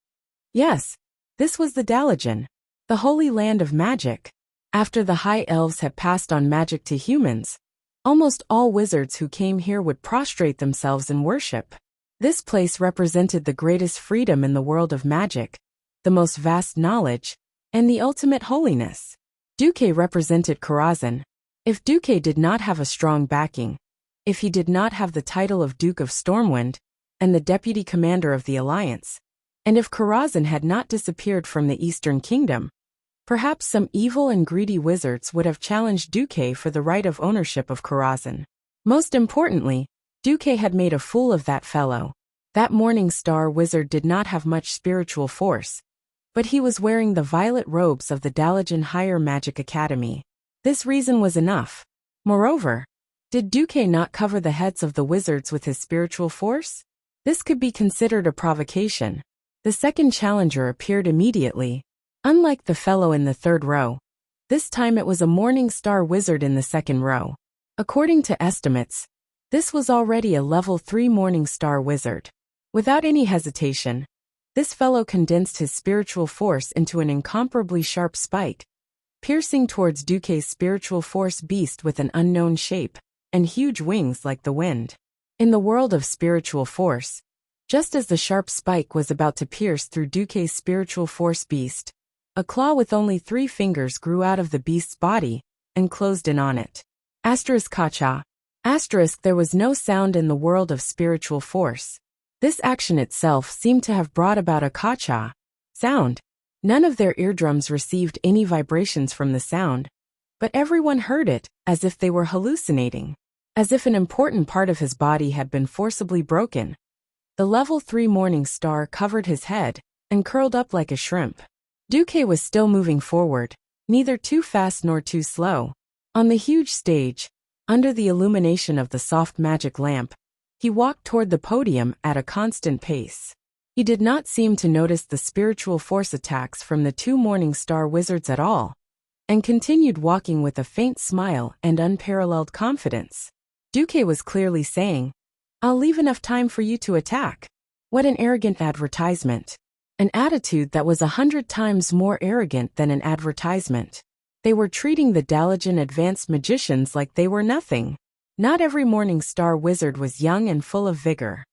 Yes, this was the Dalajan, the holy land of magic. After the high elves had passed on magic to humans, almost all wizards who came here would prostrate themselves in worship. This place represented the greatest freedom in the world of magic, the most vast knowledge, and the ultimate holiness. Duque represented Karazhan. If Duque did not have a strong backing, if he did not have the title of Duke of Stormwind and the deputy commander of the Alliance, and if Karazhan had not disappeared from the Eastern Kingdom, perhaps some evil and greedy wizards would have challenged Duque for the right of ownership of Karazhan. Most importantly, Duque had made a fool of that fellow. That Morning Star wizard did not have much spiritual force, but he was wearing the violet robes of the Dalajan Higher Magic Academy. This reason was enough. Moreover, did Duque not cover the heads of the wizards with his spiritual force? This could be considered a provocation. The second challenger appeared immediately. Unlike the fellow in the third row, this time it was a Morning Star wizard in the second row. According to estimates, this was already a level 3 Morning Star wizard. Without any hesitation, this fellow condensed his spiritual force into an incomparably sharp spike, piercing towards Duque's spiritual force beast with an unknown shape and huge wings like the wind. In the world of spiritual force, just as the sharp spike was about to pierce through Duque's spiritual force beast, a claw with only 3 fingers grew out of the beast's body and closed in on it. Kacha. There was no sound in the world of spiritual force. This action itself seemed to have brought about a kacha sound. None of their eardrums received any vibrations from the sound, but everyone heard it as if they were hallucinating, as if an important part of his body had been forcibly broken. The level 3 morning star covered his head and curled up like a shrimp. Duque was still moving forward, neither too fast nor too slow. On the huge stage, under the illumination of the soft magic lamp, he walked toward the podium at a constant pace. He did not seem to notice the spiritual force attacks from the 2 morning star wizards at all, and continued walking with a faint smile and unparalleled confidence. Duque was clearly saying, "I'll leave enough time for you to attack." What an arrogant advertisement. An attitude that was 100 times more arrogant than an advertisement. They were treating the Dalajan advanced magicians like they were nothing. Not every morning star wizard was young and full of vigor.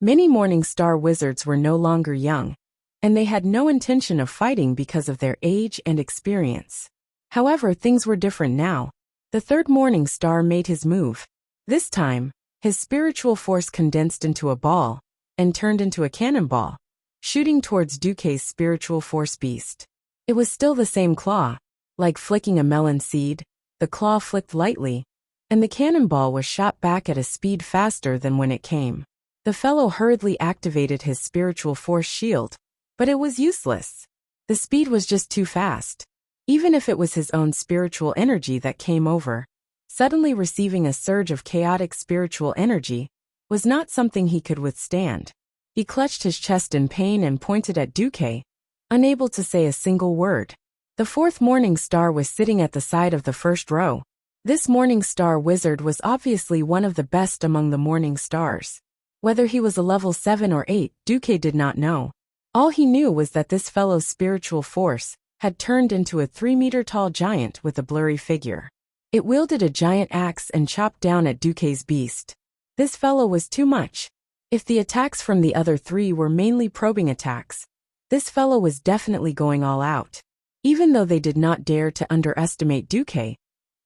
Many morning star wizards were no longer young, and they had no intention of fighting because of their age and experience. However, things were different now. The 3rd morning star made his move. This time, his spiritual force condensed into a ball and turned into a cannonball, shooting towards Duque's spiritual force beast. It was still the same claw. Like flicking a melon seed, the claw flicked lightly, and the cannonball was shot back at a speed faster than when it came. The fellow hurriedly activated his spiritual force shield, but it was useless. The speed was just too fast. Even if it was his own spiritual energy that came over, suddenly receiving a surge of chaotic spiritual energy was not something he could withstand. He clutched his chest in pain and pointed at Duque, unable to say a single word. The 4th morning star was sitting at the side of the 1st row. This morning star wizard was obviously one of the best among the morning stars. Whether he was a level 7 or 8, Duque did not know. All he knew was that this fellow's spiritual force had turned into a 3-meter-tall giant with a blurry figure. It wielded a giant axe and chopped down at Duque's beast. This fellow was too much. If the attacks from the other 3 were mainly probing attacks, this fellow was definitely going all out. Even though they did not dare to underestimate Duque,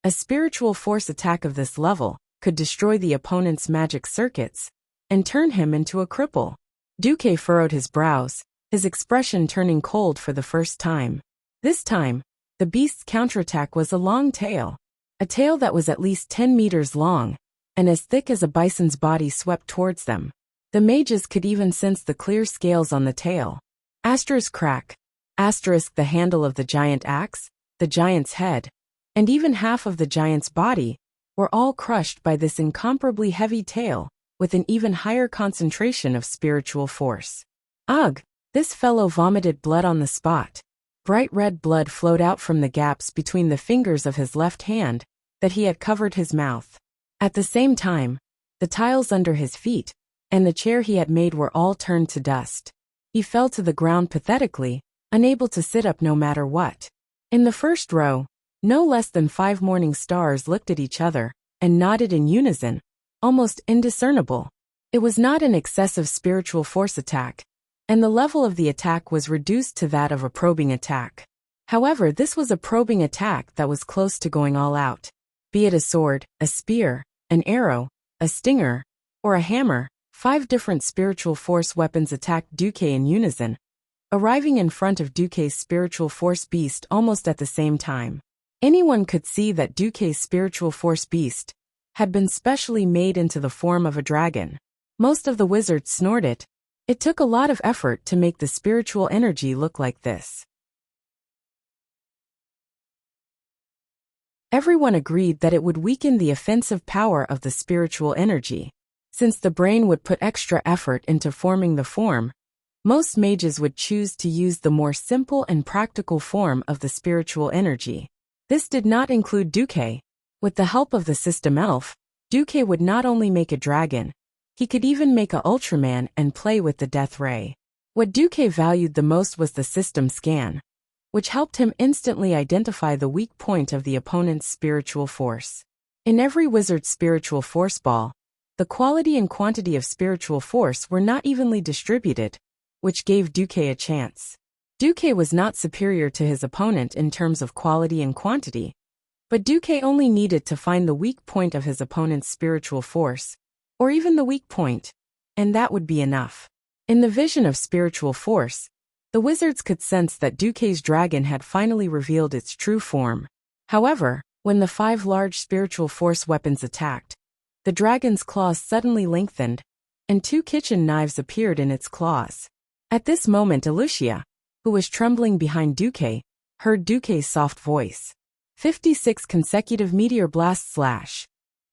a spiritual force attack of this level could destroy the opponent's magic circuits and turn him into a cripple. Duque furrowed his brows, his expression turning cold for the first time. This time, the beast's counterattack was a long tail. A tail that was at least 10 meters long, and as thick as a bison's body swept towards them. The mages could even sense the clear scales on the tail. Crack. The handle of the giant axe, the giant's head, and even half of the giant's body, were all crushed by this incomparably heavy tail, with an even higher concentration of spiritual force. Ugh! This fellow vomited blood on the spot. Bright red blood flowed out from the gaps between the fingers of his left hand that he had covered his mouth. At the same time, the tiles under his feet and the chair he had made were all turned to dust. He fell to the ground pathetically, unable to sit up no matter what. In the 1st row, no less than 5 morning stars looked at each other and nodded in unison, almost indiscernible. It was not an excessive spiritual force attack, and the level of the attack was reduced to that of a probing attack. However, this was a probing attack that was close to going all out. Be it a sword, a spear, an arrow, a stinger, or a hammer, 5 different spiritual force weapons attacked Duque in unison, arriving in front of Duque's spiritual force beast almost at the same time. Anyone could see that Duque's spiritual force beast had been specially made into the form of a dragon. Most of the wizards snorted. It took a lot of effort to make the spiritual energy look like this. Everyone agreed that it would weaken the offensive power of the spiritual energy. Since the brain would put extra effort into forming the form, most mages would choose to use the more simple and practical form of the spiritual energy. This did not include Duque. With the help of the system elf, Duque would not only make a dragon, he could even make a Ultraman and play with the Death Ray. What Duque valued the most was the system scan, which helped him instantly identify the weak point of the opponent's spiritual force. In every wizard's spiritual force ball, the quality and quantity of spiritual force were not evenly distributed, which gave Duque a chance. Duque was not superior to his opponent in terms of quality and quantity, but Duque only needed to find the weak point of his opponent's spiritual force, or even the weak point, and that would be enough. In the vision of spiritual force, the wizards could sense that Duque's dragon had finally revealed its true form. However, when the 5 large spiritual force weapons attacked, the dragon's claws suddenly lengthened, and 2 kitchen knives appeared in its claws. At this moment Alicia, who was trembling behind Duque, heard Duque's soft voice. 56 consecutive meteor blasts slash.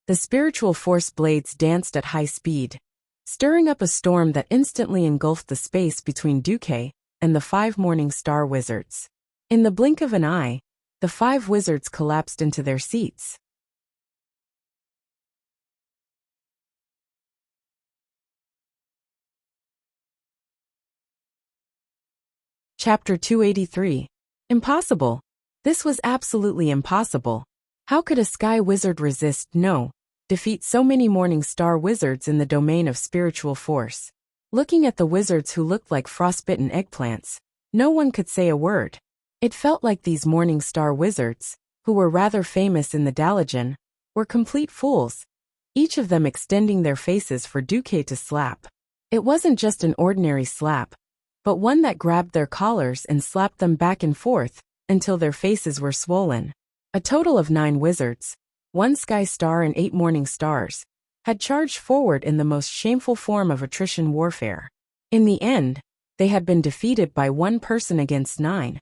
The spiritual force blades danced at high speed, stirring up a storm that instantly engulfed the space between Duque and the 5 Morning Star wizards. In the blink of an eye, the 5 wizards collapsed into their seats. Chapter 283. Impossible. This was absolutely impossible. How could a sky wizard defeat so many Morning Star wizards in the domain of spiritual force? Looking at the wizards who looked like frostbitten eggplants, no one could say a word. It felt like these Morning Star wizards, who were rather famous in the Dalagen, were complete fools, each of them extending their faces for Duque to slap. It wasn't just an ordinary slap, but one that grabbed their collars and slapped them back and forth until their faces were swollen. A total of 9 wizards, 1 Sky Star and 8 Morning Stars, had charged forward in the most shameful form of attrition warfare. In the end, they had been defeated by 1 person against 9,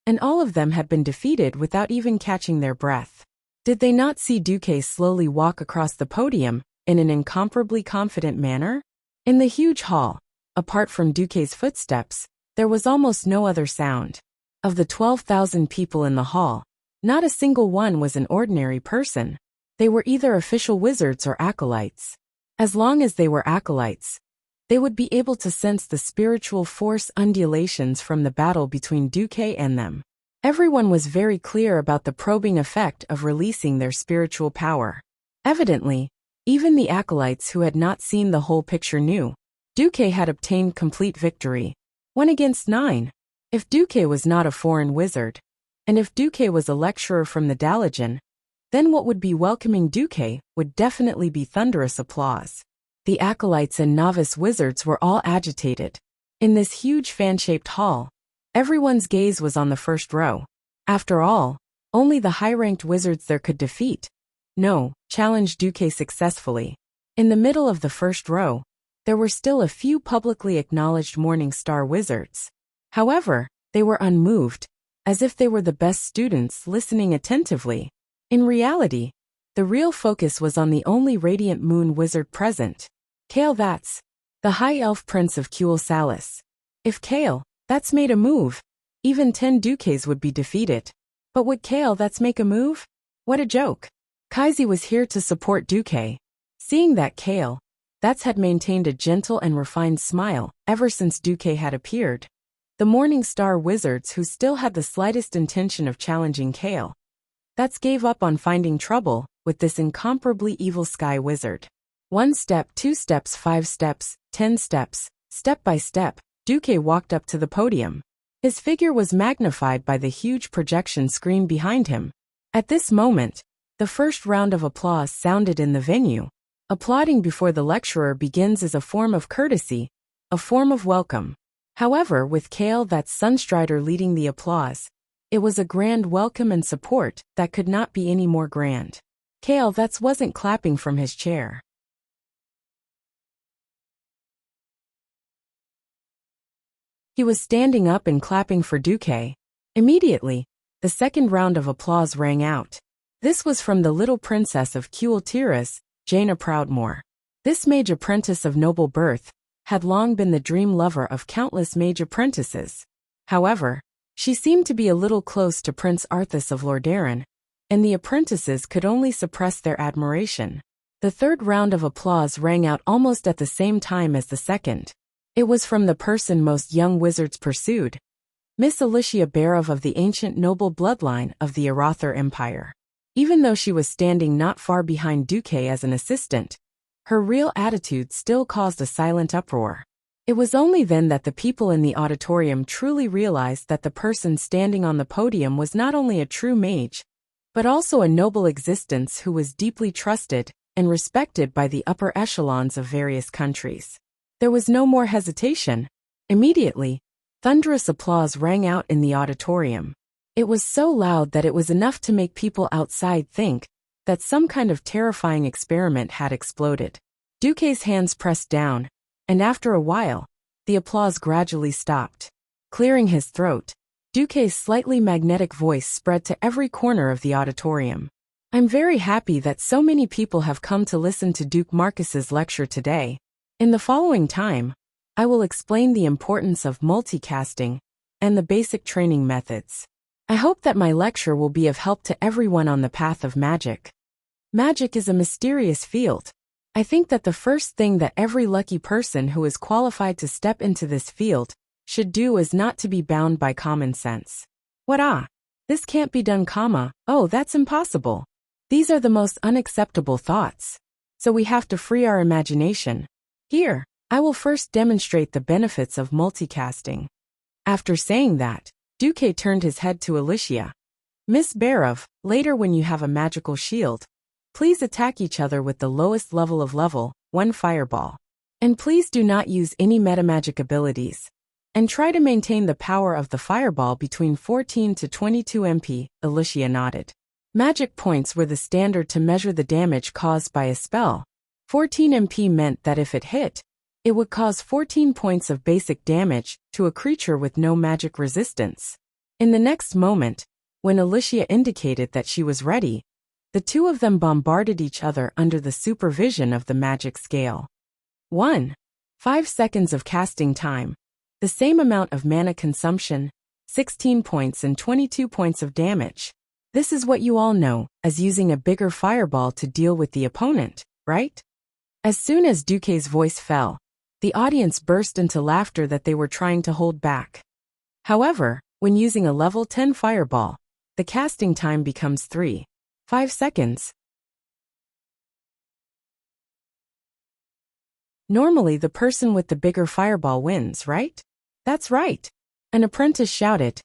and all of them had been defeated without even catching their breath. Did they not see Duque slowly walk across the podium in an incomparably confident manner? In the huge hall, apart from Duque's footsteps, there was almost no other sound. Of the 12,000 people in the hall, not a single one was an ordinary person. They were either official wizards or acolytes. As long as they were acolytes, they would be able to sense the spiritual force undulations from the battle between Duque and them. Everyone was very clear about the probing effect of releasing their spiritual power. Evidently, even the acolytes who had not seen the whole picture knew Duque had obtained complete victory. 1 against 9. If Duque was not a foreign wizard, and if Duque was a lecturer from the Dalagen, then what would be welcoming Duque would definitely be thunderous applause. The acolytes and novice wizards were all agitated. In this huge fan-shaped hall, everyone's gaze was on the first row. After all, only the high-ranked wizards there could defeat. Challenge Duque successfully. In the middle of the first row, there were still a few publicly acknowledged Morning Star wizards. However, they were unmoved, as if they were the best students listening attentively. In reality, the real focus was on the only Radiant Moon wizard present. Kale that's the High Elf Prince of Kuel Salis. If Kale that's made a move, even 10 Duques would be defeated. But would Kale that's make a move? What a joke. Kaisi was here to support Duque. Seeing that Kale that's had maintained a gentle and refined smile ever since Duque had appeared, the Morning Star wizards who still had the slightest intention of challenging Kale that's gave up on finding trouble with this incomparably evil sky wizard. 1 step, 2 steps, 5 steps, 10 steps, step by step, Duque walked up to the podium. His figure was magnified by the huge projection screen behind him. At this moment, the first round of applause sounded in the venue. Applauding before the lecturer begins is a form of courtesy, a form of welcome. However, with Kale that's Sunstrider leading the applause, it was a grand welcome and support that could not be any more grand. Kale that's wasn't clapping from his chair. He was standing up and clapping for Duque. Immediately, the second round of applause rang out. This was from the little princess of Kuel Tiras, Jaina Proudmoore. This mage apprentice of noble birth had long been the dream lover of countless mage apprentices. However, she seemed to be a little close to Prince Arthas of Lordaeron, and the apprentices could only suppress their admiration. The third round of applause rang out almost at the same time as the second. It was from the person most young wizards pursued, Miss Alicia Barov of the ancient noble bloodline of the Arather Empire. Even though she was standing not far behind Duque as an assistant, her real attitude still caused a silent uproar. It was only then that the people in the auditorium truly realized that the person standing on the podium was not only a true mage, but also a noble existence who was deeply trusted and respected by the upper echelons of various countries. There was no more hesitation. Immediately, thunderous applause rang out in the auditorium. It was so loud that it was enough to make people outside think that some kind of terrifying experiment had exploded. Duque's hands pressed down, and after a while, the applause gradually stopped. Clearing his throat, Duque's slightly magnetic voice spread to every corner of the auditorium. I'm very happy that so many people have come to listen to Duke Marcus's lecture today. In the following time, I will explain the importance of multicasting and the basic training methods. I hope that my lecture will be of help to everyone on the path of magic. Magic is a mysterious field. I think that the first thing that every lucky person who is qualified to step into this field should do is not to be bound by common sense. What this can't be done, oh, that's impossible. These are the most unacceptable thoughts. So we have to free our imagination. Here, I will first demonstrate the benefits of multicasting. After saying that, Duque turned his head to Alicia. Miss Barov, later when you have a magical shield, please attack each other with the lowest level of level 1 fireball. And please do not use any metamagic abilities. And try to maintain the power of the fireball between 14 to 22 MP, Alicia nodded. Magic points were the standard to measure the damage caused by a spell. 14 MP meant that if it hit, it would cause 14 points of basic damage to a creature with no magic resistance. In the next moment, when Alicia indicated that she was ready, the two of them bombarded each other under the supervision of the magic scale. 1. 5 seconds of casting time. The same amount of mana consumption, 16 points and 22 points of damage. This is what you all know as using a bigger fireball to deal with the opponent, right? As soon as Duque's voice fell, the audience burst into laughter that they were trying to hold back. However, when using a level 10 fireball, the casting time becomes 5 seconds. Normally the person with the bigger fireball wins, right? That's right. An apprentice shouted.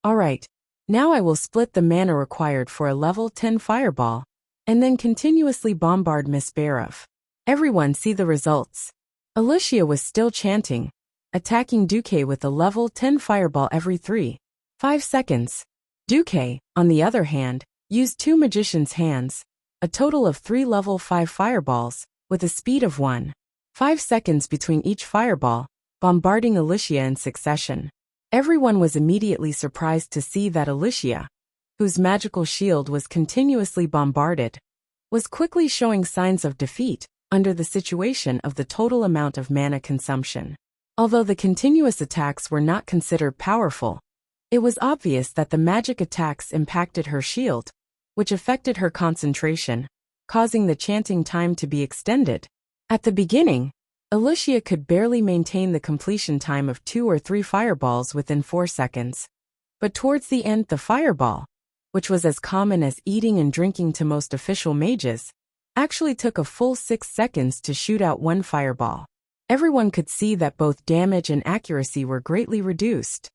All right, now I will split the mana required for a level 10 fireball, and then continuously bombard Miss Barov. Everyone see the results. Alicia was still chanting, attacking Duque with a level 10 fireball every 5 seconds. Duque, on the other hand, used 2 magician's hands, a total of 3 level 5 fireballs, with a speed of 5 seconds between each fireball, bombarding Alicia in succession. Everyone was immediately surprised to see that Alicia, whose magical shield was continuously bombarded, was quickly showing signs of defeat under the situation of the total amount of mana consumption. Although the continuous attacks were not considered powerful, it was obvious that the magic attacks impacted her shield, which affected her concentration, causing the chanting time to be extended. At the beginning, Alicia could barely maintain the completion time of 2 or 3 fireballs within 4 seconds. But towards the end, the fireball, which was as common as eating and drinking to most official mages, actually took a full 6 seconds to shoot out 1 fireball. Everyone could see that both damage and accuracy were greatly reduced.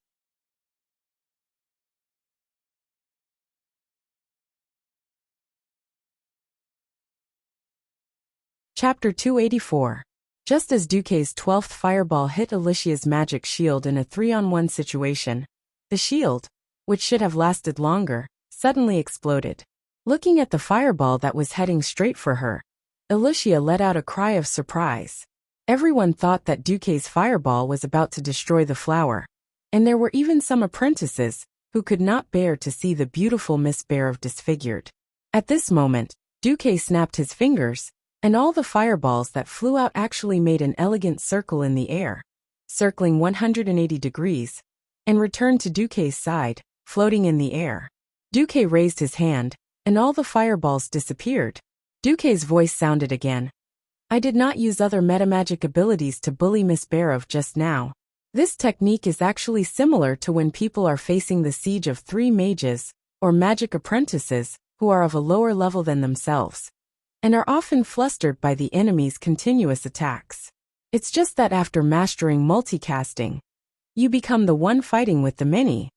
Chapter 284. Just as Duque's 12th fireball hit Alicia's magic shield in a 3-on-1 situation, the shield, which should have lasted longer, suddenly exploded. Looking at the fireball that was heading straight for her, Alicia let out a cry of surprise. Everyone thought that Duque's fireball was about to destroy the flower, and there were even some apprentices who could not bear to see the beautiful Miss Barov disfigured. At this moment, Duque snapped his fingers, and all the fireballs that flew out actually made an elegant circle in the air, circling 180 degrees, and returned to Duque's side, floating in the air. Duque raised his hand, and all the fireballs disappeared. Duque's voice sounded again. I did not use other metamagic abilities to bully Miss Barov just now. This technique is actually similar to when people are facing the siege of 3 mages, or magic apprentices, who are of a lower level than themselves, and are often flustered by the enemy's continuous attacks. It's just that after mastering multicasting, you become the one fighting with the many.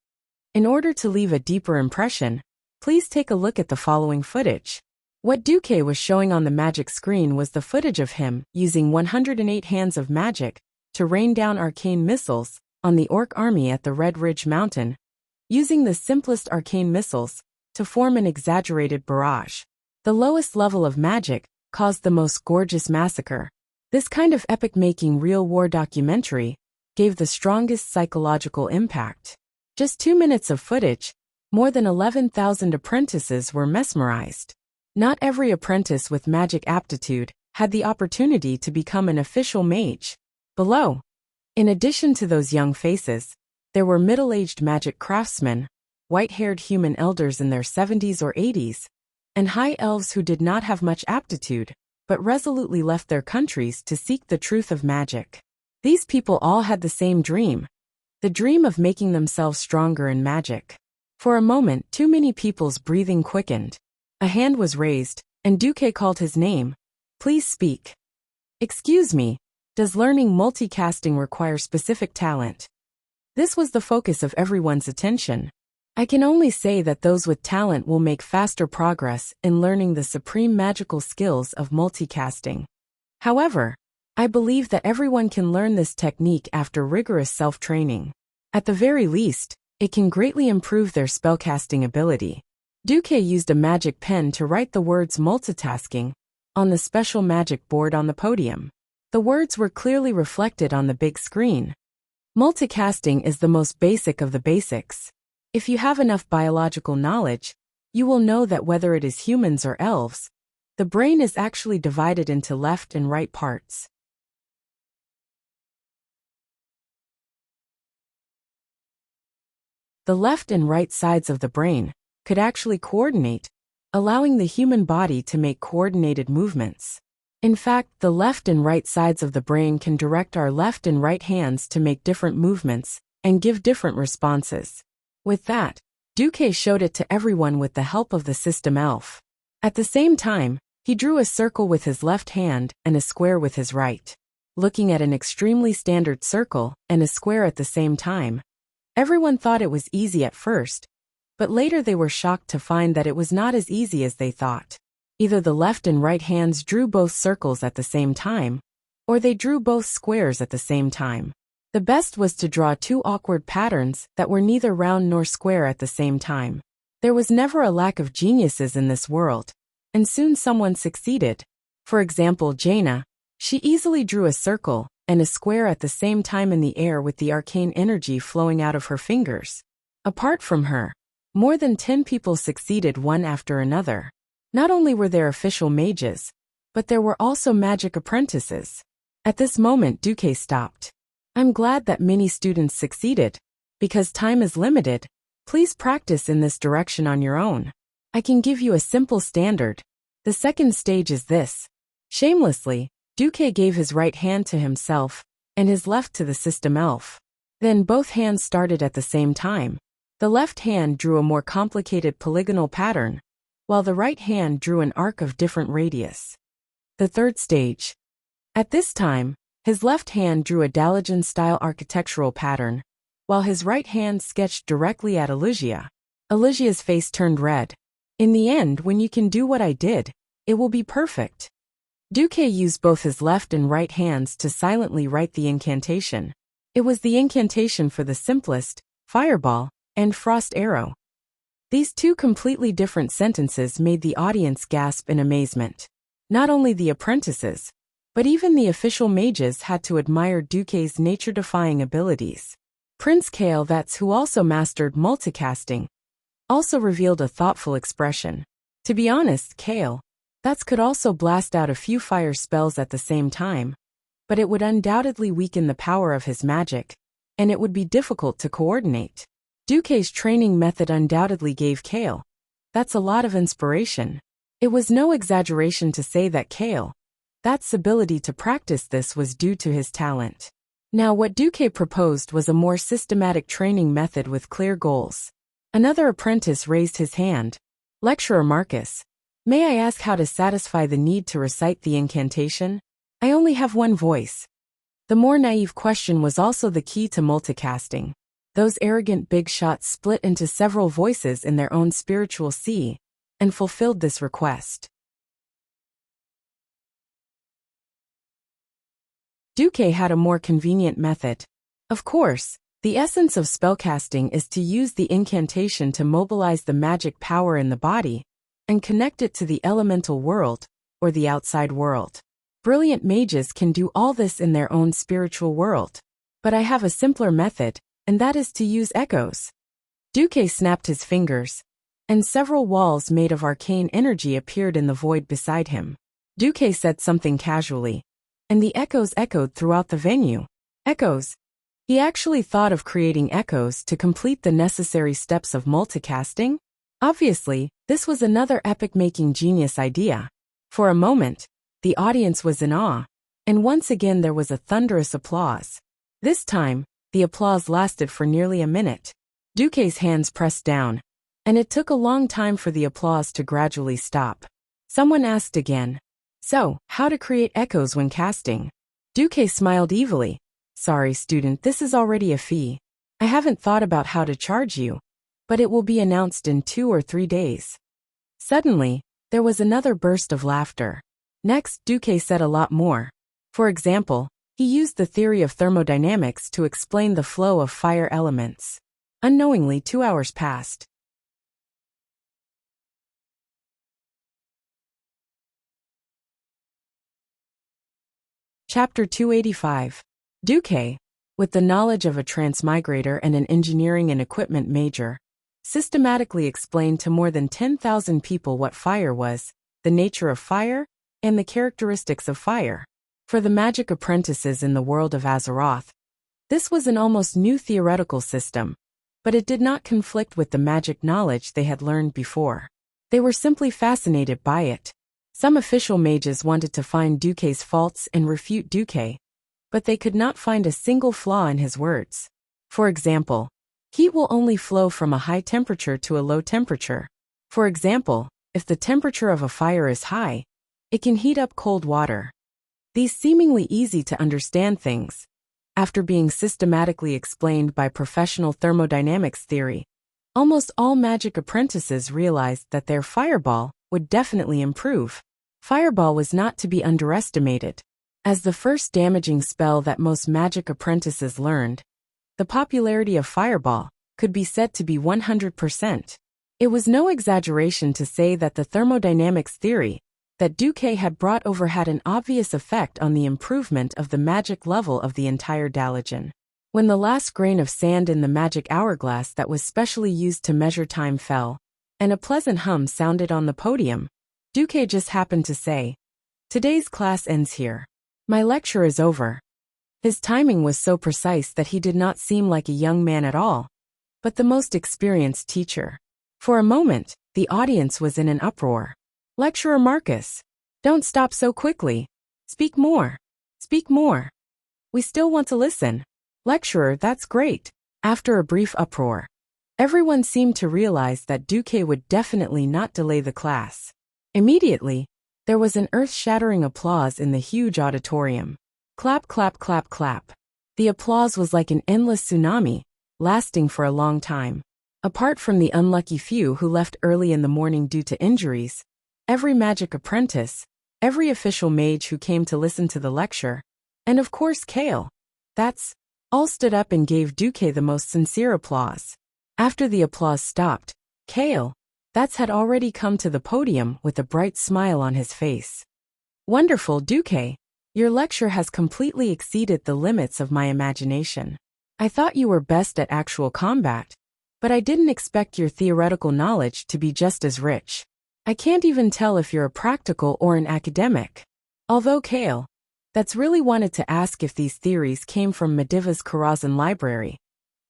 In order to leave a deeper impression, please take a look at the following footage. What Duque was showing on the magic screen was the footage of him using 108 hands of magic to rain down arcane missiles on the orc army at the Red Ridge Mountain, using the simplest arcane missiles to form an exaggerated barrage. The lowest level of magic caused the most gorgeous massacre. This kind of epic-making real war documentary gave the strongest psychological impact. Just 2 minutes of footage, more than 11,000 apprentices were mesmerized. Not every apprentice with magic aptitude had the opportunity to become an official mage. Below, in addition to those young faces, there were middle-aged magic craftsmen, white-haired human elders in their 70s or 80s, and high elves who did not have much aptitude, but resolutely left their countries to seek the truth of magic. These people all had the same dream, the dream of making themselves stronger in magic. For a moment, too many people's breathing quickened. A hand was raised, and Duque called his name. Please speak. Excuse me, does learning multicasting require specific talent? This was the focus of everyone's attention. I can only say that those with talent will make faster progress in learning the supreme magical skills of multicasting. However, I believe that everyone can learn this technique after rigorous self-training. At the very least, it can greatly improve their spellcasting ability. Duque used a magic pen to write the words multitasking on the special magic board on the podium. The words were clearly reflected on the big screen. Multicasting is the most basic of the basics. If you have enough biological knowledge, you will know that whether it is humans or elves, the brain is actually divided into left and right parts. The left and right sides of the brain could actually coordinate, allowing the human body to make coordinated movements. In fact, the left and right sides of the brain can direct our left and right hands to make different movements and give different responses. With that, Duque showed it to everyone with the help of the system elf. At the same time, he drew a circle with his left hand and a square with his right. Looking at an extremely standard circle and a square at the same time, everyone thought it was easy at first, but later they were shocked to find that it was not as easy as they thought. Either the left and right hands drew both circles at the same time, or they drew both squares at the same time. The best was to draw 2 awkward patterns that were neither round nor square at the same time. There was never a lack of geniuses in this world, and soon someone succeeded. For example, Jaina. She easily drew a circle and a square at the same time in the air with the arcane energy flowing out of her fingers. Apart from her, more than 10 people succeeded one after another. Not only were there official mages, but there were also magic apprentices. At this moment, Duque stopped. I'm glad that many students succeeded. Because time is limited, please practice in this direction on your own. I can give you a simple standard. The second stage is this. Shamelessly, Duque gave his right hand to himself and his left to the system elf. Then both hands started at the same time. The left hand drew a more complicated polygonal pattern, while the right hand drew an arc of different radius. The third stage. At this time, his left hand drew a Dalajan-style architectural pattern, while his right hand sketched directly at Elysia. Elysia's face turned red. In the end, when you can do what I did, it will be perfect. Duque used both his left and right hands to silently write the incantation. It was the incantation for the simplest, fireball, and frost arrow. These 2 completely different sentences made the audience gasp in amazement. Not only the apprentices, but even the official mages had to admire Duque's nature-defying abilities. Prince Kale, that's who also mastered multicasting, also revealed a thoughtful expression. To be honest, Kale, that could also blast out a few fire spells at the same time, but it would undoubtedly weaken the power of his magic, and it would be difficult to coordinate. Duque's training method undoubtedly gave Kale. That's a lot of inspiration. It was no exaggeration to say that that's ability to practice this was due to his talent. Now what Duque proposed was a more systematic training method with clear goals. Another apprentice raised his hand. Lecturer Marcus, may I ask how to satisfy the need to recite the incantation? I only have one voice. The more naive question was also the key to multicasting. Those arrogant big shots split into several voices in their own spiritual sea and fulfilled this request. Duque had a more convenient method. Of course, the essence of spellcasting is to use the incantation to mobilize the magic power in the body and connect it to the elemental world, or the outside world. Brilliant mages can do all this in their own spiritual world. But I have a simpler method, and that is to use echoes. Duque snapped his fingers, and several walls made of arcane energy appeared in the void beside him. Duque said something casually, and the echoes echoed throughout the venue. Echoes. He actually thought of creating echoes to complete the necessary steps of multicasting? Obviously, this was another epic-making genius idea. For a moment, the audience was in awe, and once again there was a thunderous applause. This time, the applause lasted for nearly a minute. Duque's hands pressed down, and it took a long time for the applause to gradually stop. Someone asked again, "So, how to create echoes when casting?" Duque smiled evilly. "Sorry, student, this is already a fee. I haven't thought about how to charge you, but it will be announced in 2 or 3 days." Suddenly, there was another burst of laughter. Next, Duque said a lot more. For example, he used the theory of thermodynamics to explain the flow of fire elements. Unknowingly, 2 hours passed. Chapter 285. Duque, with the knowledge of a transmigrator and an engineering and equipment major, systematically explained to more than 10,000 people what fire was, the nature of fire, and the characteristics of fire. For the magic apprentices in the world of Azeroth, this was an almost new theoretical system, but it did not conflict with the magic knowledge they had learned before. They were simply fascinated by it. Some official mages wanted to find Duque's faults and refute Duque, but they could not find a single flaw in his words. For example, heat will only flow from a high temperature to a low temperature. For example, if the temperature of a fire is high, it can heat up cold water. These seemingly easy to understand things, after being systematically explained by professional thermodynamics theory, almost all magic apprentices realized that their fireball would definitely improve. Fireball was not to be underestimated. As the first damaging spell that most magic apprentices learned, the popularity of Fireball could be said to be 100%. It was no exaggeration to say that the thermodynamics theory that Duque had brought over had an obvious effect on the improvement of the magic level of the entire Dalagen. When the last grain of sand in the magic hourglass that was specially used to measure time fell, and a pleasant hum sounded on the podium, Duque just happened to say, "Today's class ends here. My lecture is over." His timing was so precise that he did not seem like a young man at all, but the most experienced teacher. For a moment, the audience was in an uproar. "Lecturer Marcus, don't stop so quickly. Speak more. Speak more. We still want to listen." "Lecturer, that's great." After a brief uproar, everyone seemed to realize that Duque would definitely not delay the class. Immediately, there was an earth-shattering applause in the huge auditorium. Clap, clap, clap, clap. The applause was like an endless tsunami, lasting for a long time. Apart from the unlucky few who left early in the morning due to injuries, every magic apprentice, every official mage who came to listen to the lecture, and of course Kale, all stood up and gave Duque the most sincere applause. After the applause stopped, Kale, had already come to the podium with a bright smile on his face. "Wonderful, Duque. Your lecture has completely exceeded the limits of my imagination. I thought you were best at actual combat, but I didn't expect your theoretical knowledge to be just as rich. I can't even tell if you're a practical or an academic." Although Kale, really wanted to ask if these theories came from Mediva's Karazhan library,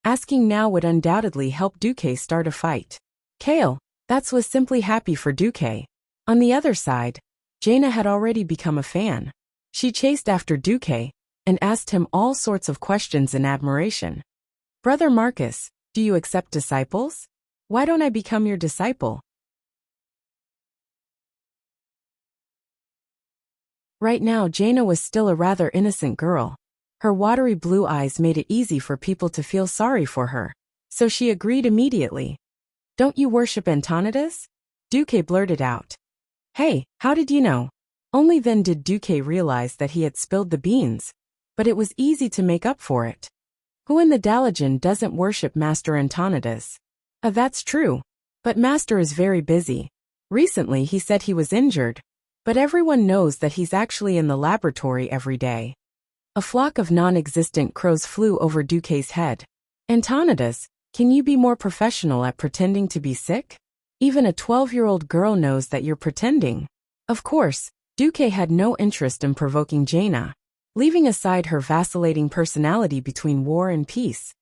asking now would undoubtedly help Duque start a fight. Kale, was simply happy for Duque. On the other side, Jaina had already become a fan. She chased after Duque and asked him all sorts of questions in admiration. "Brother Marcus, do you accept disciples? Why don't I become your disciple?" Right now, Jaina was still a rather innocent girl. Her watery blue eyes made it easy for people to feel sorry for her, so she agreed immediately. "Don't you worship Antonidas?" Duque blurted out. "Hey, how did you know?" Only then did Duque realize that he had spilled the beans, but it was easy to make up for it. "Who in the Dalajan doesn't worship Master Antonidas?" That's true. But Master is very busy. Recently he said he was injured, but everyone knows that he's actually in the laboratory every day." A flock of non-existent crows flew over Duque's head. "Antonidas, can you be more professional at pretending to be sick? Even a 12-year-old girl knows that you're pretending." Of course, Duque had no interest in provoking Jaina. Leaving aside her vacillating personality between war and peace,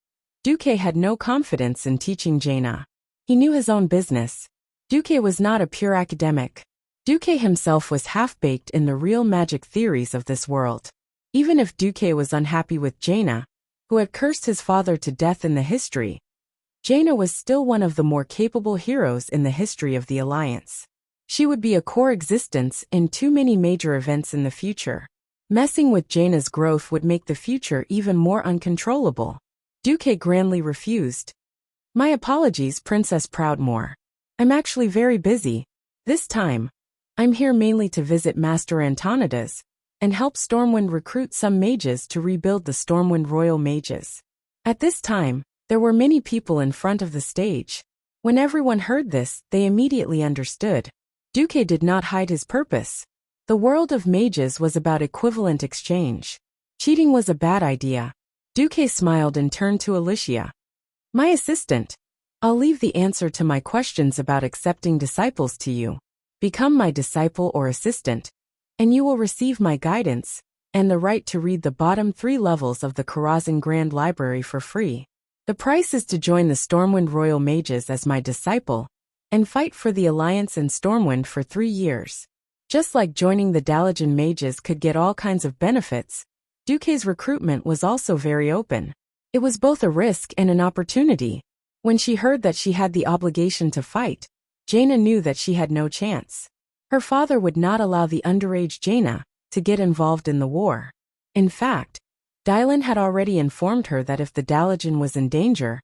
Duque had no confidence in teaching Jaina. He knew his own business. Duque was not a pure academic. Duque himself was half-baked in the real magic theories of this world. Even if Duque was unhappy with Jaina, who had cursed his father to death in the history, Jaina was still one of the more capable heroes in the history of the Alliance. She would be a core existence in too many major events in the future. Messing with Jaina's growth would make the future even more uncontrollable. Duque grandly refused. "My apologies, Princess Proudmoore. I'm actually very busy. This time, I'm here mainly to visit Master Antonidas and help Stormwind recruit some mages to rebuild the Stormwind Royal Mages." At this time, there were many people in front of the stage. When everyone heard this, they immediately understood. Duque did not hide his purpose. The world of mages was about equivalent exchange. Cheating was a bad idea. Duque smiled and turned to Alicia. "My assistant. I'll leave the answer to my questions about accepting disciples to you. Become my disciple or assistant, and you will receive my guidance and the right to read the bottom 3 levels of the Karazhan Grand Library for free. The price is to join the Stormwind Royal Mages as my disciple and fight for the Alliance and Stormwind for 3 years. Just like joining the Dalajan Mages could get all kinds of benefits, Duque's recruitment was also very open. It was both a risk and an opportunity. When she heard that she had the obligation to fight, Jaina knew that she had no chance. Her father would not allow the underage Jaina to get involved in the war. In fact, Dylan had already informed her that if the Dalajan was in danger,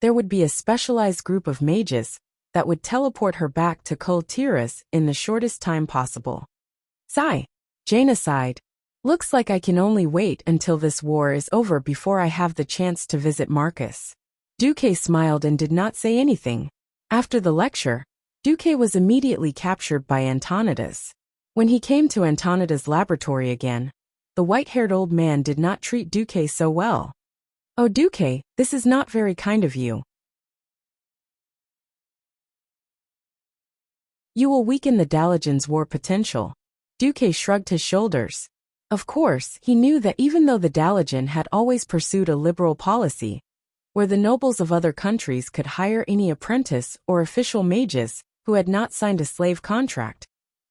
there would be a specialized group of mages that would teleport her back to Kul Tiras in the shortest time possible. Sigh. Jaina sighed. "Looks like I can only wait until this war is over before I have the chance to visit Marcus." Duque smiled and did not say anything. After the lecture, Duque was immediately captured by Antonidas. When he came to Antonidas' laboratory again, the white-haired old man did not treat Duque so well. "Oh Duque, this is not very kind of you. You will weaken the Dalajan's war potential." Duque shrugged his shoulders. Of course, he knew that even though the Dalajan had always pursued a liberal policy, where the nobles of other countries could hire any apprentice or official mages who had not signed a slave contract,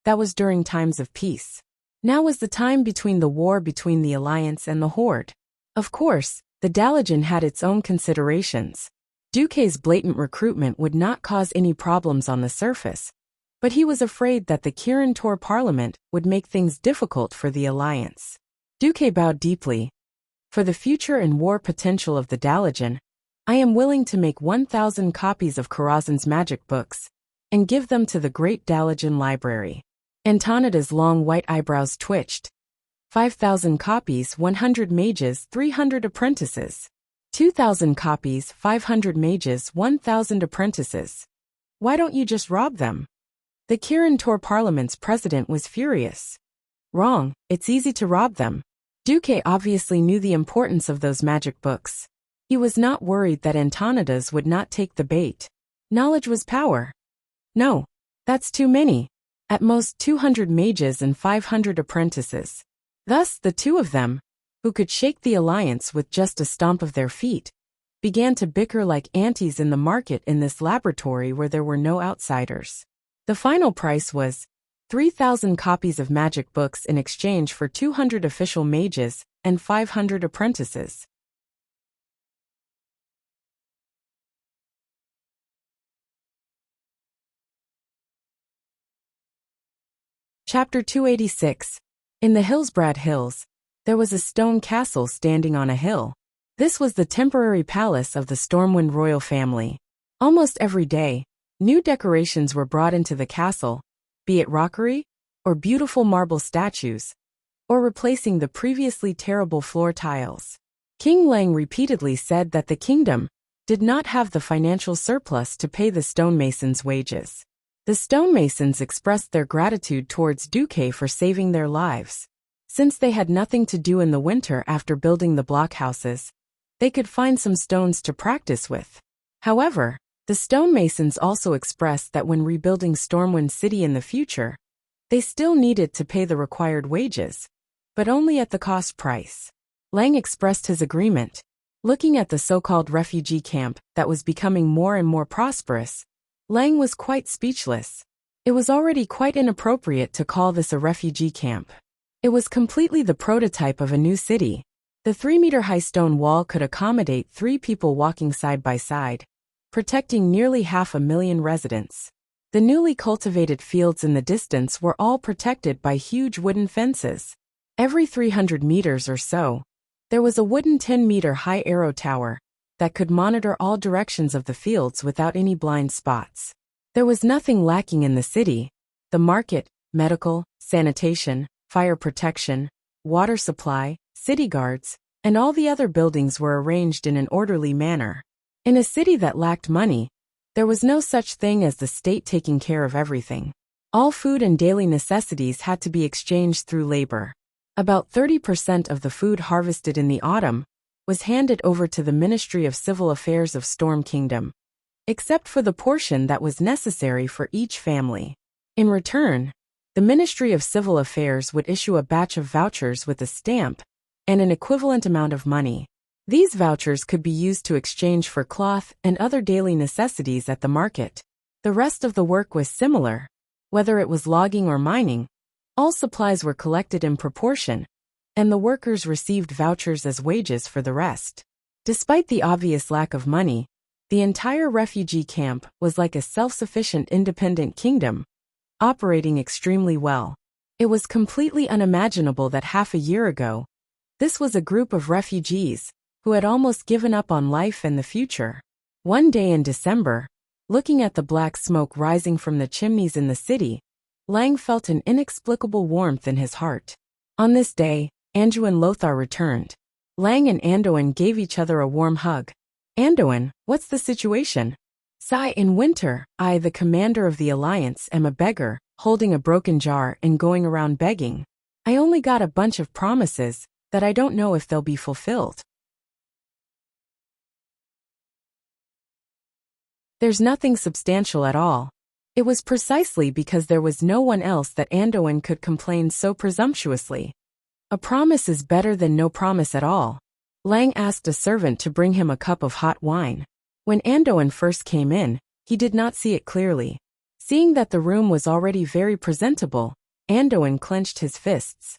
that was during times of peace. Now was the time between the war between the Alliance and the Horde. Of course, the Dalajan had its own considerations. Duque's blatant recruitment would not cause any problems on the surface, but he was afraid that the Kirin Tor Parliament would make things difficult for the Alliance. Duque bowed deeply. "For the future and war potential of the Dalajan, I am willing to make 1,000 copies of Karazhan's magic books and give them to the Great Dalajan Library." Antonida's long white eyebrows twitched. 5,000 copies, 100 mages, 300 apprentices. 2,000 copies, 500 mages, 1,000 apprentices. Why don't you just rob them? The Kirin Tor Parliament's president was furious. Wrong, it's easy to rob them. Duque obviously knew the importance of those magic books. He was not worried that Antonidas would not take the bait. Knowledge was power. No, that's too many. At most 200 mages and 500 apprentices. Thus, the two of them, who could shake the Alliance with just a stomp of their feet, began to bicker like antis in the market in this laboratory where there were no outsiders. The final price was 3,000 copies of magic books in exchange for 200 official mages and 500 apprentices. Chapter 286. In the Hillsbrad Hills, there was a stone castle standing on a hill. This was the temporary palace of the Stormwind royal family. Almost every day, new decorations were brought into the castle, be it rockery, or beautiful marble statues, or replacing the previously terrible floor tiles. King Lang repeatedly said that the kingdom did not have the financial surplus to pay the stonemasons' wages. The stonemasons expressed their gratitude towards Duque for saving their lives. Since they had nothing to do in the winter after building the blockhouses, they could find some stones to practice with. However, the stonemasons also expressed that when rebuilding Stormwind City in the future, they still needed to pay the required wages, but only at the cost price. Lang expressed his agreement. Looking at the so-called refugee camp that was becoming more and more prosperous, Lang was quite speechless. It was already quite inappropriate to call this a refugee camp. It was completely the prototype of a new city. The 3-meter-high stone wall could accommodate 3 people walking side by side, protecting nearly 500,000 residents. The newly cultivated fields in the distance were all protected by huge wooden fences. Every 300 meters or so, there was a wooden 10-meter-high arrow tower that could monitor all directions of the fields without any blind spots. There was nothing lacking in the city. The market, medical, sanitation, fire protection, water supply, city guards, and all the other buildings were arranged in an orderly manner. In a city that lacked money, there was no such thing as the state taking care of everything. All food and daily necessities had to be exchanged through labor. About 30% of the food harvested in the autumn was handed over to the Ministry of Civil Affairs of Storm Kingdom, except for the portion that was necessary for each family. In return, the Ministry of Civil Affairs would issue a batch of vouchers with a stamp and an equivalent amount of money. These vouchers could be used to exchange for cloth and other daily necessities at the market. The rest of the work was similar. Whether it was logging or mining, all supplies were collected in proportion, and the workers received vouchers as wages for the rest. Despite the obvious lack of money, the entire refugee camp was like a self-sufficient independent kingdom, operating extremely well. It was completely unimaginable that half a year ago, this was a group of refugees who had almost given up on life and the future. One day in December, looking at the black smoke rising from the chimneys in the city, Lang felt an inexplicable warmth in his heart. On this day, Anduin and Lothar returned. Lang and Anduin gave each other a warm hug. Anduin, what's the situation? Sigh, in winter, I, the commander of the Alliance, am a beggar, holding a broken jar and going around begging. I only got a bunch of promises that I don't know if they'll be fulfilled. There's nothing substantial at all. It was precisely because there was no one else that Anduin could complain so presumptuously. A promise is better than no promise at all. Lang asked a servant to bring him a cup of hot wine. When Anduin first came in, he did not see it clearly. Seeing that the room was already very presentable, Anduin clenched his fists.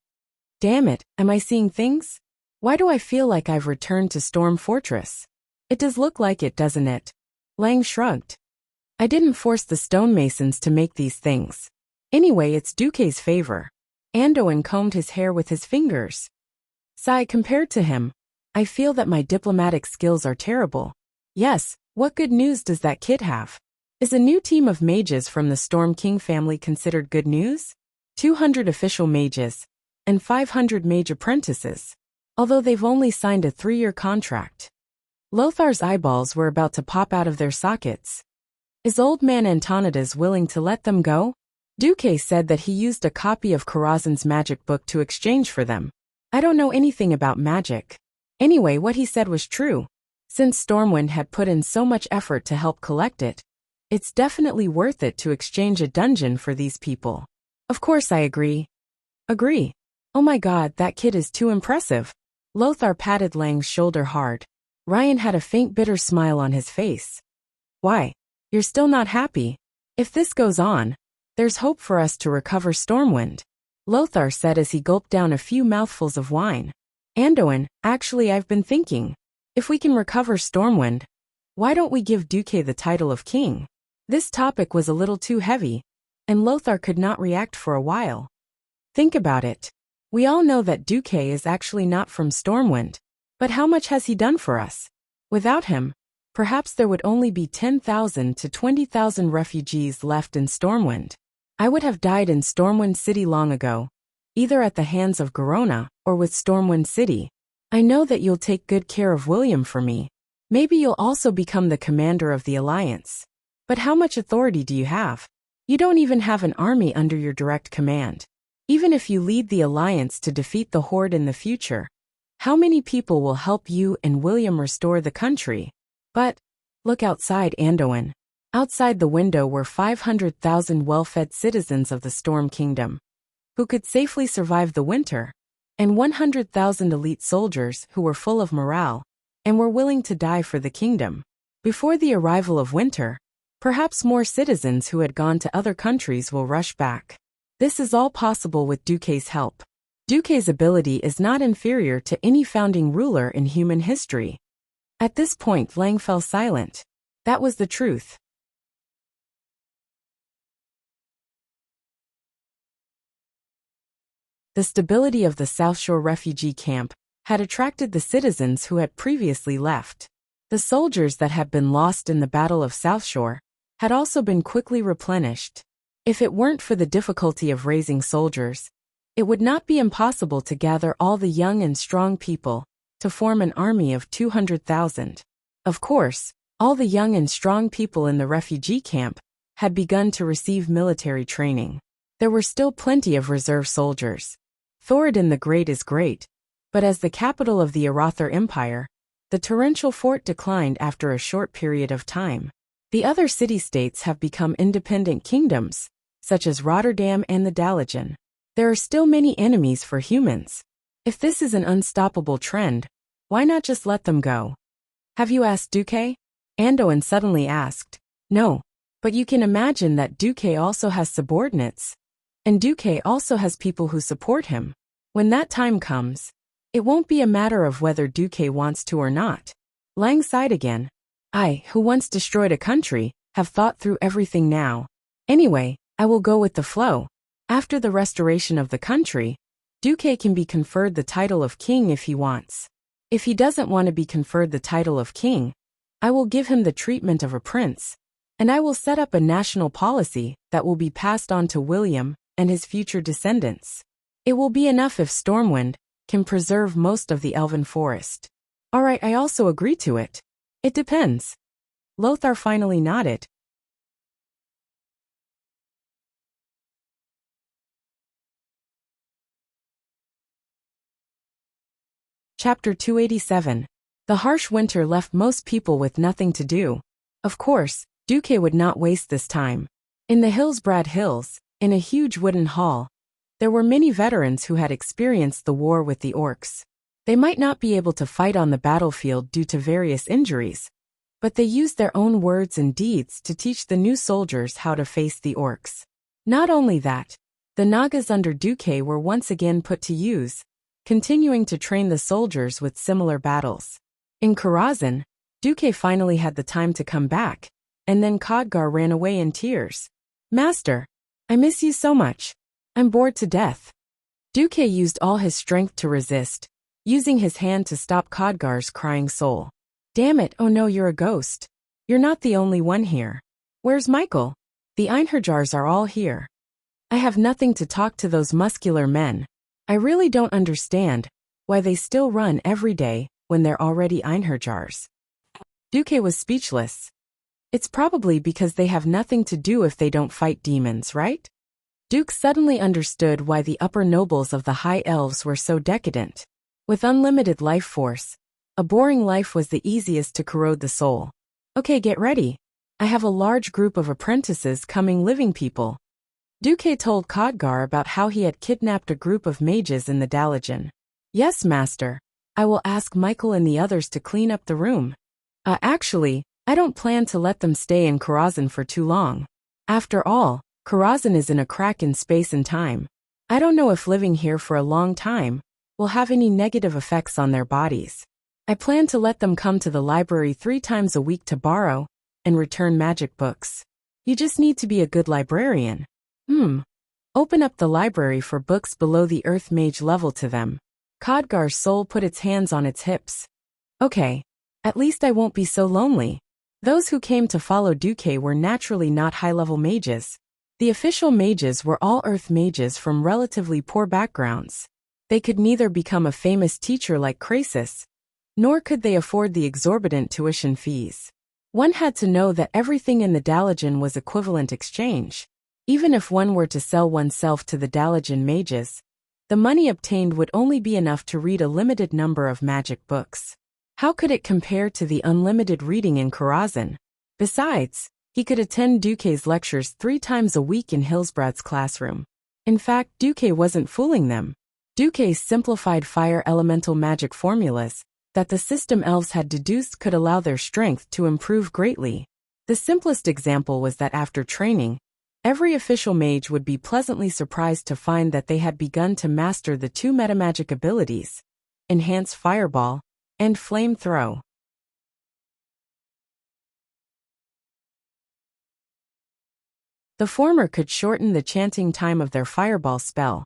Damn it, am I seeing things? Why do I feel like I've returned to Storm Fortress? It does look like it, doesn't it? Lang shrugged. I didn't force the stonemasons to make these things. Anyway, it's Duque's favor. Anduin combed his hair with his fingers. Sigh, compared to him, I feel that my diplomatic skills are terrible. Yes, what good news does that kid have? Is a new team of mages from the Storm King family considered good news? 200 official mages, and 500 mage apprentices, although they've only signed a 3-year contract. Lothar's eyeballs were about to pop out of their sockets. Is old man Antonidas willing to let them go? Duque said that he used a copy of Karazhan's magic book to exchange for them. I don't know anything about magic. Anyway, what he said was true. Since Stormwind had put in so much effort to help collect it, it's definitely worth it to exchange a dungeon for these people. Of course I agree. Agree. Oh my god, that kid is too impressive. Lothar patted Lang's shoulder hard. Ryan had a faint bitter smile on his face. Why? You're still not happy? If this goes on, There's hope for us to recover Stormwind, Lothar said as he gulped down a few mouthfuls of wine. Anduin, actually I've been thinking, if we can recover Stormwind, why don't we give Duque the title of king? This topic was a little too heavy, and Lothar could not react for a while. Think about it. We all know that Duque is actually not from Stormwind, but how much has he done for us? Without him, perhaps there would only be 10,000 to 20,000 refugees left in Stormwind. I would have died in Stormwind City long ago, either at the hands of Garona or with Stormwind City. I know that you'll take good care of William for me. Maybe you'll also become the commander of the Alliance. But how much authority do you have? You don't even have an army under your direct command. Even if you lead the Alliance to defeat the Horde in the future, how many people will help you and William restore the country? But, look outside, Anduin. Outside the window were 500,000 well-fed citizens of the Storm Kingdom, who could safely survive the winter, and 100,000 elite soldiers who were full of morale, and were willing to die for the kingdom. Before the arrival of winter, perhaps more citizens who had gone to other countries will rush back. This is all possible with Duque's help. Duque's ability is not inferior to any founding ruler in human history. At this point, Lang fell silent. That was the truth. The stability of the South Shore refugee camp had attracted the citizens who had previously left. The soldiers that had been lost in the Battle of South Shore had also been quickly replenished. If it weren't for the difficulty of raising soldiers, it would not be impossible to gather all the young and strong people to form an army of 200,000. Of course, all the young and strong people in the refugee camp had begun to receive military training. There were still plenty of reserve soldiers. Thoradin the Great is great, but as the capital of the Arathor Empire, the torrential fort declined after a short period of time. The other city-states have become independent kingdoms, such as Rotterdam and the Dalagen. There are still many enemies for humans. If this is an unstoppable trend, why not just let them go? Have you asked Duque? Anduin suddenly asked. No, but you can imagine that Duque also has subordinates. And Duque also has people who support him. When that time comes, it won't be a matter of whether Duque wants to or not. Lang sighed again. I, who once destroyed a country, have thought through everything now. Anyway, I will go with the flow. After the restoration of the country, Duque can be conferred the title of king if he wants. If he doesn't want to be conferred the title of king, I will give him the treatment of a prince, and I will set up a national policy that will be passed on to William and his future descendants. It will be enough if Stormwind can preserve most of the elven forest. All right, I also agree to it. It depends. Lothar finally nodded. Chapter 287. The harsh winter left most people with nothing to do. Of course, Duque would not waste this time. In the Hillsbrad Hills, in a huge wooden hall, there were many veterans who had experienced the war with the orcs. They might not be able to fight on the battlefield due to various injuries, but they used their own words and deeds to teach the new soldiers how to face the orcs. Not only that, the Nagas under Duque were once again put to use, continuing to train the soldiers with similar battles. In Karazhan, Duque finally had the time to come back, and then Khadgar ran away in tears. Master, I miss you so much. I'm bored to death. Duque used all his strength to resist, using his hand to stop Khadgar's crying soul. Damn it, oh no, you're a ghost. You're not the only one here. Where's Michael? The Einherjars are all here. I have nothing to talk to those muscular men. I really don't understand why they still run every day when they're already Einherjars. Duque was speechless. It's probably because they have nothing to do if they don't fight demons, right? Duke suddenly understood why the upper nobles of the High Elves were so decadent. With unlimited life force, a boring life was the easiest to corrode the soul. Okay, get ready. I have a large group of apprentices coming, living people. Duque told Khadgar about how he had kidnapped a group of mages in the Dalagen. Yes, master. I will ask Michael and the others to clean up the room. Actually, I don't plan to let them stay in Karazhan for too long. After all, Karazhan is in a crack in space and time. I don't know if living here for a long time will have any negative effects on their bodies. I plan to let them come to the library 3 times a week to borrow and return magic books. You just need to be a good librarian. Open up the library for books below the Earth Mage level to them. Khadgar's soul put its hands on its hips. Okay. At least I won't be so lonely. Those who came to follow Duque were naturally not high-level mages. The official mages were all Earth mages from relatively poor backgrounds. They could neither become a famous teacher like Krasis, nor could they afford the exorbitant tuition fees. One had to know that everything in the Dalajan was equivalent exchange. Even if one were to sell oneself to the Dalajan mages, the money obtained would only be enough to read a limited number of magic books. How could it compare to the unlimited reading in Karazhan? Besides, he could attend Duque's lectures 3 times a week in Hilsbrad's classroom. In fact, Duque wasn't fooling them. Duque's simplified fire elemental magic formulas that the system elves had deduced could allow their strength to improve greatly. The simplest example was that after training, every official mage would be pleasantly surprised to find that they had begun to master the 2 metamagic abilities, Enhance Fireball and Flame Throw. The former could shorten the chanting time of their fireball spell,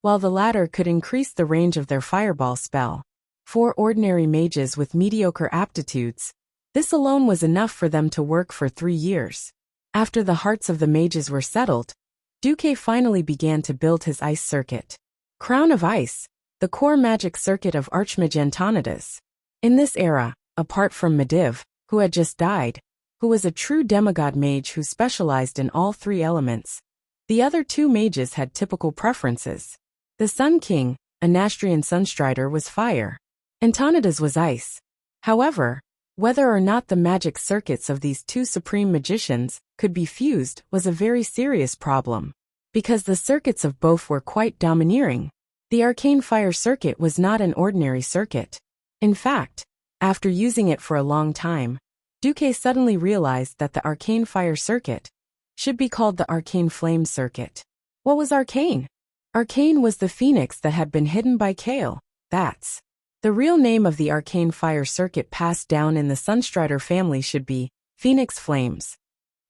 while the latter could increase the range of their fireball spell. For ordinary mages with mediocre aptitudes, this alone was enough for them to work for 3 years. After the hearts of the mages were settled, Duque finally began to build his ice circuit. Crown of Ice, the core magic circuit of Archmage Antonidas. In this era, apart from Mediv, who had just died, who was a true demigod mage who specialized in all 3 elements, the other 2 mages had typical preferences. The Sun King, a Nastrian Sunstrider, was fire. Antonidas was ice. However, whether or not the magic circuits of these 2 supreme magicians could be fused was a very serious problem, because the circuits of both were quite domineering. The arcane fire circuit was not an ordinary circuit. In fact, after using it for a long time, Duque suddenly realized that the arcane fire circuit should be called the arcane flame circuit. What was arcane? Arcane was the phoenix that had been hidden by Kale. That's the real name of the arcane fire circuit passed down in the Sunstrider family should be Phoenix Flames.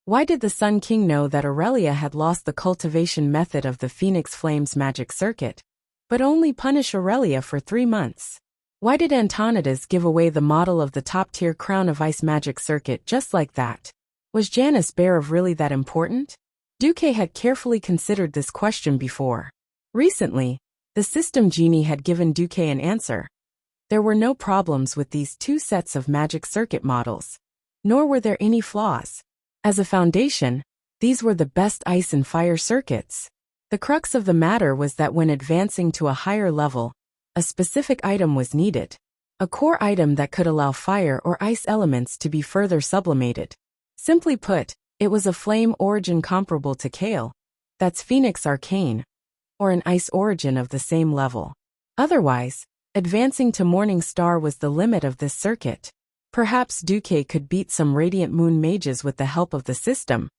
Why did the Sun King know that Aurelia had lost the cultivation method of the Phoenix Flames magic circuit, but only punish Aurelia for 3 months? Why did Antonidas give away the model of the top-tier Crown of Ice magic circuit just like that? Was Janus Barev really that important? Duque had carefully considered this question before. Recently, the system genie had given Duque an answer. There were no problems with these 2 sets of magic circuit models, nor were there any flaws. As a foundation, these were the best ice and fire circuits. The crux of the matter was that when advancing to a higher level, a specific item was needed. A core item that could allow fire or ice elements to be further sublimated. Simply put, it was a flame origin comparable to Kale, that's Phoenix Arcane, or an ice origin of the same level. Otherwise, advancing to Morning Star was the limit of this circuit. Perhaps Duque could beat some Radiant Moon mages with the help of the system,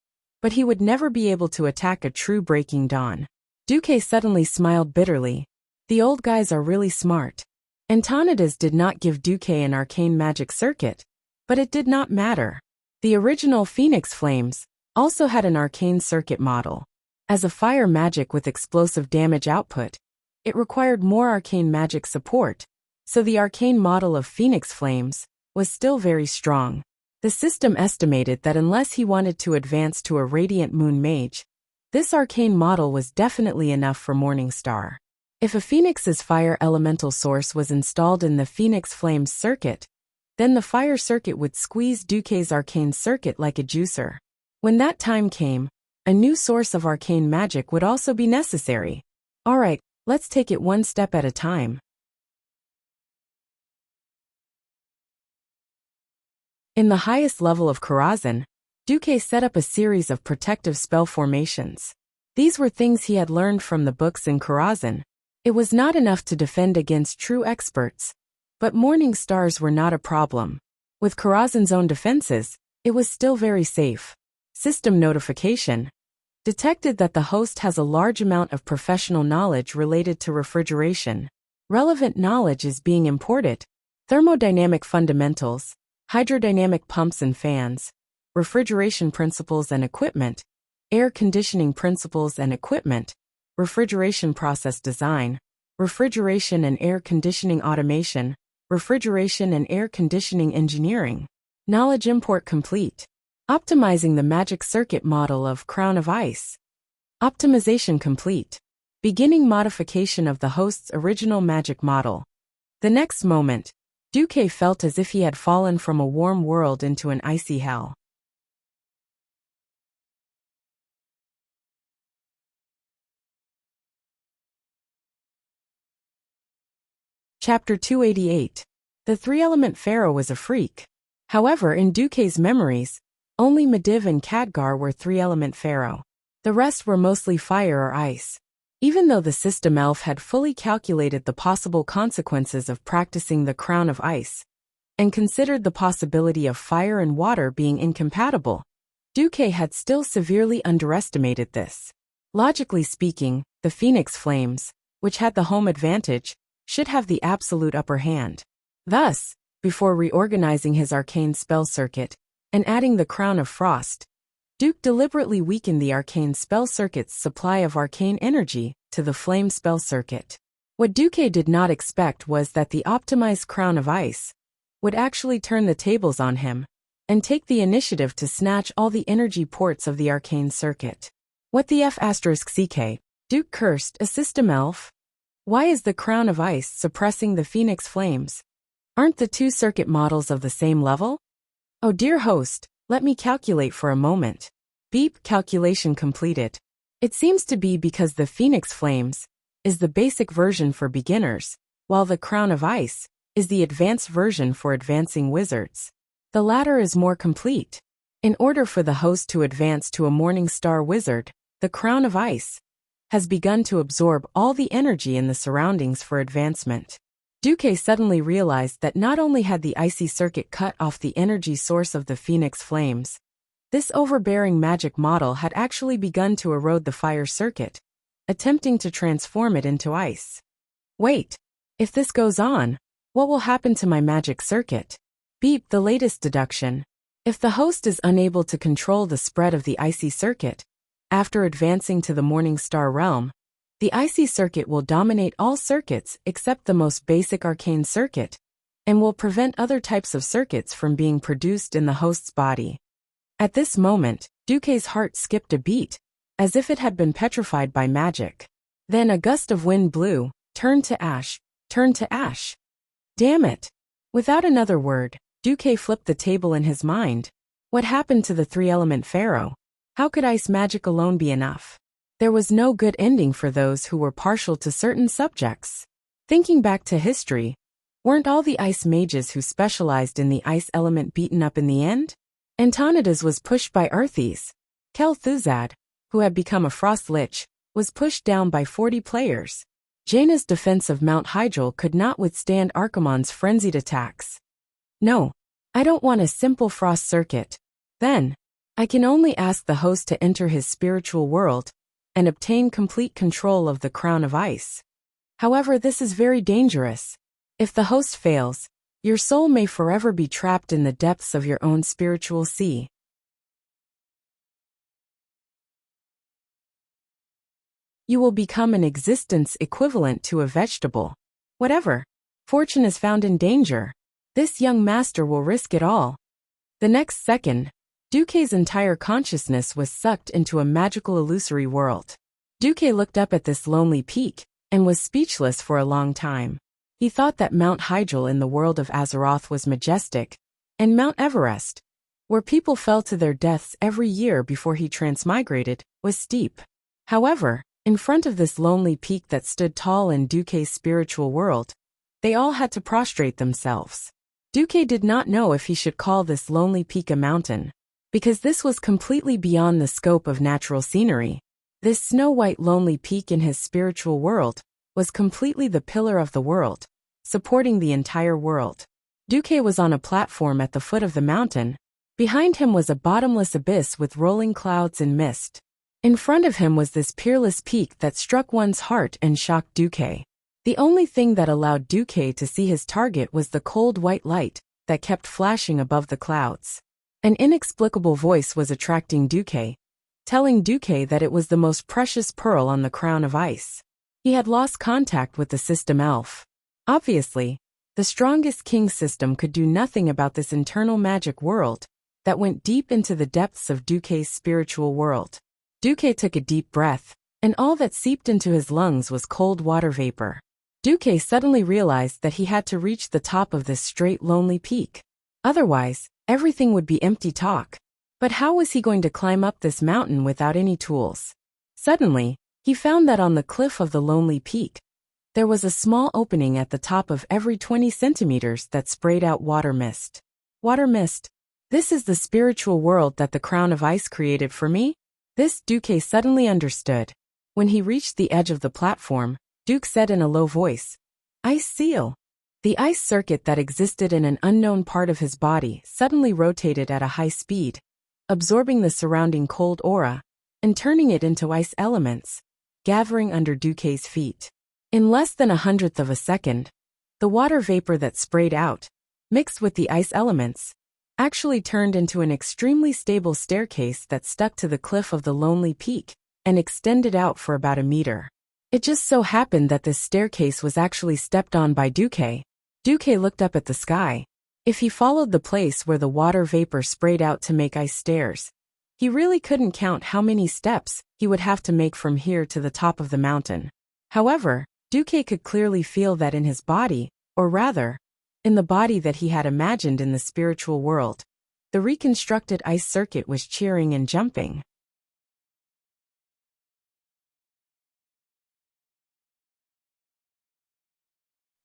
but he would never be able to attack a true Breaking Dawn. Duque suddenly smiled bitterly. The old guys are really smart. Antonidas did not give Duque an arcane magic circuit, but it did not matter. The original Phoenix Flames also had an arcane circuit model. As a fire magic with explosive damage output, it required more arcane magic support, so the arcane model of Phoenix Flames was still very strong. The system estimated that unless he wanted to advance to a Radiant Moon mage, this arcane model was definitely enough for Morning Star. If a Phoenix's fire elemental source was installed in the Phoenix Flames circuit, then the fire circuit would squeeze Duque's arcane circuit like a juicer. When that time came, a new source of arcane magic would also be necessary. Alright, let's take it one step at a time. In the highest level of Karazhan, Duque set up a series of protective spell formations. These were things he had learned from the books in Karazhan. It was not enough to defend against true experts, but Morning Stars were not a problem. With Karazhan's own defenses, it was still very safe. System notification. detected that the host has a large amount of professional knowledge related to refrigeration. Relevant knowledge is being imported: thermodynamic fundamentals, hydrodynamic pumps and fans, refrigeration principles and equipment, air conditioning principles and equipment, refrigeration process design, refrigeration and air conditioning automation, refrigeration and air conditioning engineering. Knowledge import complete. Optimizing the magic circuit model of Crown of Ice. Optimization complete. Beginning modification of the host's original magic model. The next moment, Duque felt as if he had fallen from a warm world into an icy hell. Chapter 288. The three-element pharaoh was a freak. However, in Duque's memories, only Medivh and Khadgar were three-element pharaoh. The rest were mostly fire or ice. Even though the system elf had fully calculated the possible consequences of practicing the Crown of Ice, and considered the possibility of fire and water being incompatible, Duque had still severely underestimated this. Logically speaking, the Phoenix Flames, which had the home advantage, should have the absolute upper hand. Thus, before reorganizing his arcane spell circuit and adding the Crown of Frost, Duque deliberately weakened the arcane spell circuit's supply of arcane energy to the flame spell circuit. What Duque did not expect was that the optimized Crown of Ice would actually turn the tables on him and take the initiative to snatch all the energy ports of the arcane circuit. What the F***ck? Duque cursed, a system elf? Why is the Crown of Ice suppressing the Phoenix Flames? Aren't the two circuit models of the same level? Oh dear host, let me calculate for a moment. Beep, calculation completed. It seems to be because the Phoenix Flames is the basic version for beginners, while the Crown of Ice is the advanced version for advancing wizards. The latter is more complete. In order for the host to advance to a Morning Star wizard, the Crown of Ice has begun to absorb all the energy in the surroundings for advancement. Duque suddenly realized that not only had the icy circuit cut off the energy source of the Phoenix Flames, this overbearing magic model had actually begun to erode the fire circuit, attempting to transform it into ice. Wait, if this goes on, what will happen to my magic circuit? Beep, the latest deduction. If the host is unable to control the spread of the icy circuit, after advancing to the Morning Star realm, the icy circuit will dominate all circuits except the most basic arcane circuit, and will prevent other types of circuits from being produced in the host's body. At this moment, Duque's heart skipped a beat, as if it had been petrified by magic. Then a gust of wind blew, turned to ash. Damn it! Without another word, Duque flipped the table in his mind. What happened to the three-element pharaoh? How could ice magic alone be enough? There was no good ending for those who were partial to certain subjects. Thinking back to history, weren't all the ice mages who specialized in the ice element beaten up in the end? Antonidas was pushed by Arthes. Kel'Thuzad, who had become a frost lich, was pushed down by 40 players. Jaina's defense of Mount Hyjal could not withstand Archimonde's frenzied attacks. No, I don't want a simple frost circuit. Then, I can only ask the host to enter his spiritual world and obtain complete control of the Crown of Ice. However, this is very dangerous. If the host fails, your soul may forever be trapped in the depths of your own spiritual sea. You will become an existence equivalent to a vegetable. Whatever. Fortune is found in danger. This young master will risk it all. The next second, Duque's entire consciousness was sucked into a magical illusory world. Duque looked up at this lonely peak and was speechless for a long time. He thought that Mount Hyjal in the world of Azeroth was majestic, and Mount Everest, where people fell to their deaths every year before he transmigrated, was steep. However, in front of this lonely peak that stood tall in Duque's spiritual world, they all had to prostrate themselves. Duque did not know if he should call this lonely peak a mountain, because this was completely beyond the scope of natural scenery. This snow-white lonely peak in his spiritual world was completely the pillar of the world, supporting the entire world. Duque was on a platform at the foot of the mountain. Behind him was a bottomless abyss with rolling clouds and mist. In front of him was this peerless peak that struck one's heart and shocked Duque. The only thing that allowed Duque to see his target was the cold white light that kept flashing above the clouds. An inexplicable voice was attracting Duque, telling Duque that it was the most precious pearl on the crown of ice. He had lost contact with the system elf. Obviously, the strongest king system could do nothing about this internal magic world that went deep into the depths of Duque's spiritual world. Duque took a deep breath, and all that seeped into his lungs was cold water vapor. Duque suddenly realized that he had to reach the top of this straight lonely peak. Otherwise, everything would be empty talk. But how was he going to climb up this mountain without any tools? Suddenly, he found that on the cliff of the lonely peak, there was a small opening at the top of every 20 centimeters that sprayed out water mist. Water mist. This is the spiritual world that the crown of ice created for me? This Duque suddenly understood. When he reached the edge of the platform, Duque said in a low voice, "Ice seal." The ice circuit that existed in an unknown part of his body suddenly rotated at a high speed, absorbing the surrounding cold aura and turning it into ice elements, gathering under Duque's feet. In less than 1/100th of a second, the water vapor that sprayed out, mixed with the ice elements, actually turned into an extremely stable staircase that stuck to the cliff of the lonely peak and extended out for about a meter. It just so happened that this staircase was actually stepped on by Duque. Duque looked up at the sky. If he followed the place where the water vapor sprayed out to make ice stairs, he really couldn't count how many steps he would have to make from here to the top of the mountain. However, Duque could clearly feel that in his body, or rather, in the body that he had imagined in the spiritual world, the reconstructed ice circuit was cheering and jumping.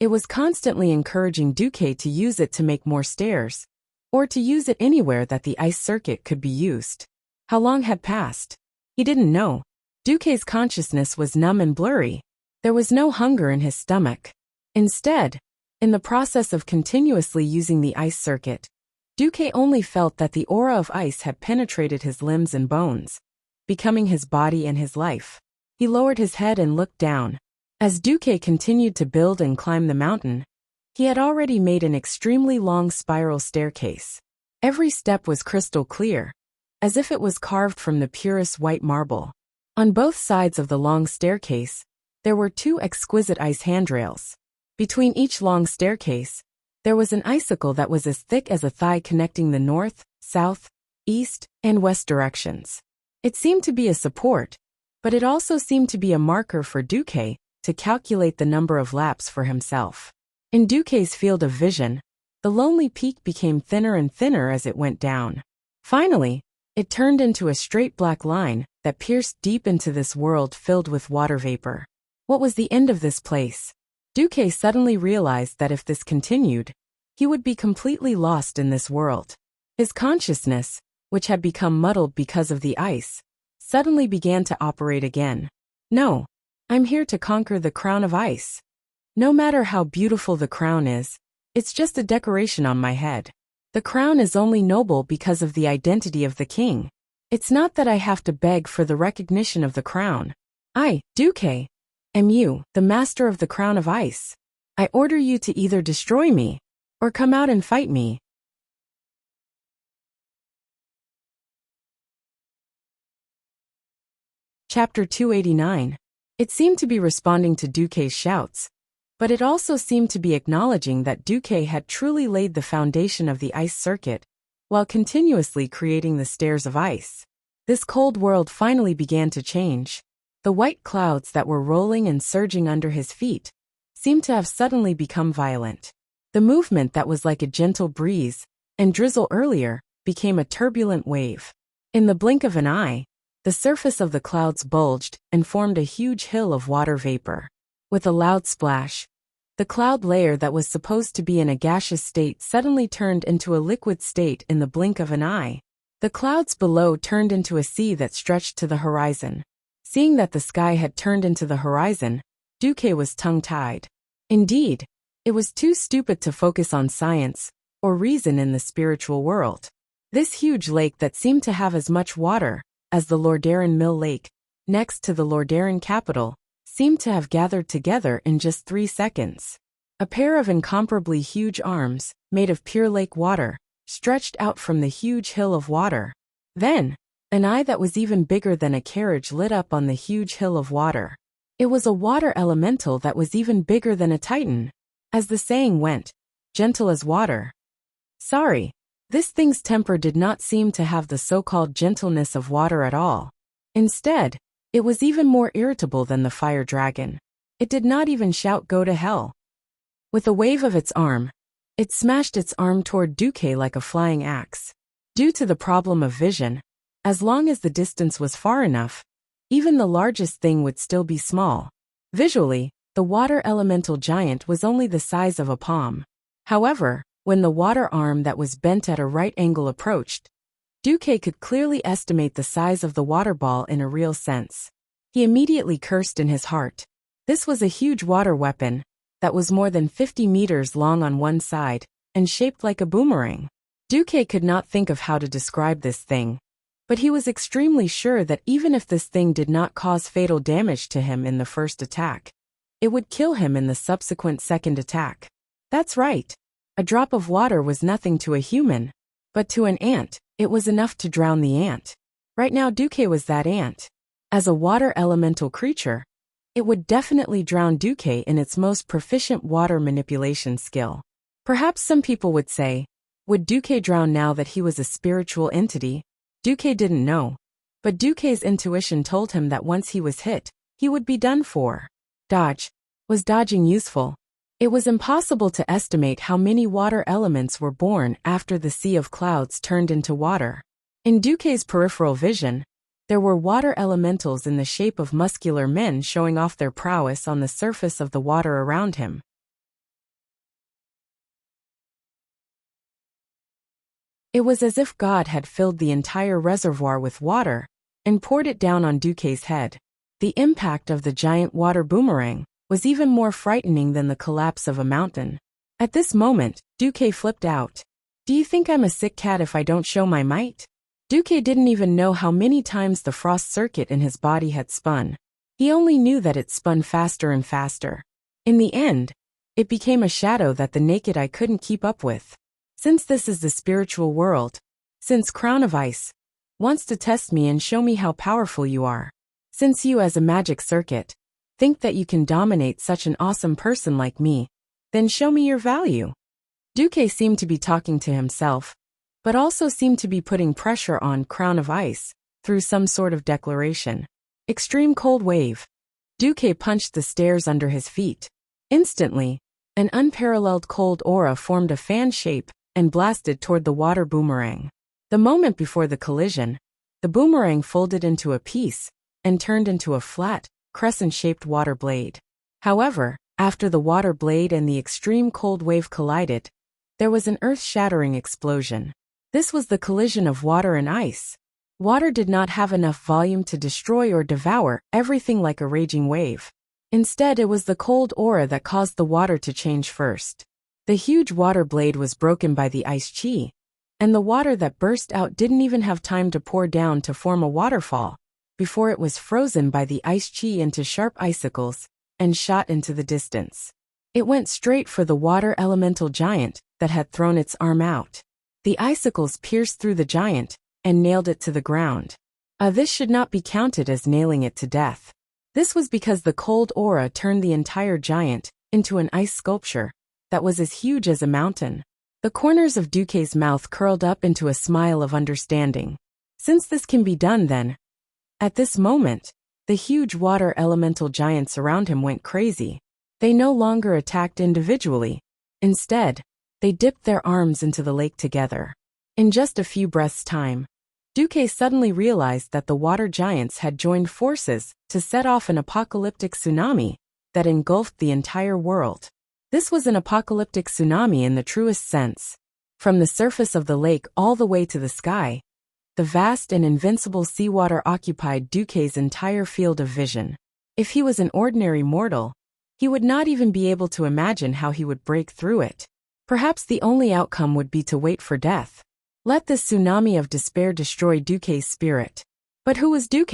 It was constantly encouraging Duque to use it to make more stairs, or to use it anywhere that the ice circuit could be used. How long had passed? He didn't know. Duque's consciousness was numb and blurry. There was no hunger in his stomach. Instead, in the process of continuously using the ice circuit, Duque only felt that the aura of ice had penetrated his limbs and bones, becoming his body and his life. He lowered his head and looked down. As Duque continued to build and climb the mountain, he had already made an extremely long spiral staircase. Every step was crystal clear, as if it was carved from the purest white marble. On both sides of the long staircase, there were 2 exquisite ice handrails. Between each long staircase, there was an icicle that was as thick as a thigh connecting the north, south, east, and west directions. It seemed to be a support, but it also seemed to be a marker for Duque to calculate the number of laps for himself. In Duque's field of vision, the lonely peak became thinner and thinner as it went down. Finally, it turned into a straight black line that pierced deep into this world filled with water vapor. What was the end of this place? Duque suddenly realized that if this continued, he would be completely lost in this world. His consciousness, which had become muddled because of the ice, suddenly began to operate again. No, I'm here to conquer the crown of ice. No matter how beautiful the crown is, it's just a decoration on my head. The crown is only noble because of the identity of the king. It's not that I have to beg for the recognition of the crown. I, Duque, am you, the master of the crown of ice. I order you to either destroy me, or come out and fight me. Chapter 289. It seemed to be responding to Duque's shouts, but it also seemed to be acknowledging that Duque had truly laid the foundation of the ice circuit, while continuously creating the stairs of ice. This cold world finally began to change. The white clouds that were rolling and surging under his feet seemed to have suddenly become violent. The movement that was like a gentle breeze and drizzle earlier became a turbulent wave. In the blink of an eye, the surface of the clouds bulged and formed a huge hill of water vapor. With a loud splash, the cloud layer that was supposed to be in a gaseous state suddenly turned into a liquid state in the blink of an eye. The clouds below turned into a sea that stretched to the horizon. Seeing that the sky had turned into the horizon, Duque was tongue-tied. Indeed, it was too stupid to focus on science or reason in the spiritual world. This huge lake that seemed to have as much water as the Lordaeron Mill Lake, next to the Lordaeron capital, seemed to have gathered together in just 3 seconds. A pair of incomparably huge arms, made of pure lake water, stretched out from the huge hill of water. Then, an eye that was even bigger than a carriage lit up on the huge hill of water. It was a water elemental that was even bigger than a titan. As the saying went, gentle as water. Sorry, this thing's temper did not seem to have the so-called gentleness of water at all. Instead, it was even more irritable than the fire dragon. It did not even shout "Go to hell." With a wave of its arm, it smashed its arm toward Duque like a flying axe. Due to the problem of vision, as long as the distance was far enough, even the largest thing would still be small. Visually, the water elemental giant was only the size of a palm. However, when the water arm that was bent at a right angle approached, Duque could clearly estimate the size of the water ball in a real sense. He immediately cursed in his heart. This was a huge water weapon that was more than 50 meters long on one side and shaped like a boomerang. Duque could not think of how to describe this thing, but he was extremely sure that even if this thing did not cause fatal damage to him in the first attack, it would kill him in the subsequent second attack. That's right. A drop of water was nothing to a human, but to an ant, it was enough to drown the ant. Right now Duque was that ant. As a water elemental creature, it would definitely drown Duque in its most proficient water manipulation skill. Perhaps some people would say, would Duque drown now that he was a spiritual entity? Duque didn't know, but Duque's intuition told him that once he was hit, he would be done for. Dodge. Was dodging useful? It was impossible to estimate how many water elements were born after the sea of clouds turned into water. In Duque's peripheral vision, there were water elementals in the shape of muscular men showing off their prowess on the surface of the water around him. It was as if God had filled the entire reservoir with water and poured it down on Duque's head. The impact of the giant water boomerang was even more frightening than the collapse of a mountain. At this moment, Duque flipped out. Do you think I'm a sick cat if I don't show my might? Duque didn't even know how many times the frost circuit in his body had spun. He only knew that it spun faster and faster. In the end, it became a shadow that the naked eye couldn't keep up with. Since this is the spiritual world, since Crown of Ice wants to test me and show me how powerful you are, since you as a magic circuit think that you can dominate such an awesome person like me, then show me your value. Duque seemed to be talking to himself, but also seemed to be putting pressure on Crown of Ice through some sort of declaration. Extreme cold wave. Duque punched the stairs under his feet. Instantly, an unparalleled cold aura formed a fan shape and blasted toward the water boomerang. The moment before the collision, the boomerang folded into a piece and turned into a flat, crescent-shaped water blade. However, after the water blade and the extreme cold wave collided, there was an earth-shattering explosion. This was the collision of water and ice. Water did not have enough volume to destroy or devour everything like a raging wave. Instead, it was the cold aura that caused the water to change first. The huge water blade was broken by the ice chi, and the water that burst out didn't even have time to pour down to form a waterfall before it was frozen by the ice chi into sharp icicles and shot into the distance. It went straight for the water elemental giant that had thrown its arm out. The icicles pierced through the giant and nailed it to the ground. This should not be counted as nailing it to death. This was because the cold aura turned the entire giant into an ice sculpture that was as huge as a mountain. The corners of Duque's mouth curled up into a smile of understanding. Since this can be done then, at this moment, the huge water elemental giants around him went crazy. They no longer attacked individually. Instead, they dipped their arms into the lake together. In just a few breaths' time, Duque suddenly realized that the water giants had joined forces to set off an apocalyptic tsunami that engulfed the entire world. This was an apocalyptic tsunami in the truest sense. From the surface of the lake all the way to the sky, the vast and invincible seawater occupied Duque's entire field of vision. If he was an ordinary mortal, he would not even be able to imagine how he would break through it. Perhaps the only outcome would be to wait for death. Let this tsunami of despair destroy Duque's spirit. But who was Duque?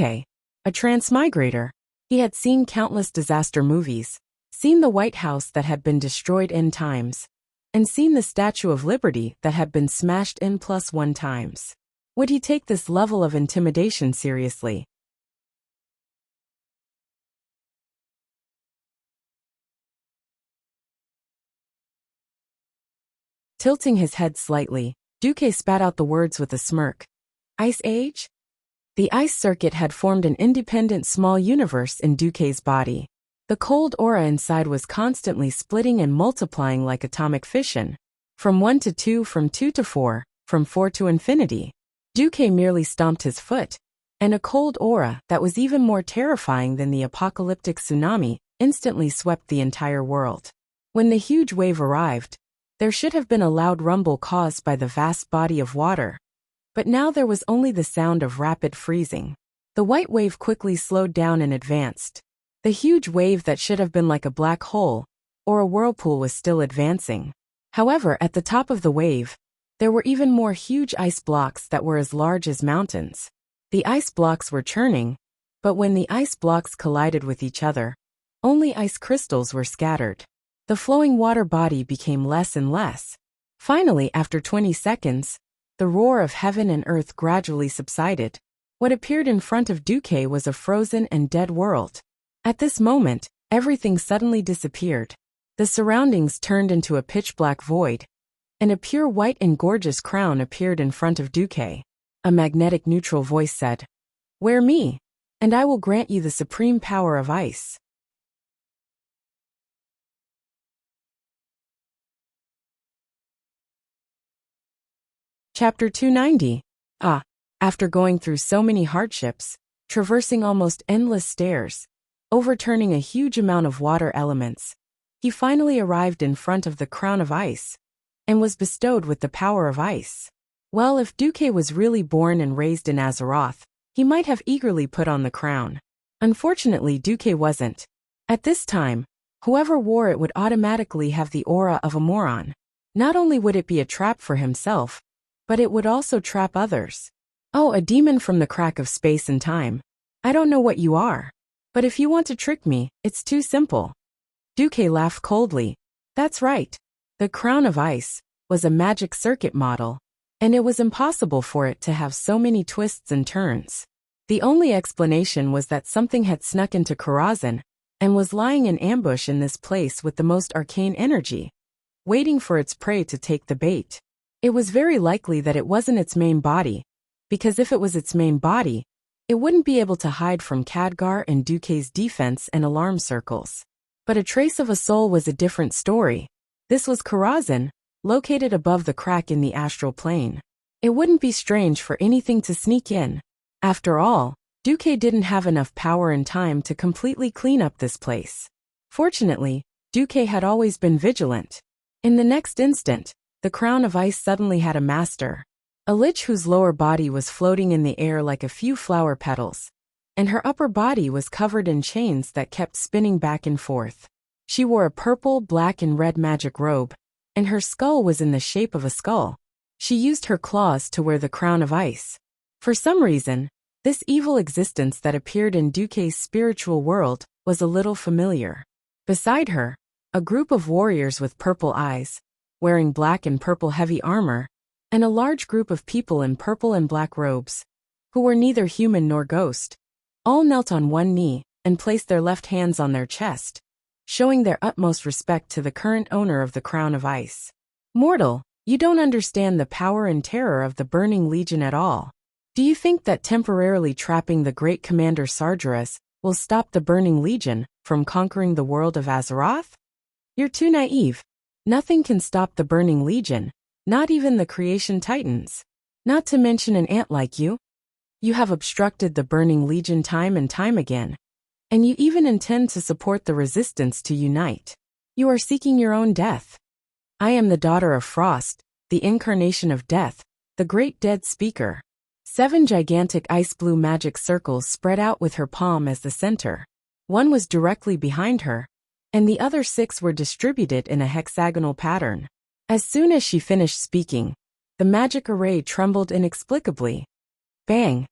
A transmigrator. He had seen countless disaster movies, seen the White House that had been destroyed N times, and seen the Statue of Liberty that had been smashed N+1 times. Would he take this level of intimidation seriously? Tilting his head slightly, Duque spat out the words with a smirk. Ice Age? The ice circuit had formed an independent small universe in Duque's body. The cold aura inside was constantly splitting and multiplying like atomic fission. From 1 to 2, from 2 to 4, from 4 to infinity. Duque merely stomped his foot, and a cold aura that was even more terrifying than the apocalyptic tsunami instantly swept the entire world. When the huge wave arrived, there should have been a loud rumble caused by the vast body of water. But now there was only the sound of rapid freezing. The white wave quickly slowed down and advanced. The huge wave that should have been like a black hole or a whirlpool was still advancing. However, at the top of the wave, there were even more huge ice blocks that were as large as mountains. The ice blocks were churning, but when the ice blocks collided with each other, only ice crystals were scattered. The flowing water body became less and less. Finally, after 20 seconds, the roar of heaven and earth gradually subsided. What appeared in front of Duque was a frozen and dead world. At this moment, everything suddenly disappeared. The surroundings turned into a pitch-black void, and a pure white and gorgeous crown appeared in front of Duque. A magnetic neutral voice said, "Wear me, and I will grant you the supreme power of ice." Chapter 290. After going through so many hardships, traversing almost endless stairs, overturning a huge amount of water elements, he finally arrived in front of the crown of ice, and was bestowed with the power of ice. Well, if Duque was really born and raised in Azeroth, he might have eagerly put on the crown. Unfortunately, Duque wasn't. At this time, whoever wore it would automatically have the aura of a moron. Not only would it be a trap for himself, but it would also trap others. Oh, a demon from the crack of space and time. I don't know what you are. But if you want to trick me, it's too simple. Duque laughed coldly. That's right. The crown of ice was a magic circuit model, and it was impossible for it to have so many twists and turns. The only explanation was that something had snuck into Karazhan and was lying in ambush in this place with the most arcane energy, waiting for its prey to take the bait. It was very likely that it wasn't its main body, because if it was its main body, it wouldn't be able to hide from Khadgar and Duque's defense and alarm circles. But a trace of a soul was a different story. This was Karazhan, located above the crack in the astral plane. It wouldn't be strange for anything to sneak in. After all, Duque didn't have enough power and time to completely clean up this place. Fortunately, Duque had always been vigilant. In the next instant, the crown of ice suddenly had a master. A lich whose lower body was floating in the air like a few flower petals, and her upper body was covered in chains that kept spinning back and forth. She wore a purple, black and red magic robe, and her skull was in the shape of a skull. She used her claws to wear the crown of ice. For some reason, this evil existence that appeared in Duque's spiritual world was a little familiar. Beside her, a group of warriors with purple eyes, wearing black and purple heavy armor, and a large group of people in purple and black robes, who were neither human nor ghost, all knelt on one knee and placed their left hands on their chest, showing their utmost respect to the current owner of the crown of ice. Mortal, you don't understand the power and terror of the Burning Legion at all. Do you think that temporarily trapping the great commander Sargeras will stop the Burning Legion from conquering the world of Azeroth? You're too naive. Nothing can stop the Burning Legion, not even the Creation Titans. Not to mention an ant like you. You have obstructed the Burning Legion time and time again, and you even intend to support the resistance to unite. You are seeking your own death. I am the daughter of Frost, the incarnation of death, the great dead speaker. 7 gigantic ice-blue magic circles spread out with her palm as the center. One was directly behind her, and the other 6 were distributed in a hexagonal pattern. As soon as she finished speaking, the magic array trembled inexplicably. Bang!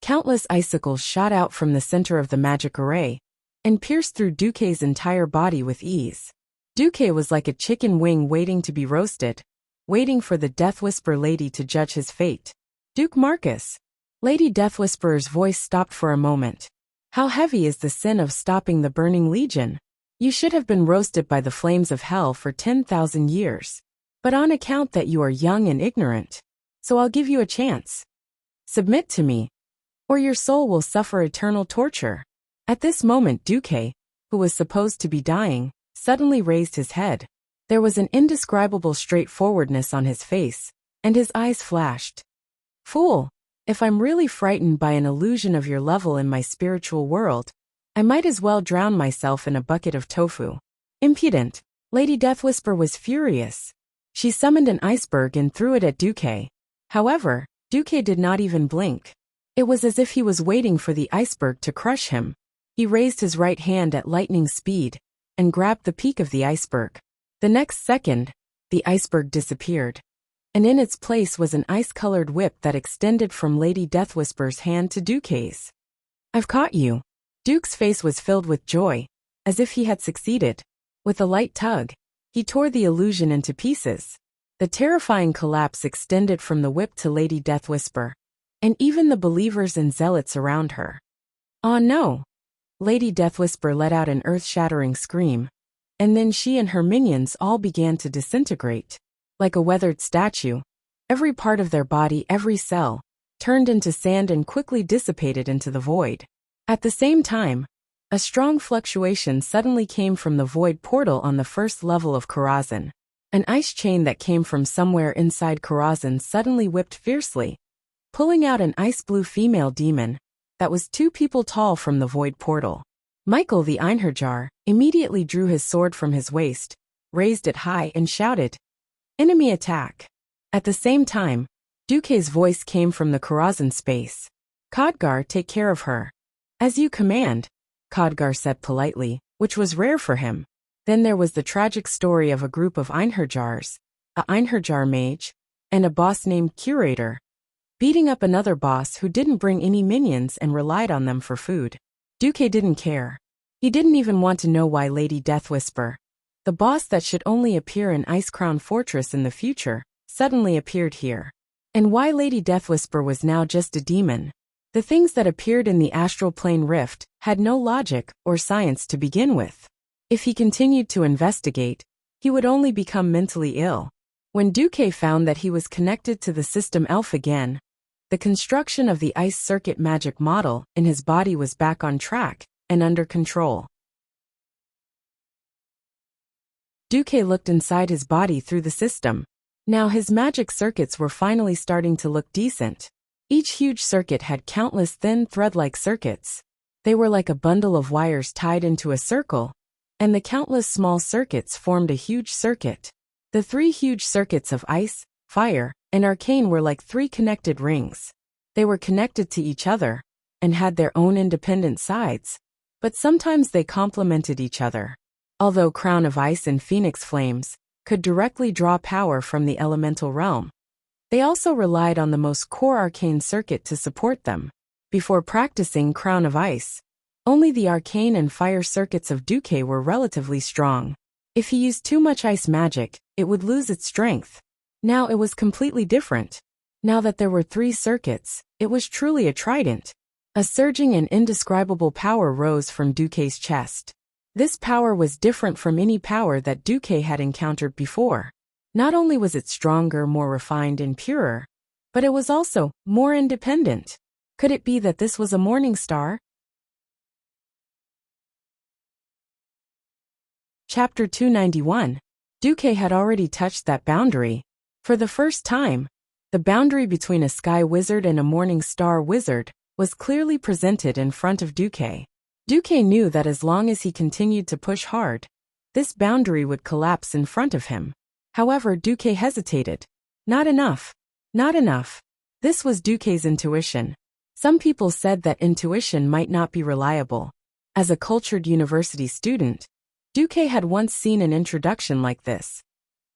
Countless icicles shot out from the center of the magic array and pierced through Duque's entire body with ease. Duque was like a chicken wing waiting to be roasted, waiting for the Death Whisper Lady to judge his fate. Duke Marcus. Lady Death Whisperer's voice stopped for a moment. How heavy is the sin of stopping the burning legion? You should have been roasted by the flames of hell for 10,000 years. But on account that you are young and ignorant, so I'll give you a chance. Submit to me, or your soul will suffer eternal torture. At this moment Duque, who was supposed to be dying, suddenly raised his head. There was an indescribable straightforwardness on his face, and his eyes flashed. Fool, if I'm really frightened by an illusion of your level in my spiritual world, I might as well drown myself in a bucket of tofu. Impudent. Lady Deathwhisper was furious. She summoned an iceberg and threw it at Duque. However, Duque did not even blink. It was as if he was waiting for the iceberg to crush him. He raised his right hand at lightning speed and grabbed the peak of the iceberg. The next second, the iceberg disappeared, and in its place was an ice-colored whip that extended from Lady Deathwhisper's hand to Duque's. I've caught you. Duke's face was filled with joy, as if he had succeeded. With a light tug, he tore the illusion into pieces. The terrifying collapse extended from the whip to Lady Deathwhisper, and even the believers and zealots around her. Oh no! Lady Deathwhisper let out an earth-shattering scream, and then she and her minions all began to disintegrate. Like a weathered statue, every part of their body, every cell, turned into sand and quickly dissipated into the void. At the same time, a strong fluctuation suddenly came from the void portal on the first level of Karazhan. An ice chain that came from somewhere inside Karazhan suddenly whipped fiercely, pulling out an ice-blue female demon that was 2 people tall from the void portal. Michael the Einherjar immediately drew his sword from his waist, raised it high and shouted, "Enemy attack!" At the same time, Duque's voice came from the Karazhan space. Khadgar, take care of her. As you command, Khadgar said politely, which was rare for him. Then there was the tragic story of a group of Einherjars, a Einherjar mage, and a boss named Curator, beating up another boss who didn't bring any minions and relied on them for food. Duque didn't care. He didn't even want to know why Lady Deathwhisper, the boss that should only appear in Icecrown Fortress in the future, suddenly appeared here. And why Lady Deathwhisper was now just a demon. The things that appeared in the astral plane rift had no logic or science to begin with. If he continued to investigate, he would only become mentally ill. When Duque found that he was connected to the system Elf again, the construction of the ice circuit magic model in his body was back on track and under control. Duque looked inside his body through the system. Now his magic circuits were finally starting to look decent. Each huge circuit had countless thin thread-like circuits. They were like a bundle of wires tied into a circle, and the countless small circuits formed a huge circuit. The 3 huge circuits of ice, fire, and arcane were like 3 connected rings. They were connected to each other, and had their own independent sides, but sometimes they complemented each other. Although Crown of Ice and Phoenix Flames could directly draw power from the elemental realm, they also relied on the most core arcane circuit to support them. Before practicing Crown of Ice, only the arcane and fire circuits of Duque were relatively strong. If he used too much ice magic, it would lose its strength. Now it was completely different. Now that there were 3 circuits, it was truly a trident. A surging and indescribable power rose from Duque's chest. This power was different from any power that Duque had encountered before. Not only was it stronger, more refined and purer, but it was also more independent. Could it be that this was a morning star? Chapter 291. Duque had already touched that boundary. For the first time, the boundary between a sky wizard and a morning star wizard was clearly presented in front of Duque. Duque knew that as long as he continued to push hard, this boundary would collapse in front of him. However, Duque hesitated. Not enough. Not enough. This was Duque's intuition. Some people said that intuition might not be reliable. As a cultured university student, Duque had once seen an introduction like this.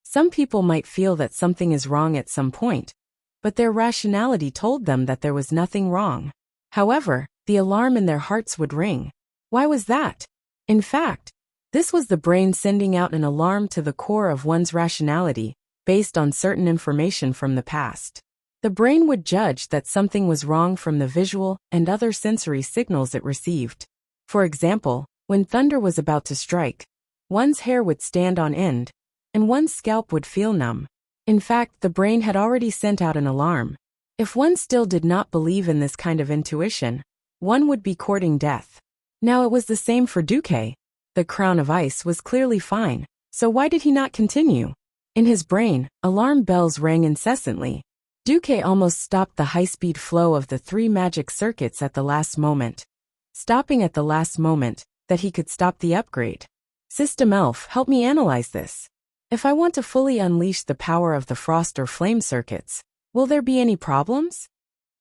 Some people might feel that something is wrong at some point, but their rationality told them that there was nothing wrong. However, the alarm in their hearts would ring. Why was that? In fact, this was the brain sending out an alarm to the core of one's rationality, based on certain information from the past. The brain would judge that something was wrong from the visual and other sensory signals it received. For example, when thunder was about to strike, one's hair would stand on end, and one's scalp would feel numb. In fact, the brain had already sent out an alarm. If one still did not believe in this kind of intuition, one would be courting death. Now it was the same for Duque. The crown of ice was clearly fine, so why did he not continue? In his brain, alarm bells rang incessantly. Duque almost stopped the high-speed flow of the 3 magic circuits at the last moment. Stopping at the last moment, that he could stop the upgrade. System Elf, help me analyze this. If I want to fully unleash the power of the frost or flame circuits, will there be any problems?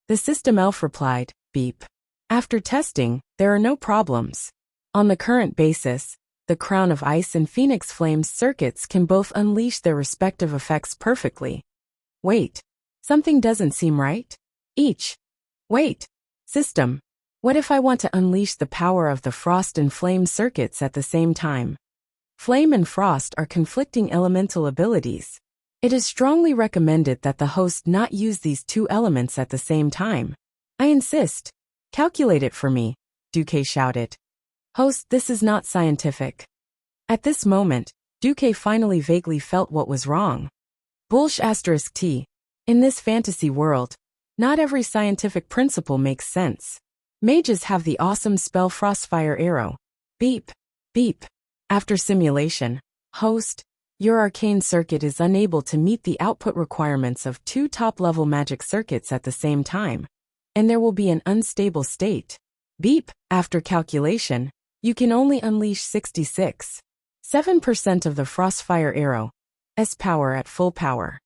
The System Elf replied, beep. After testing, there are no problems. On the current basis, the Crown of Ice and Phoenix Flames circuits can both unleash their respective effects perfectly. Wait. Something doesn't seem right? Wait. System. What if I want to unleash the power of the frost and flame circuits at the same time? Flame and frost are conflicting elemental abilities. It is strongly recommended that the host not use these 2 elements at the same time. I insist. Calculate it for me, Duque shouted. Host, this is not scientific. At this moment, Duque finally vaguely felt what was wrong. T. In this fantasy world, not every scientific principle makes sense. Mages have the awesome spell Frostfire Arrow. Beep. Beep. After simulation, host, your arcane circuit is unable to meet the output requirements of 2 top-level magic circuits at the same time, and there will be an unstable state. Beep. After calculation, you can only unleash 66.7% of the Frostfire Arrow's power at full power.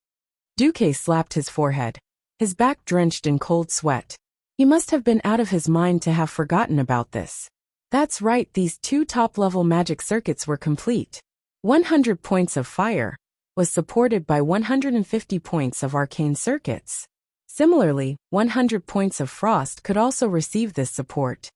Duque slapped his forehead, his back drenched in cold sweat. He must have been out of his mind to have forgotten about this. That's right, these 2 top-level magic circuits were complete. 100 points of fire was supported by 150 points of arcane circuits. Similarly, 100 points of frost could also receive this support.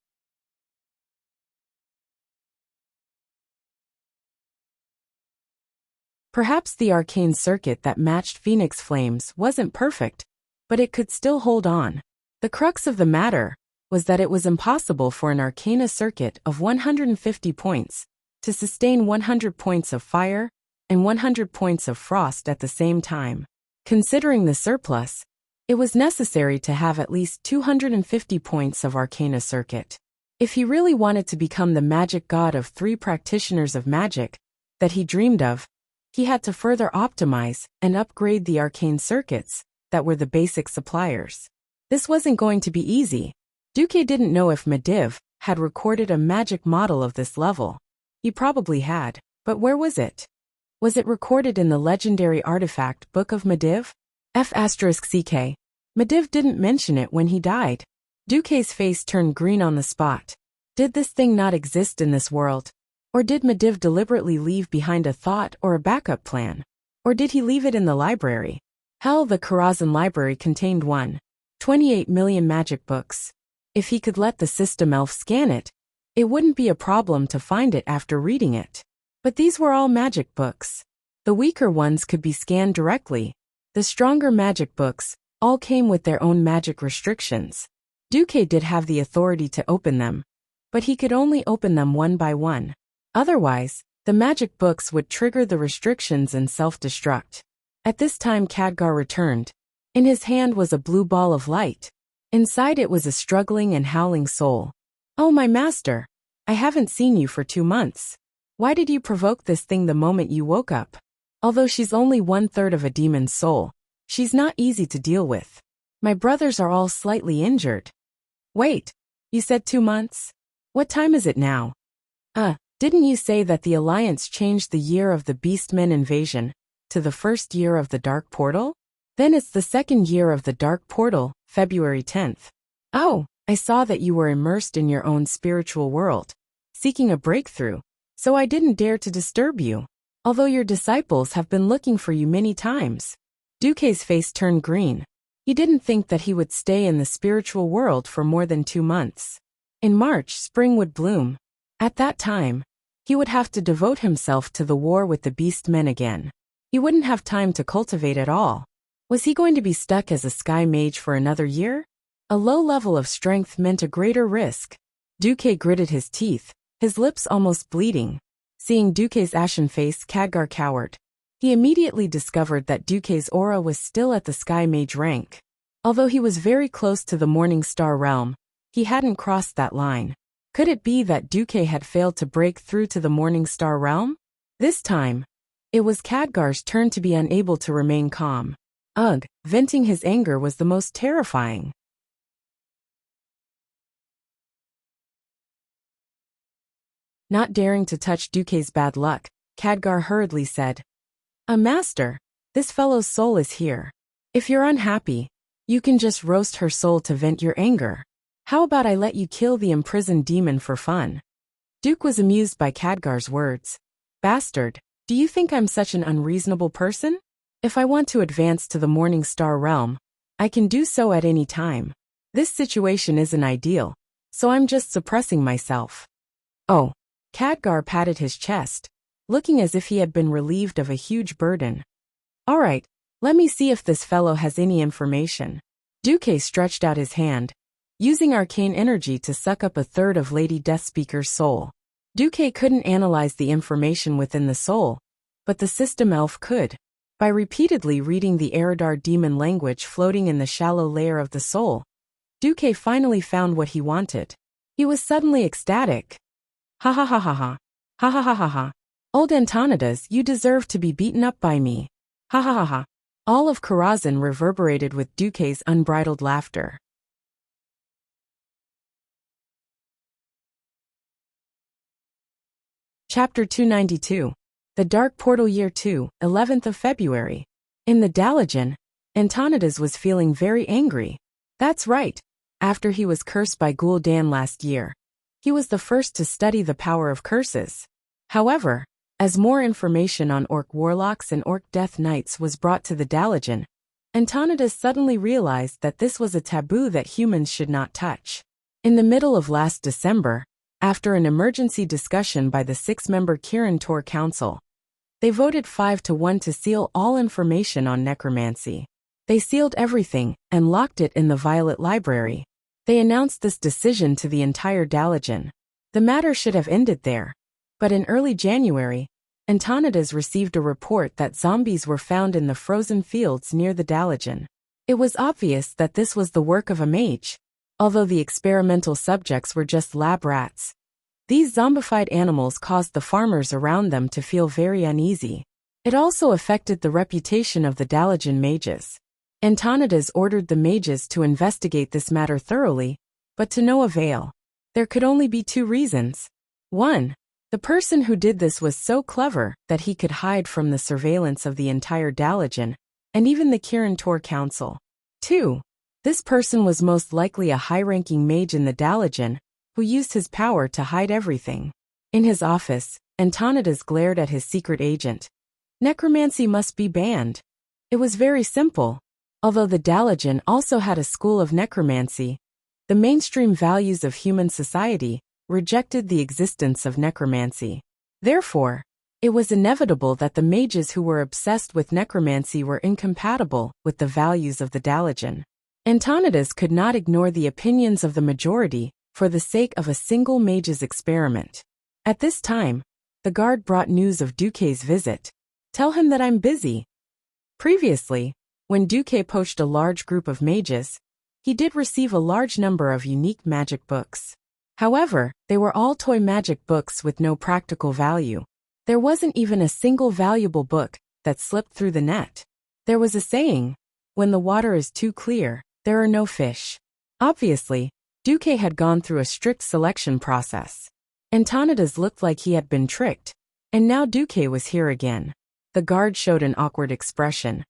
Perhaps the arcane circuit that matched Phoenix Flames wasn't perfect, but it could still hold on. The crux of the matter was that it was impossible for an arcana circuit of 150 points to sustain 100 points of fire and 100 points of frost at the same time. Considering the surplus, it was necessary to have at least 250 points of arcana circuit. If he really wanted to become the magic god of 3 practitioners of magic that he dreamed of, he had to further optimize and upgrade the arcane circuits that were the basic suppliers. This wasn't going to be easy. Duque didn't know if Medivh had recorded a magic model of this level. He probably had, but where was it? Was it recorded in the legendary artifact Book of Medivh? F***ck. Medivh didn't mention it when he died. Duque's face turned green on the spot. Did this thing not exist in this world? Or did Medivh deliberately leave behind a thought or a backup plan? Or did he leave it in the library? Hell, the Karazhan library contained 1.28 million magic books. If he could let the system elf scan it, it wouldn't be a problem to find it after reading it. But these were all magic books. The weaker ones could be scanned directly. The stronger magic books all came with their own magic restrictions. Duque did have the authority to open them, but he could only open them one by one. Otherwise, the magic books would trigger the restrictions and self-destruct. At this time Khadgar returned. In his hand was a blue ball of light. Inside it was a struggling and howling soul. Oh, my master! I haven't seen you for 2 months. Why did you provoke this thing the moment you woke up? Although she's only 1/3 of a demon's soul, she's not easy to deal with. My brothers are all slightly injured. Wait, you said 2 months? What time is it now? Didn't you say that the Alliance changed the year of the Beastmen invasion to the first year of the Dark Portal? Then it's the second year of the Dark Portal, February 10th. Oh, I saw that you were immersed in your own spiritual world, seeking a breakthrough, so I didn't dare to disturb you, although your disciples have been looking for you many times. Duque's face turned green. He didn't think that he would stay in the spiritual world for more than 2 months. In March, spring would bloom. At that time, he would have to devote himself to the war with the beast men again. He wouldn't have time to cultivate at all. Was he going to be stuck as a sky mage for another year? A low level of strength meant a greater risk. Duque gritted his teeth, his lips almost bleeding. Seeing Duque's ashen face, Khadgar cowered. He immediately discovered that Duque's aura was still at the sky mage rank. Although he was very close to the Morning Star realm, he hadn't crossed that line. Could it be that Duque had failed to break through to the Morning Star realm? This time, it was Khadgar's turn to be unable to remain calm. Ugh, venting his anger was the most terrifying. Not daring to touch Duque's bad luck, Khadgar hurriedly said, Master, this fellow's soul is here. If you're unhappy, you can just roast her soul to vent your anger. How about I let you kill the imprisoned demon for fun?" Duke was amused by Khadgar's words. "Bastard, do you think I'm such an unreasonable person? If I want to advance to the Morning Star realm, I can do so at any time. This situation isn't ideal, so I'm just suppressing myself." "Oh." Khadgar patted his chest, looking as if he had been relieved of a huge burden. "All right, let me see if this fellow has any information." Duque stretched out his hand, using arcane energy to suck up a third of Lady Deathspeaker's soul. Duque couldn't analyze the information within the soul, but the system elf could. By repeatedly reading the Eridar demon language floating in the shallow layer of the soul, Duque finally found what he wanted. He was suddenly ecstatic. "Ha ha ha ha ha. Ha ha ha ha ha. Old Antonidas, you deserve to be beaten up by me. Ha ha ha ha." All of Karazhan reverberated with Duque's unbridled laughter. Chapter 292. The Dark Portal Year 2, 11th of February. In the Dalajan, Antonidas was feeling very angry. That's right. After he was cursed by Gul'dan last year, he was the first to study the power of curses. However, as more information on Orc Warlocks and Orc Death Knights was brought to the Dalajan, Antonidas suddenly realized that this was a taboo that humans should not touch. In the middle of last December, after an emergency discussion by the 6-member Kirin Tor Council, they voted 5-1 to seal all information on necromancy. They sealed everything and locked it in the Violet Library. They announced this decision to the entire Dalajan. The matter should have ended there. But in early January, Antonidas received a report that zombies were found in the frozen fields near the Dalajan. It was obvious that this was the work of a mage, although the experimental subjects were just lab rats. These zombified animals caused the farmers around them to feel very uneasy. It also affected the reputation of the Dalajan mages. Antonidas ordered the mages to investigate this matter thoroughly, but to no avail. There could only be 2 reasons. 1. The person who did this was so clever that he could hide from the surveillance of the entire Dalajan, and even the Kirin Tor Council. 2. This person was most likely a high-ranking mage in the Dalajan, who used his power to hide everything. In his office, Antonidas glared at his secret agent. Necromancy must be banned. It was very simple. Although the Dalajan also had a school of necromancy, the mainstream values of human society rejected the existence of necromancy. Therefore, it was inevitable that the mages who were obsessed with necromancy were incompatible with the values of the Dalajan. Antonidas could not ignore the opinions of the majority for the sake of a single mage's experiment. At this time, the guard brought news of Duque's visit. "Tell him that I'm busy." Previously, when Duque poached a large group of mages, he did receive a large number of unique magic books. However, they were all toy magic books with no practical value. There wasn't even a single valuable book that slipped through the net. There was a saying, "When the water is too clear, there are no fish." Obviously, Duque had gone through a strict selection process. Antonidas looked like he had been tricked, and now Duque was here again. The guard showed an awkward expression.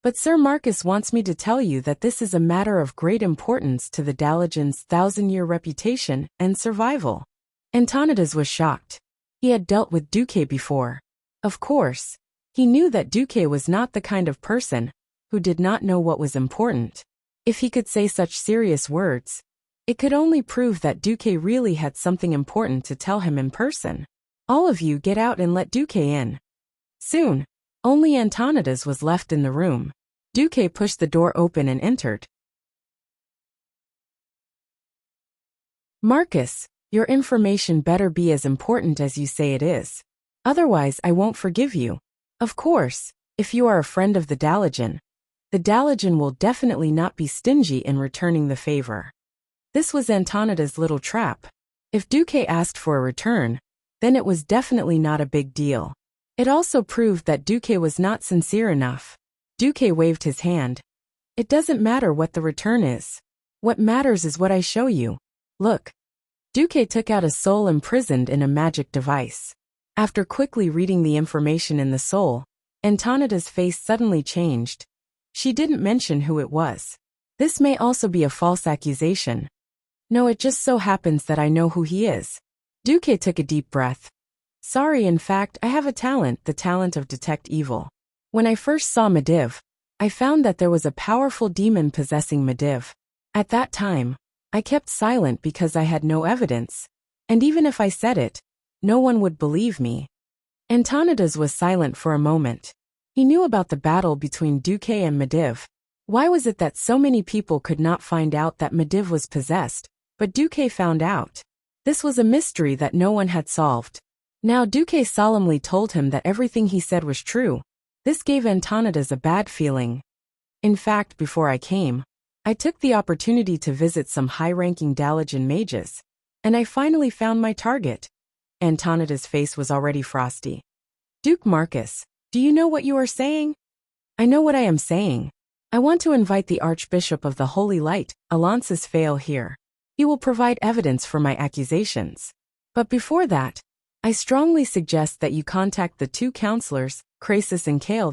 "But Sir Marcus wants me to tell you that this is a matter of great importance to the Dalajan's 1,000-year reputation and survival." Antonidas was shocked. He had dealt with Duque before. Of course, he knew that Duque was not the kind of person who did not know what was important. If he could say such serious words, it could only prove that Duque really had something important to tell him in person. All of you get out and let Duque in. Soon, only Antonidas was left in the room. Duque pushed the door open and entered. Marcus, your information better be as important as you say it is. Otherwise, I won't forgive you. Of course, if you are a friend of the Daligen will definitely not be stingy in returning the favor. This was Antonidas' little trap. If Duque asked for a return, then it was definitely not a big deal. It also proved that Duque was not sincere enough. Duque waved his hand. It doesn't matter what the return is. What matters is what I show you. Look. Duque took out a soul imprisoned in a magic device. After quickly reading the information in the soul, Antonidas' face suddenly changed. She didn't mention who it was. This may also be a false accusation. No, it just so happens that I know who he is. Duque took a deep breath. Sorry, in fact, I have a talent, the talent of detect evil. When I first saw Mediv, I found that there was a powerful demon possessing Mediv. At that time, I kept silent because I had no evidence, and even if I said it, no one would believe me. Antonidas was silent for a moment. He knew about the battle between Duque and Mediv. Why was it that so many people could not find out that Mediv was possessed, but Duque found out? This was a mystery that no one had solved. Now Duque solemnly told him that everything he said was true. This gave Antonidas a bad feeling. In fact, before I came, I took the opportunity to visit some high-ranking Daligen mages, and I finally found my target. Antonidas' face was already frosty. Duke Marcus, do you know what you are saying? I know what I am saying. I want to invite the Archbishop of the Holy Light, Alonsus Fail, here. He will provide evidence for my accusations. But before that, I strongly suggest that you contact the two counselors, Crasus and Kale.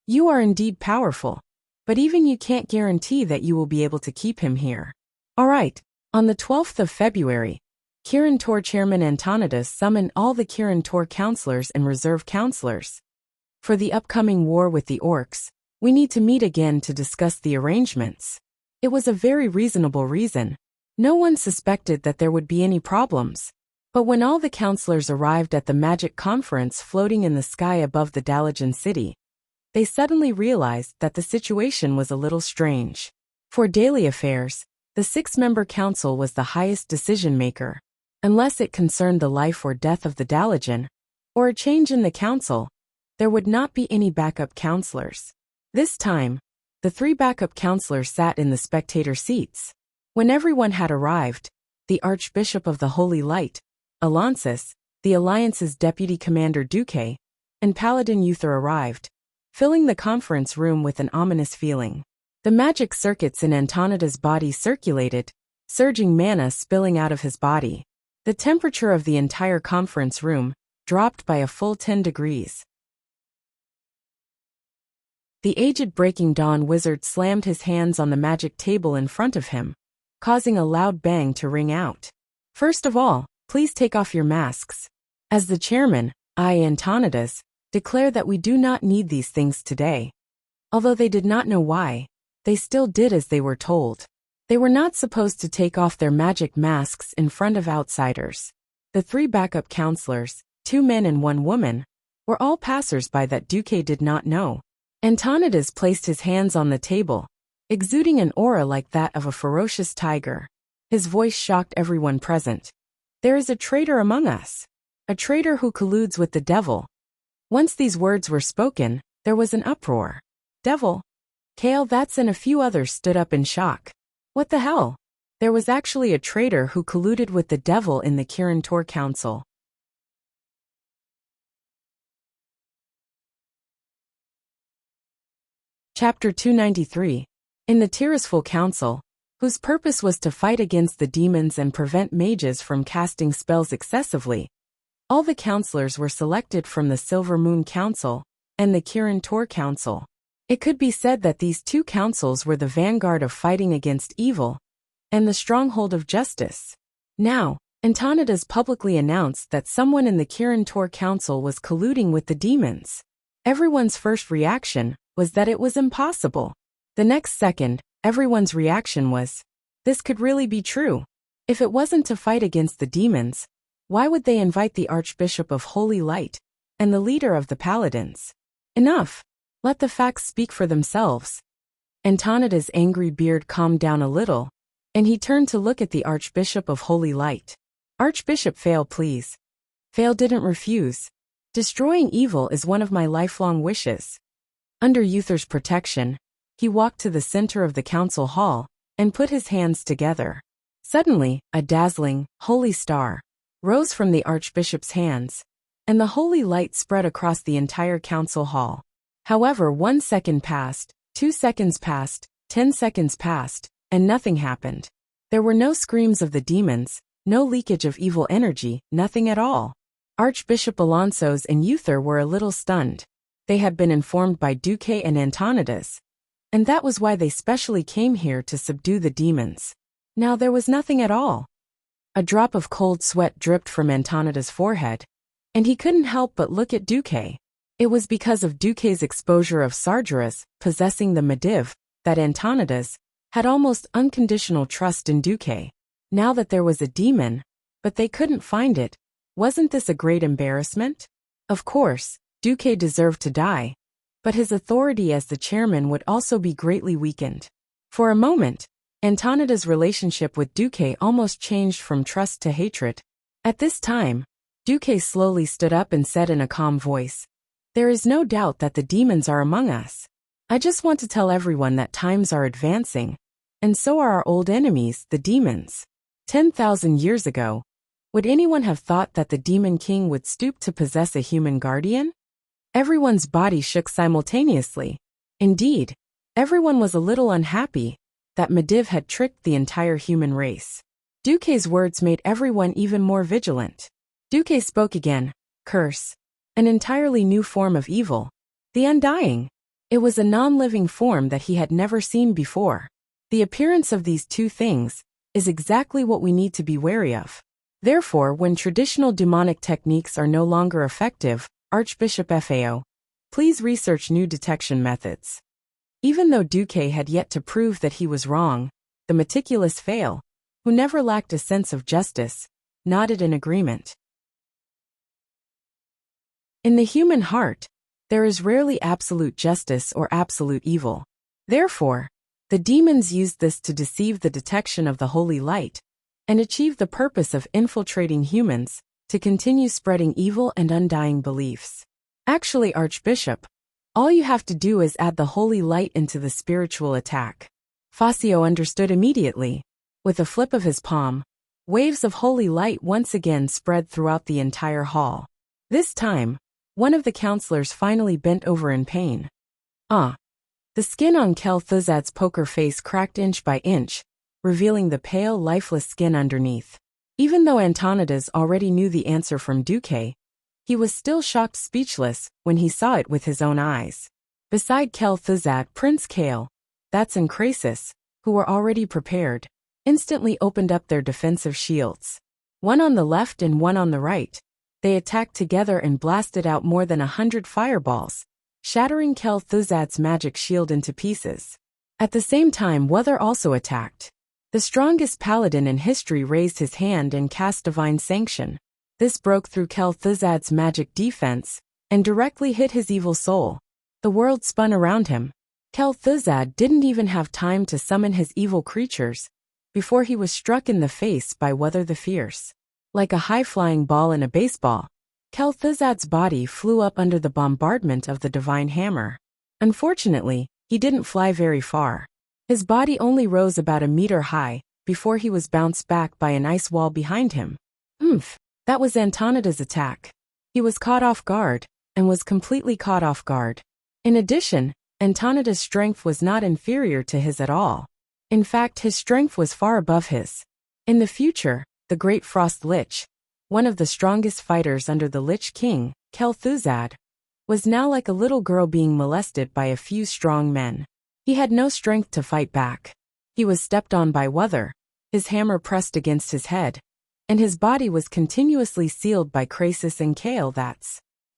You are indeed powerful, but even you can't guarantee that you will be able to keep him here. All right, on the 12th of February, Kirin Tor Chairman Antonidas summoned all the Kirin Tor counselors and reserve counselors. For the upcoming war with the orcs, we need to meet again to discuss the arrangements. It was a very reasonable reason. No one suspected that there would be any problems. But when all the counselors arrived at the magic conference floating in the sky above the Daligen city, they suddenly realized that the situation was a little strange. For daily affairs, the 6-member council was the highest decision-maker. Unless it concerned the life or death of the Daligen, or a change in the council, there would not be any backup counselors. This time, the 3 backup counselors sat in the spectator seats. When everyone had arrived, the Archbishop of the Holy Light, Alonsus, the Alliance's Deputy Commander Duque, and Paladin Uther arrived, filling the conference room with an ominous feeling. The magic circuits in Antonidas' body circulated, surging mana spilling out of his body. The temperature of the entire conference room dropped by a full 10 degrees. The aged Breaking Dawn wizard slammed his hands on the magic table in front of him, causing a loud bang to ring out. First of all, please take off your masks. As the chairman, I, Antonidas, declare that we do not need these things today. Although they did not know why, they still did as they were told. They were not supposed to take off their magic masks in front of outsiders. The 3 backup counselors, 2 men and 1 woman, were all passers-by that Duque did not know. Antonidas placed his hands on the table, exuding an aura like that of a ferocious tiger. His voice shocked everyone present. There is a traitor among us. A traitor who colludes with the devil. Once these words were spoken, there was an uproar. Devil? Kale, and a few others stood up in shock. What the hell? There was actually a traitor who colluded with the devil in the Kirin Tor Council. Chapter 293. In the Tirisful Council, whose purpose was to fight against the demons and prevent mages from casting spells excessively, all the counselors were selected from the Silver Moon Council and the Kirin Tor Council. It could be said that these 2 councils were the vanguard of fighting against evil and the stronghold of justice. Now, Antonidas publicly announced that someone in the Kirin Tor Council was colluding with the demons. Everyone's first reaction was that it was impossible. The next second, Everyone's reaction was, this could really be true. If it wasn't to fight against the demons, why would they invite the Archbishop of Holy Light and the leader of the Paladins? Enough. Let the facts speak for themselves. Antonida's angry beard calmed down a little, and he turned to look at the Archbishop of Holy Light. Archbishop Fail, please. Fail didn't refuse. Destroying evil is one of my lifelong wishes. Under Uther's protection, he walked to the center of the council hall and put his hands together. Suddenly, a dazzling, holy star rose from the Archbishop's hands, and the holy light spread across the entire council hall. However, 1 second passed, 2 seconds passed, 10 seconds passed, and nothing happened. There were no screams of the demons, no leakage of evil energy, nothing at all. Archbishop Alonso's and Uther were a little stunned. They had been informed by Duque and Antonidas, and that was why they specially came here to subdue the demons. Now there was nothing at all. A drop of cold sweat dripped from Antonida's forehead, and he couldn't help but look at Duque. It was because of Duque's exposure of Sargeras possessing the Mediv that Antonidas had almost unconditional trust in Duque. Now that there was a demon, but they couldn't find it, wasn't this a great embarrassment? Of course, Duque deserved to die, but his authority as the chairman would also be greatly weakened. For a moment, Antonida's relationship with Duque almost changed from trust to hatred. At this time, Duque slowly stood up and said in a calm voice, "There is no doubt that the demons are among us. I just want to tell everyone that times are advancing, and so are our old enemies, the demons. 10,000 years ago, would anyone have thought that the Demon King would stoop to possess a human guardian?" Everyone's body shook simultaneously. Indeed, everyone was a little unhappy that Mediv had tricked the entire human race. Duque's words made everyone even more vigilant. Duque spoke again. Curse. An entirely new form of evil. The Undying. It was a non-living form that he had never seen before. The appearance of these two things is exactly what we need to be wary of. Therefore, when traditional demonic techniques are no longer effective, Archbishop Fao, please research new detection methods. Even though Duque had yet to prove that he was wrong, the meticulous Fail, who never lacked a sense of justice, nodded in agreement. In the human heart, there is rarely absolute justice or absolute evil. Therefore, the demons used this to deceive the detection of the holy light and achieve the purpose of infiltrating humans to continue spreading evil and undying beliefs. Actually, Archbishop, all you have to do is add the holy light into the spiritual attack. Fazio understood immediately. With a flip of his palm, waves of holy light once again spread throughout the entire hall. This time, one of the counselors finally bent over in pain. The skin on Kel'Thuzad's poker face cracked inch by inch, revealing the pale, lifeless skin underneath. Even though Antonidas already knew the answer from Duque, he was still shocked speechless when he saw it with his own eyes. Beside Kel'Thuzad, Prince Kale, Thats and Krasis, who were already prepared, instantly opened up their defensive shields. One on the left and one on the right, they attacked together and blasted out more than 100 fireballs, shattering Kel'Thuzad's magic shield into pieces. At the same time, Wuther also attacked. The strongest paladin in history raised his hand and cast Divine Sanction. This broke through Kel'Thuzad's magic defense and directly hit his evil soul. The world spun around him. Kel'Thuzad didn't even have time to summon his evil creatures before he was struck in the face by Wuther the Fierce. Like a high-flying ball in a baseball, Kel'Thuzad's body flew up under the bombardment of the divine hammer. Unfortunately, he didn't fly very far. His body only rose about a meter high before he was bounced back by an ice wall behind him. That was Antonida's attack. He was caught off guard, and was completely caught off guard. In addition, Antonida's strength was not inferior to his at all. In fact, his strength was far above his. In the future, the Great Frost Lich, one of the strongest fighters under the Lich King, Kel'Thuzad, was now like a little girl being molested by a few strong men. He had no strength to fight back. He was stepped on by Wuther, his hammer pressed against his head, and his body was continuously sealed by Krasis and Kale.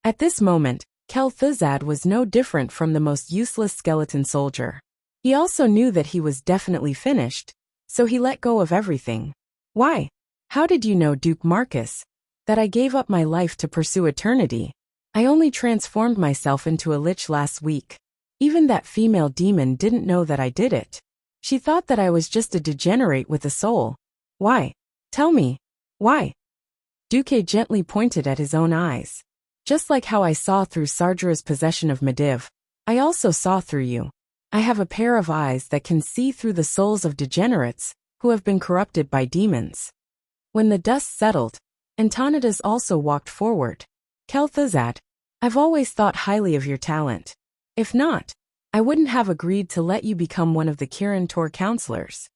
At this moment, Kel'Thuzad was no different from the most useless skeleton soldier. He also knew that he was definitely finished, so he let go of everything. Why? How did you know, Duke Marcus, that I gave up my life to pursue eternity? I only transformed myself into a lich last week. Even that female demon didn't know that I did it. She thought that I was just a degenerate with a soul. Why? Tell me. Why? Duque gently pointed at his own eyes. Just like how I saw through Sargera's possession of Mediv, I also saw through you. I have a pair of eyes that can see through the souls of degenerates who have been corrupted by demons. When the dust settled, Antonidas also walked forward. Kel'Thuzad, I've always thought highly of your talent. If not, I wouldn't have agreed to let you become one of the Kirin Tor counselors.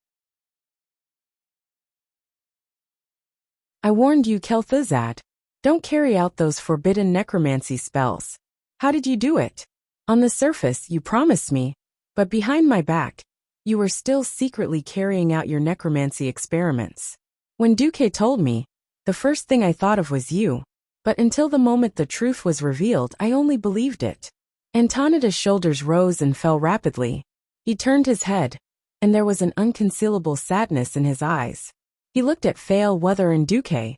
I warned you, Kel'Thuzad. Don't carry out those forbidden necromancy spells. How did you do it? On the surface, you promised me, but behind my back, you were still secretly carrying out your necromancy experiments. When Duque told me, the first thing I thought of was you, but until the moment the truth was revealed, I only believed it. Antonidas' shoulders rose and fell rapidly. He turned his head, and there was an unconcealable sadness in his eyes. He looked at Fail-Weather and Duque.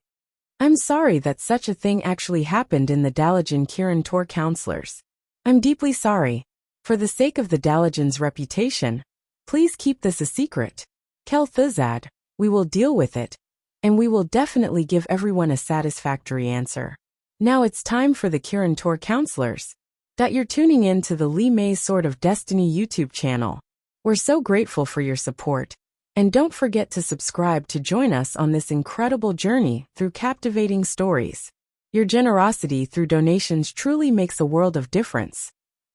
I'm sorry that such a thing actually happened in the Dalajan Kirin Tor counselors. I'm deeply sorry. For the sake of the Dalajan's reputation, please keep this a secret. Kel'Thuzad, we will deal with it, and we will definitely give everyone a satisfactory answer. Now it's time for the Kirin Tor counselors. That you're tuning in to the Li Mei's Sword of Destiny YouTube channel. We're so grateful for your support. And don't forget to subscribe to join us on this incredible journey through captivating stories. Your generosity through donations truly makes a world of difference,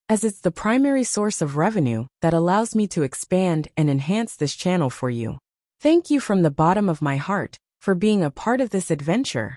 as it's the primary source of revenue that allows me to expand and enhance this channel for you. Thank you from the bottom of my heart for being a part of this adventure.